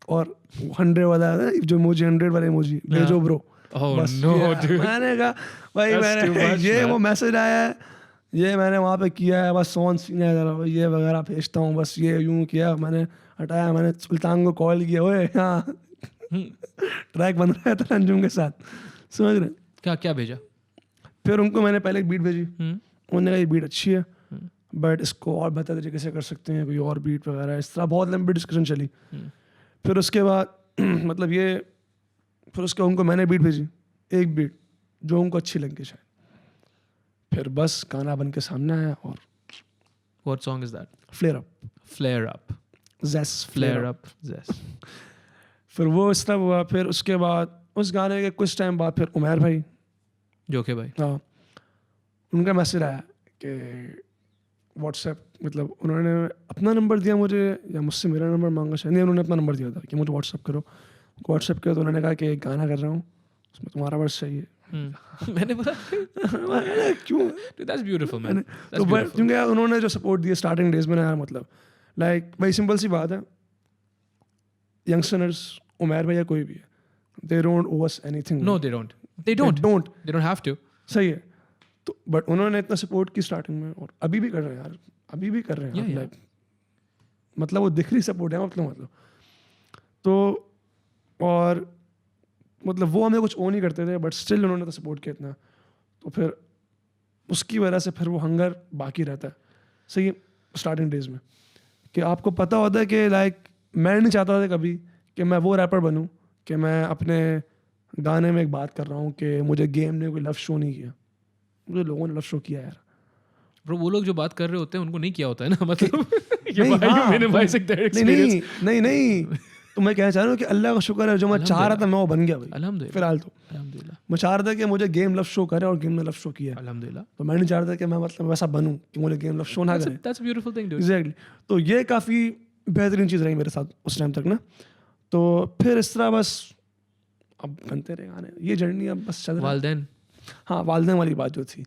B: और 100 वाला है ना, जो इमोजी 100 वाला इमोजी भेजो ब्रो
A: Oh
B: बस
A: no,
B: ये
A: dude.
B: मैंने कहा भाई
A: That's too
B: मैंने
A: much,
B: ये
A: man.
B: वो मैसेज आया है ये मैंने वहाँ पे किया है बस सॉन्ग सीना है ये वगैरह भेजता हूँ बस ये यूँ किया मैंने हटाया मैंने सुल्तान को कॉल किया ओए हाँ ट्रैक बन रहा है तरंजुम के साथ समझ रहे
A: क्या क्या भेजा?
B: फिर उनको मैंने पहले एक बीट भेजी
A: Hmm.
B: उन्होंने कहा ये बीट अच्छी है बट इसको और बेहतर तरीके से कर सकते हैं कोई और बीट वगैरह इस तरह बहुत लंबी डिस्कशन चली फिर उसके बाद मतलब ये फिर उसके उनको मैंने बीट भेजी एक बीट जो उनको अच्छी लगी शायद फिर बस गाना बन के सामने आया और
A: What song is that?
B: Flare up
A: Flare up.
B: ZAS
A: Flare up. Yes.
B: फिर वो इस तरह हुआ फिर उसके बाद उस गाने के कुछ टाइम बाद फिर उमैर भाई
A: जोके भाई.
B: हाँ उनका मैसेज आया कि व्हाट्सएप मतलब उन्होंने अपना नंबर दिया मुझे या मुझसे मेरा नंबर मांगा शायद नहीं उन्होंने अपना नंबर दिया था कि मुझे व्हाट्सएप करो व्हाट्सएप किया तो उन्होंने कहा कि एक गाना कर रहा हूँ उसमें तुम्हारा वर्स चाहिए
A: मैंने बोला
B: क्यों
A: Dude, that's beautiful, man.
B: तो
A: That's beautiful.
B: क्योंकि यार उन्होंने जो सपोर्ट दिया स्टार्टिंग डेज में ना यार मतलब लाइक भाई सिंपल सी बात है यंगस्टर्स उमैर भाई या कोई भी है दे डोंट ओव us anything
A: No, they don't. They don't.
B: Don't
A: They don't have to.
B: सही है तो बट उन्होंने इतना सपोर्ट की स्टार्टिंग में और अभी भी कर रहे हैं यार अभी भी कर रहे हैं
A: Yeah,
B: like, मतलब वो दिख रही सपोर्ट है मतलब तो और मतलब वो हमें कुछ ओ नहीं करते थे बट स्टिल उन्होंने तो सपोर्ट किया इतना तो फिर उसकी वजह से फिर वो हंगर बाकी रहता है सही है स्टार्टिंग डेज में कि आपको पता होता है कि लाइक मैं नहीं चाहता था कभी कि मैं वो रैपर बनूं कि मैं अपने गाने में एक बात कर रहा हूँ कि मुझे गेम ने कोई लव शो नहीं किया मुझे लोगों ने लव शो किया यार
A: Bro, वो लोग जो बात कर रहे होते हैं उनको नहीं किया होता है ना मतलब ये
B: नहीं,
A: भाई
B: हाँ,
A: मैंने भाई से direct
B: नहीं
A: experience.
B: नहीं तो मैं कहना चाह रहा हूँ कि अल्लाह का शुक्र है जो मैं चाह रहा था मैं वो बन गया भाई
A: अल्हम्दुलिल्लाह.
B: फिलहाल तो
A: अल्हम्दुलिल्लाह.
B: मैं चाह रहा था कि मुझे गेम लव शो करे और गेम ने लव शो किया
A: अल्हम्दुलिल्लाह.
B: तो मैं नहीं चाह रहा था कि मैं मतलब वैसा बनूं कि मुझे गेम लव शो ना करे
A: That's a beautiful thing, dude.
B: Exactly तो ये काफ़ी बेहतरीन चीज़ रही मेरे साथ उस टाइम तक ना तो फिर इस तरह बस अब बनते रहे गाने ये जर्नी अब बस चल रहा है
A: वालदैन.
B: हाँ वालदेन वाली बात जो थी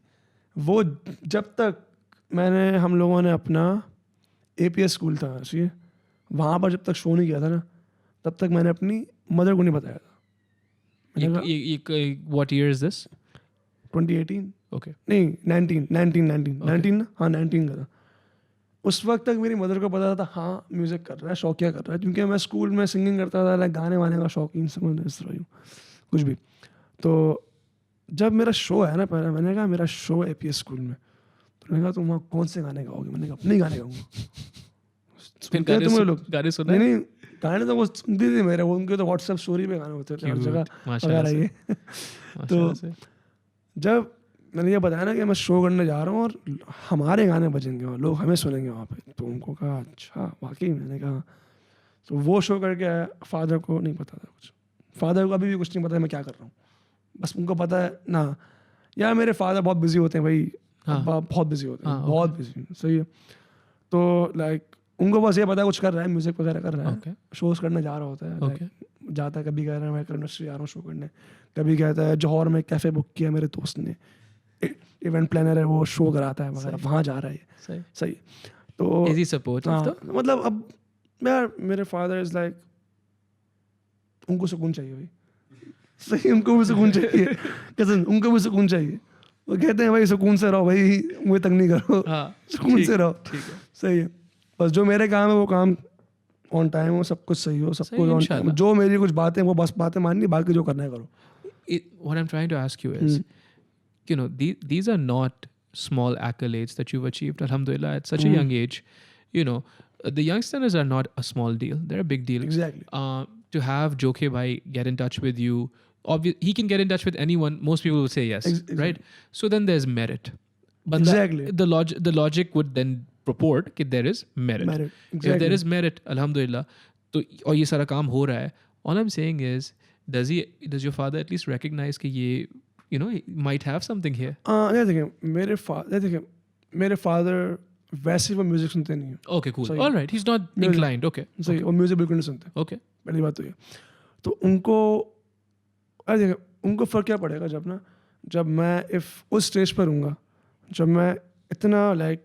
B: वो जब तक मैंने हम लोगों ने अपना APS स्कूल था ठीक वहाँ पर जब तक शो नहीं किया था ना तब तक मैंने अपनी मदर को नहीं बताया था
A: What year is this?
B: 2018
A: Okay.
B: नहीं 19 ना हाँ 19 का था उस वक्त तक मेरी मदर को पता था हाँ म्यूज़िक कर रहा है शौकिया कर रहा है क्योंकि मैं स्कूल में सिंगिंग करता था लाइक गाने वाने का शौकीन समझ इस तरह यूँ कुछ भी तो जब मेरा शो है ना पहले मैंने कहा मेरा शो है APS स्कूल में तो मैंने कहा तुम वहाँ कौन से गाने गाओगे मैंने कहा अपने ही गाने गाऊंगा तुम्हें लोग
A: गाने सुना
B: नहीं गाने तो वो सुनती थी मेरे वो उनके तो व्हाट्सएप स्टोरी पे गाने होते थे हर जगह वगैरह ये तो जब मैंने ये बताया ना कि मैं शो करने जा रहा हूँ और हमारे गाने बजेंगे वहाँ लोग हमें सुनेंगे वहाँ पे तो उनको कहा अच्छा वाकई मैंने कहा तो वो शो करके आया फादर को नहीं पता था कुछ फादर को अभी भी कुछ नहीं पता मैं क्या कर रहा हूँ बस उनको पता है ना यार मेरे फादर बहुत बिजी होते हैं भाई बहुत बिजी होते हैं बहुत बिजी सही है तो लाइक उनको बस ये पता है कुछ कर रहा है म्यूजिक वगैरह कर रहा है शोज करने जा रहा होता है जाता है कभी कह रहा है मैं इंडस्ट्री जा रहा हूँ शो करने कभी कहता है जौहर में कैफ़े बुक किया मेरे दोस्त ने इवेंट प्लानर है वो शो कराता है वगैरह वहाँ जा रहा है सही तो
A: इजी सपोर्ट
B: मतलब अब यार मेरे फादर इज लाइक उनको सुकून चाहिए भाई सही उनको भी सुकून चाहिए कसम उनको भी सुकून चाहिए वो कहते हैं भाई सुकून से रहो भाई, मुझे तंग नहीं करो,
A: हाँ,
B: सुकून से रहो।
A: ठीक है।
B: सही है, बस जो मेरे काम है वो काम ऑन टाइम हो, सब कुछ सही हो, सब
A: सही,
B: कुछ ऑन
A: इंशाल्लाह।
B: जो मेरी कुछ बातें वो बस बातें माननी, बाकी जो करना है करो।
A: What I'm trying to ask you is, you know, these are not small accolades that you've achieved, alhamdulillah, at such a young age. You know, the youngsters are not a small deal. They're a big deal.
B: Exactly.
A: To have Joke Bhai get in touch with you, he can get in touch with anyone. Most people will say yes,
B: Exactly.
A: right? So then there's merit. But
B: Exactly.
A: the logic would then purport that there is merit.
B: Merit.
A: If
B: Exactly.
A: there is merit, alhamdulillah, तो और ये सारा काम हो रहा है. All I'm saying is, does your father at least recognize कि ये, you know, he might have something here?
B: देखिए मेरे फादर वैसे वो म्यूजिक सुनते नहीं है।
A: Okay, cool.
B: सही।
A: All right, he's not inclined. Okay.
B: सही, वो म्यूजिक बिल्कुल नहीं सुनते।
A: Okay.
B: पहली बात तो ये, तो उनको देखिए उनको फर्क क्या पड़ेगा जब मैं उस स्टेज पर हूँगा, जब मैं इतना लाइक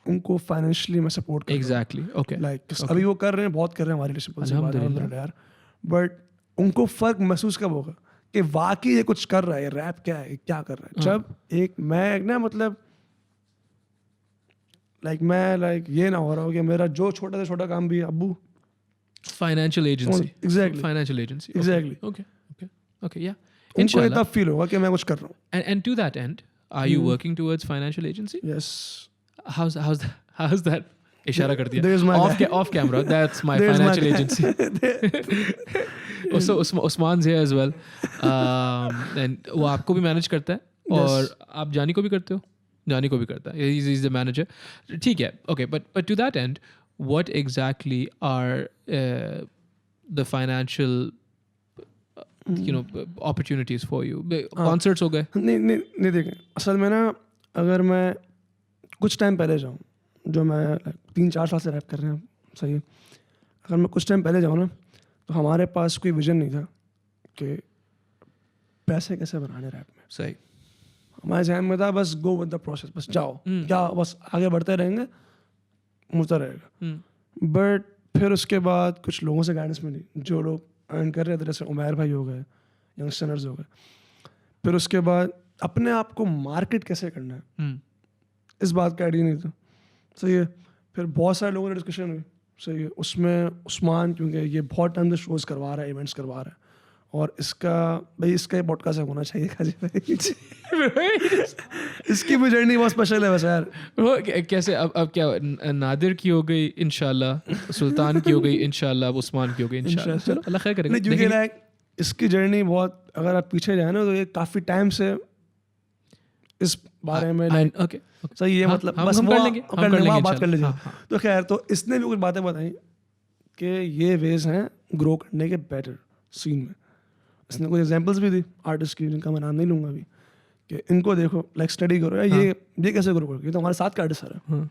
B: उनको फाइनेंशियली मैं सपोर्ट कर
A: Exactly. Okay.
B: लाइक अभी वो कर रहे हैं, बहुत कर रहे हैं हमारे लिए,
A: अल्हम्दुलिल्लाह
B: यार, बट उनको फर्क महसूस कब होगा कि वाकई ये कुछ कर रहा है, रैप क्या है, क्या कर रहा है, जब मैं ना मतलब मैं ये ना हो रहा हो कि मेरा जो छोटा से छोटा काम भी है, अब्बू
A: Financial agency.
B: Exactly.
A: Financial agency. Okay.
B: Exactly.
A: Okay. Yeah.
B: उनको ये
A: Inshallah.
B: तब फील होगा कि मैं कुछ कर रहा हूँ।
A: And to that end, are you working towards financial agency?
B: Yes.
A: How's that? इशारा कर दिया.
B: There's my guy.
A: Off camera. That's my
B: There's my
A: financial
B: guy.
A: agency. Also, Usman's here as well. And वो आपको भी manage करता है और आप जानी को भी करते हो. जानी को भी करता है. He's the manager. ठीक है. Okay, but to that end, what exactly are the financial opportunities for you? Concerts हो गए?
B: नहीं देखें, असल में ना अगर मैं कुछ टाइम पहले जाऊँ, जो मैं 3-4 साल से रैप कर रहे हैं, सही है, अगर मैं कुछ टाइम पहले जाऊँ ना, तो हमारे पास कोई विजन नहीं था कि पैसे कैसे बनाने रैप में।
A: सही।
B: हमारे जहन में था बस गो विद द प्रोसेस, बस जाओ, क्या बस आगे बढ़ते रहेंगे, मुझता रहेगा। बट फिर उसके बाद कुछ लोगों से गाइडेंस मिली, जो लोग अर्न कर रहे थे, जैसे उमैर भाई हो गए, यंगस्टर्स हो गए। फिर उसके बाद अपने आप को मार्केट कैसे करना है, इस बात का आइडिया नहीं था, सही है। फिर बहुत सारे लोगों ने डिस्कशन हुई, सही है, उसमें उस्मान, क्योंकि ये बहुत टाइम से शोज़ करवा रहा है, इवेंट्स करवा रहा है, और इसका ये पॉडकास्ट होना चाहिए काजी भाई। इसकी भी जर्नी बहुत स्पेशल है वैसे यार।
A: वो कैसे अब क्या नादिर की हो गई इंशाल्लाह, सुल्तान की हो गई इंशाल्लाह, अब उस्मान की हो गई इंशाल्लाह। चलो अल्लाह खैर करेगा।
B: क्योंकि लाइक इसकी जर्नी बहुत, अगर आप पीछे जाए ना, तो ये काफ़ी टाइम से इस बारे में
A: ओके
B: सही है, मतलब
A: हम
B: बस
A: कर लेंगे,
B: बात कर लीजिए। तो खैर, तो इसने भी कुछ बातें बताई कि ये वेज हैं ग्रो करने के बेटर सीन में। इसने कुछ एग्जांपल्स भी दी आर्टिस्ट की, जिनका मैं नाम नहीं लूँगा अभी, कि इनको देखो, लाइक स्टडी करो यार, ये कैसे ग्रो करोगे, ये तो हमारे साथ के आर्टिस्ट आ रहे हैं,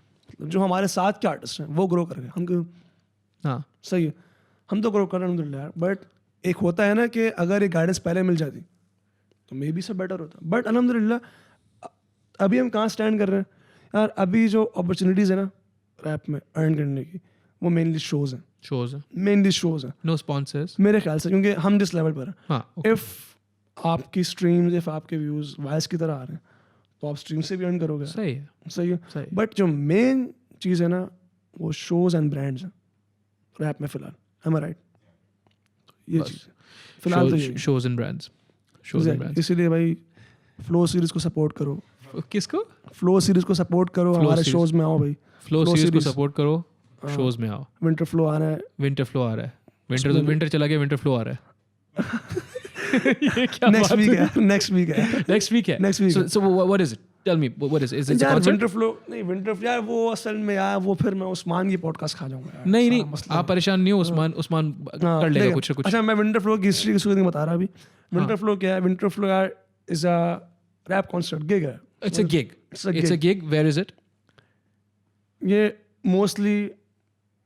B: जो हमारे साथ के आर्टिस्ट हैं वो ग्रो कर गए, हम क्यों? हाँ सही है, हम तो ग्रो कर रहे हैं अल्हम्दुलिल्लाह। बट एक होता है ना कि अगर ये गाइडेंस पहले मिल जाती तो मे बी सब बेटर होता। बट अल्हम्दुलिल्लाह अभी हम कहाँ स्टैंड कर रहे हैं यार, अभी जो अपॉर्चुनिटीज़ है ना रैप में अर्न करने की, वो मेनली शोज़ हैं, मेनली शोज़ हैं,
A: नो स्पॉन्सर्स
B: मेरे ख्याल से, क्योंकि हम जिस लेवल पर हैं।
A: हाँ,
B: इफ़ आपकी स्ट्रीम्स, इफ़ आपके व्यूज़ वाइस की तरह आ रहे हैं, तो आप स्ट्रीम से भी अर्न करोगे।
A: सही है।
B: बट जो मेन चीज़ है ना, वो शोज़ एंड ब्रांड्स हैं रैप में फ़िलहाल। एम आई राइट? ये चीज़ फिलहाल तो
A: शोज़ एंड ब्रांड्स।
B: इसीलिए भाई फ्लो सीरीज़ को सपोर्ट करो।
A: किसको?
B: फ्लो सीरीज़ को सपोर्ट करो, हमारे शोज़ में आओ भाई।
A: फ्लो सीरीज़ को सपोर्ट करो, शोज़ में आओ।
B: विंटर फ्लो आ रहा है।
A: विंटर चला गया, विंटर फ्लो आ रहा है। ये क्या
B: नेक्स्ट वीक है।
A: So what is it? Tell me, what is it? Is it a concert?
B: Winter flow यार, वो असल में यार, वो फिर मैं उस्मान की पॉडकास्ट खा जाऊंगा यार।
A: नहीं, आप परेशान नहीं हो, उस्मान कर लेगा कुछ ना कुछ।
B: अच्छा, मैं विंटर फ्लो की हिस्ट्री की नहीं बता रहा अभी। विंटर फ्लो क्या है? विंटर फ्लो यार is a rap concert gig है।
A: It's a gig. Where is it?
B: ये मोस्टली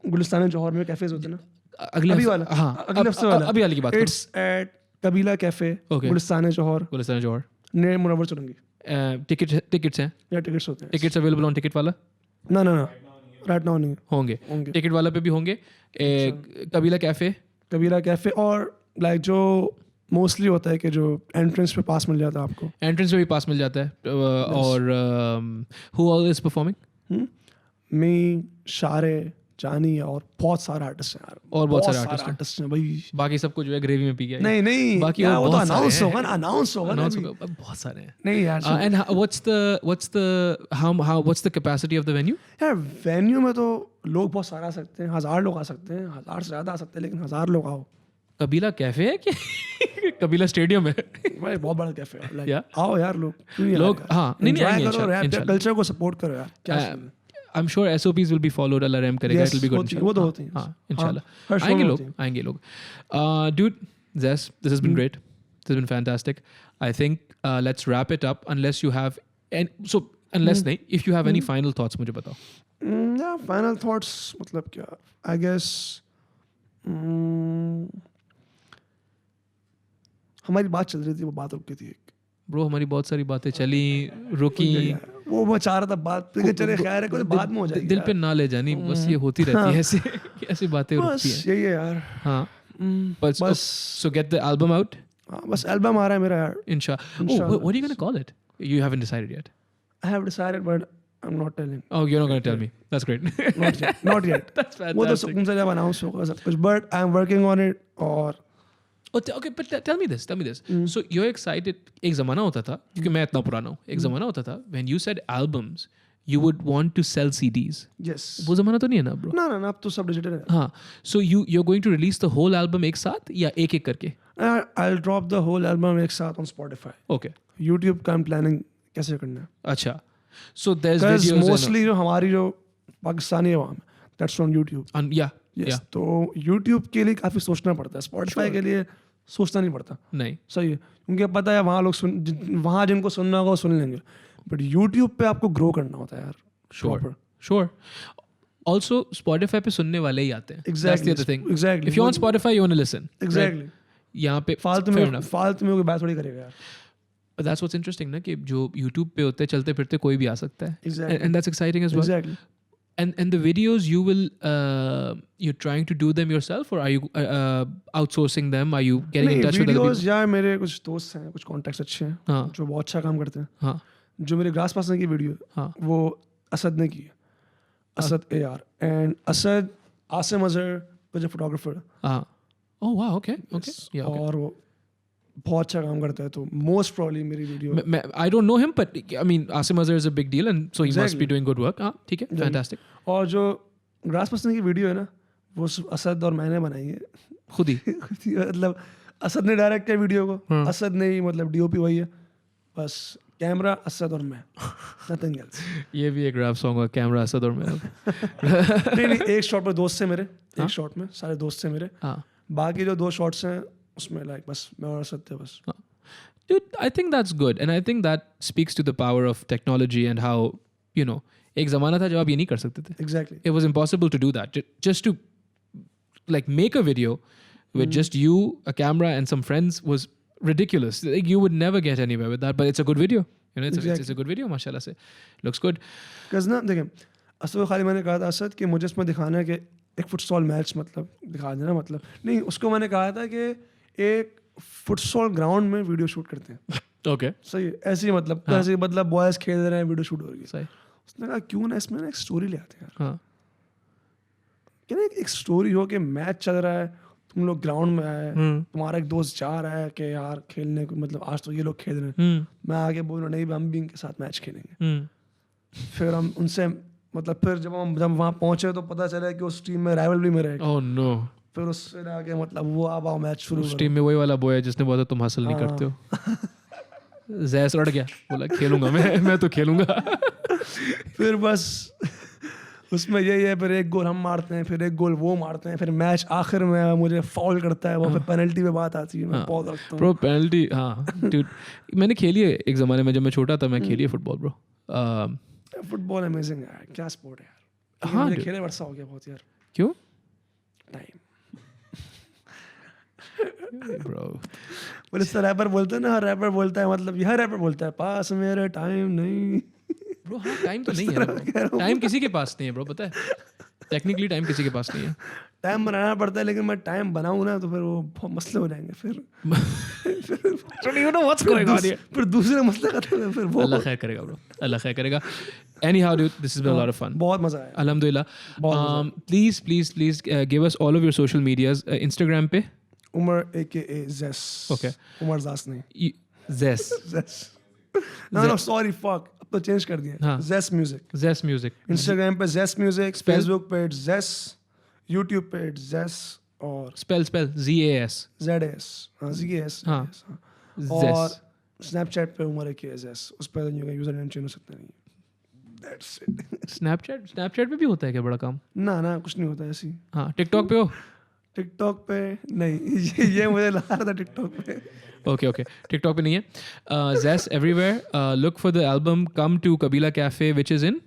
B: गुलिस्तान जौहर में कैफेज होते हैं ना।
A: अगले
B: वाला,
A: हाँ,
B: अगले हफ्ते वाला,
A: अभी वाली की बात करो।
B: इट्स एट कबीला कैफे, गुलिस्तान जौहर ने मुनव्वर चुनेंगे।
A: टिकट्स हैं
B: या टिकट्स होते हैं?
A: टिकट्स अवेलेबल ऑन टिकट वाला?
B: ना राइट नाउ नहीं
A: होंगे। टिकट वाला पे भी होंगे। कबीला कैफे
B: और लाइक जो मोस्टली होता है कि जो एंट्रेंस पे पास मिल जाता है आपको.
A: एंट्रेंस में भी पास मिल जाता है. और who all is performing?
B: मी, शारे, जानी और बहुत सारे आर्टिस्ट हैं यार.
A: और बहुत सारे
B: आर्टिस्ट हैं भाई.
A: बाकी सबको जो है ग्रेवी में पी गया.
B: नहीं
A: बाकी
B: यार, वो तो
A: बहुत सारे
B: अनाउंस
A: हैं.
B: होगा ना, अनाउंस होगा ना.
A: बहुत सारे हैं.
B: नहीं यार.
A: And what's the capacity of the venue?
B: यार वेन्यू में तो लोग बहुत सारे आ सकते हैं. 1000 लोग आ सकते हैं, 1000 से ज्यादा आ सकते हैं, लेकिन 1000 लोग आओ.
A: कबीला कैफे है कि कबीला स्टेडियम है?
B: भाई बहुत बड़ा कैफे है. Like,
A: Yeah.
B: आओ यार लोग.
A: लोग हाँ नहीं आएंगे
B: इंजॉय कल्चर को सपोर्ट करो यार. क्या
A: I'm sure SOPs will be followed. LRM करेगा. It will be good.
B: वो तो होती है.
A: हाँ इंशाल्लाह आएंगे लोग. Dude, ZAS, this has been great. This has been fantastic. I think let's wrap it up unless you have नहीं, if you have any final thoughts मुझे बताओ.
B: Yeah, final thoughts मतलब क्या? I guess हमारी बात चल रही थी, वो बात रुक गई थी.
A: ब्रो हमारी बहुत सारी बातें चली, रुकी.
B: वो मैं चाह रहा था बात चले, खैर है, कोई बाद में हो जाएगी.
A: दिल पे ना ले जानी, बस ये होती रहती है ऐसे ऐसी बातें रुकती
B: बस
A: हैं.
B: यही है यार.
A: हाँ बस so get the album out.
B: बस एल्बम आ रहा है मेरा यार.
A: Inshallah. What are you going to call it? You haven't decided yet.
B: I have decided but I'm not telling.
A: Oh, you're not going to tell me. That's great.
B: Not yet.
A: That's fantastic.
B: वो तो सुकून से जब announce होगा सब कुछ. But I'm working on it. और
A: okay, but tell me this. So you're excited. एक ज़माना होता था, क्योंकि मैं इतना पुराना हूँ. एक ज़माना होता था when you said albums, you would want to sell CDs.
B: Yes.
A: वो ज़माना तो नहीं है ना bro?
B: ना अब तो सब डिजिटल है.
A: हाँ. So you're going to release the whole album एक साथ या एक करके?
B: I'll drop the whole album एक साथ on Spotify.
A: Okay.
B: YouTube का I'm planning कैसे करना है.
A: अच्छा. So there's videos.
B: Mostly जो हमारी जो पाकिस्तानी अवाम है, that's on YouTube.
A: Yeah.
B: तो YouTube के लिए काफी सोचना पड़ता है. Spotify के लिए सोचना नहीं पड़ता.
A: नहीं.
B: सही है, क्योंकि पता है वहाँ लोग वहाँ जिनको सुनना होगा वो सुन लेंगे. बट यूट्यूब पे आपको ग्रो करना होता है यार.
A: Sure. Also Spotify पे सुनने वाले ही आते हैं.
B: Exactly.
A: That's the other thing.
B: Exactly.
A: If you're on Spotify, you want to listen.
B: Exactly.
A: यहाँ पे
B: फालतू में कोई बात थोड़ी करेगा यार.
A: But that's what's interesting ना, कि जो YouTube पे होते हैं चलते फिरते कोई भी आ सकता है.
B: Exactly.
A: And that's exciting as well.
B: Exactly.
A: And the videos you will you're trying to do them yourself or are you outsourcing them? Are you getting in touch with other people?
B: यार मेरे कुछ दोस्त हैं, कुछ contacts अच्छे हैं.
A: हाँ.
B: जो बहुत अच्छा काम करते हैं.
A: हाँ.
B: जो मेरे ग्रास पासन की वीडियो,
A: हाँ.
B: वो असद ने की है. असद AR एंड असद आसिम अजहर जो फोटोग्राफर.
A: हाँ. Oh wow, okay. Yeah, okay.
B: और वो बहुत अच्छा काम करता है. तो मोस्ट प्रोबब्ली मेरी video.
A: I don't know him, but I mean Asim Azhar is a big deal and so he must be doing good work. हाँ ठीक है, fantastic.
B: और जो ग्रास पर्सन की वीडियो है ना, वो असद और मैंने बनाई है
A: खुद ही.
B: मतलब असद ने डायरेक्ट किया वीडियो को. असद ने ही मतलब DOP वही है. बस कैमरा असद और मैं. Nothing else.
A: ये भी एक रैप सॉन्ग है, कैमरा असद और मैं.
B: नहीं एक शॉट पर दोस्त से मेरे, एक शॉट में सारे दोस्त से मेरे. बाकी जो 2 शॉट्स हैं उसमें लाइक बस मैं और असद थे बस.
A: Dude, I think that's good and I think that speaks to the power of technology and how, you know, एक ज़माना था जब आप ये नहीं कर सकते थे.
B: Exactly.
A: It was impossible to do that. Just to like make a video with just you, a camera and some friends was ridiculous. Like, you would never get anywhere with that, but it's a good video. You know, it's a good video, mashallah se. Looks good.
B: Because ना देखें, असद खाली मैंने कहा था असद कि मुझे इसमें दिखाना है कि एक फुटसॉल मैच मतलब दिखा देना. मतलब नहीं, उसको मैंने कहा था कि एक फुटसॉल ग्राउंड में वीडियो शूट करते हैं.
A: Okay.
B: सही है. ऐसे ही मतलब ऐसे ही मतलब बॉयज खेल रहे हैं, वीडियो शूट हो रही है.
A: सही.
B: उसने कहा क्यों ना इसमें ना एक स्टोरी ले आते हैं यार.
A: हाँ.
B: कि ना एक स्टोरी हो कि मैच चल रहा है, तुम लोग ग्राउंड में आए, तुम्हारा एक दोस्त जा रहा है कि यार खेलने को, मतलब आज तो ये लोग खेल रहे हैं, मैं आगे बोल रहा नहीं हम भी इनके साथ मैच खेलेंगे. फिर हम उनसे मतलब फिर जब वहाँ पहुंचे तो पता चला कि उस टीम में राइवल भी मेरा है.
A: Oh no.
B: फिर उससे आगे मतलब वो अब आओ मैच शुरू.
A: उस टीम में वही वाला बॉय है जिसने बोला तुम हासिल नहीं करते हो. ज़ैस लड़ गया, बोला खेलूंगा मैं तो खेलूंगा.
B: फिर बस उसमें यही है, फिर एक गोल हम मारते हैं, फिर एक गोल वो मारते हैं, फिर मैच आखिर में मुझे फाउल करता है वो, फिर पेनल्टी पे बात आती है. मैं बहुत रखता हूँ
A: ब्रो पेनल्टी. हाँ dude, मैंने खेली है एक ज़माने में जब मैं छोटा था. मैं खेली है फुटबॉल ब्रो.
B: फुटबॉल अमेजिंग है, क्या स्पोर्ट है यार.
A: हाँ
B: मुझे खेले वर्षा हो गया बहुत यार.
A: क्यों
B: टाइम
A: ब्रो.
B: पुलिस रैपर बोलते हैं ना, हर रैपर बोलता है, मतलब यह रैपर बोलता है पास मेरे टाइम नहीं.
A: ब्रो हाँ टाइम तो नहीं है. टाइम किसी के पास नहीं है ब्रो, पता है. टेक्निकली टाइम किसी के पास नहीं है.
B: टाइम बनाना पड़ता है, लेकिन मैं टाइम बनाऊँ ना तो फिर वो बहुत मसले हो जाएंगे फिर दूसरे मसले खत्म है फिर वो
A: अल्लाह खैर करेगा ब्रो, अल्लाह खैर करेगा. Anyhow, dude, this has been a lot of fun.
B: बहुत मजा आया.
A: Alhamdulillah. Please give us all of your social medias. Instagram पे
B: Umar aka ZAS.
A: Okay.
B: Umar ZAS नहीं.
A: ZAS.
B: ZAS. No, sorry, fuck. अब तो change कर दिया.
A: हाँ.
B: ZAS Music.
A: ZAS Music.
B: Instagram पे ZAS Music.
A: Spell?
B: Facebook पे ZAS. YouTube पे ZAS और
A: Spell ZAS.
B: ZAS. हाँ, ZAS.
A: हाँ.
B: और
A: ZAS.
B: Snapchat पे Umar aka ZAS. उस पर यूजर नेम चेंज हो सकता नहीं. That's it.
A: Snapchat पे भी होता है क्या बड़ा काम?
B: ना कुछ नहीं होता ऐसी.
A: हाँ. TikTok पे हो?
B: TikTok पे नहीं. ये मुझे लगा रहा था TikTok पे.
A: Okay. TikTok पे नहीं है. ZAS everywhere. Look for the album Come to Kabila Cafe, which is in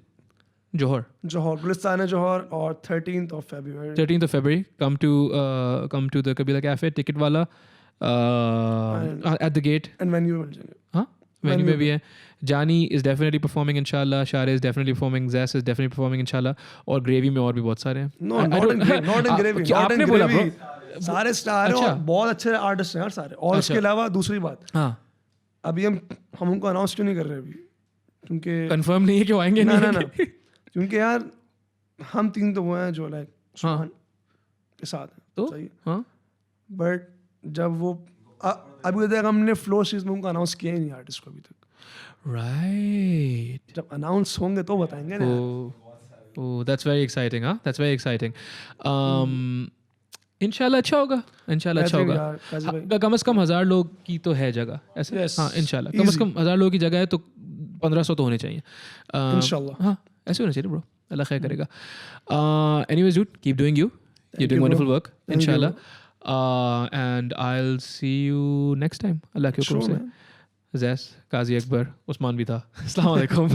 A: Johor.
B: Gulistan है Johor और 13th of February.
A: 13th of February. Come to the Kabila Cafe. Ticket वाला at the gate.
B: And venue मिल जाएंगे.
A: हाँ. Venue में भी है. Jani is definitely performing inshallah. Share is definitely performing. ZAS is definitely performing inshallah. और Gravy में और भी बहुत सारे हैं.
B: No, not in Gravy.
A: आपने बोला bro.
B: सारे स्टार हैं और बहुत अच्छे आर्टिस्ट हैं यार सारे. और उसके अलावा दूसरी बात.
A: हाँ.
B: अभी हम उनको अनाउंस क्यों नहीं कर रहे अभी? क्योंकि
A: कंफर्म नहीं है कि वो आएंगे.
B: ना. क्योंकि यार हम 3 तो वो हैं जो लाइक सुहान के साथ हैं.
A: तो
B: सही.
A: हाँ.
B: बट जब वो अभी तक हमने फ्लो सीरीज में उनको अनाउंस किया ही नहीं आर्टिस्ट को अभी तक.
A: Right.
B: जब अनाउंस होंगे तो बताएंगे ना.
A: Oh, that's very exciting, huh? That's very exciting. इंशाल्लाह अच्छा होगा. कम से कम 1000 लोग की तो है जगह ऐसे.
B: Yes.
A: हाँ इंशाल्लाह कम से कम 1000 लोग की जगह है तो 1500 तो होने चाहिए.
B: इंशाल्लाह.
A: हाँ ऐसे होना चाहिए ब्रो. अल्लाह खैर करेगा. Anyways, dude, keep doing you. You're doing wonderful work. Inshallah. And I'll see you next time. अल्लाह के हुक्म से. ZAS, Kazi Akbar, Usman भी था. अस्सलाम वालेकुम.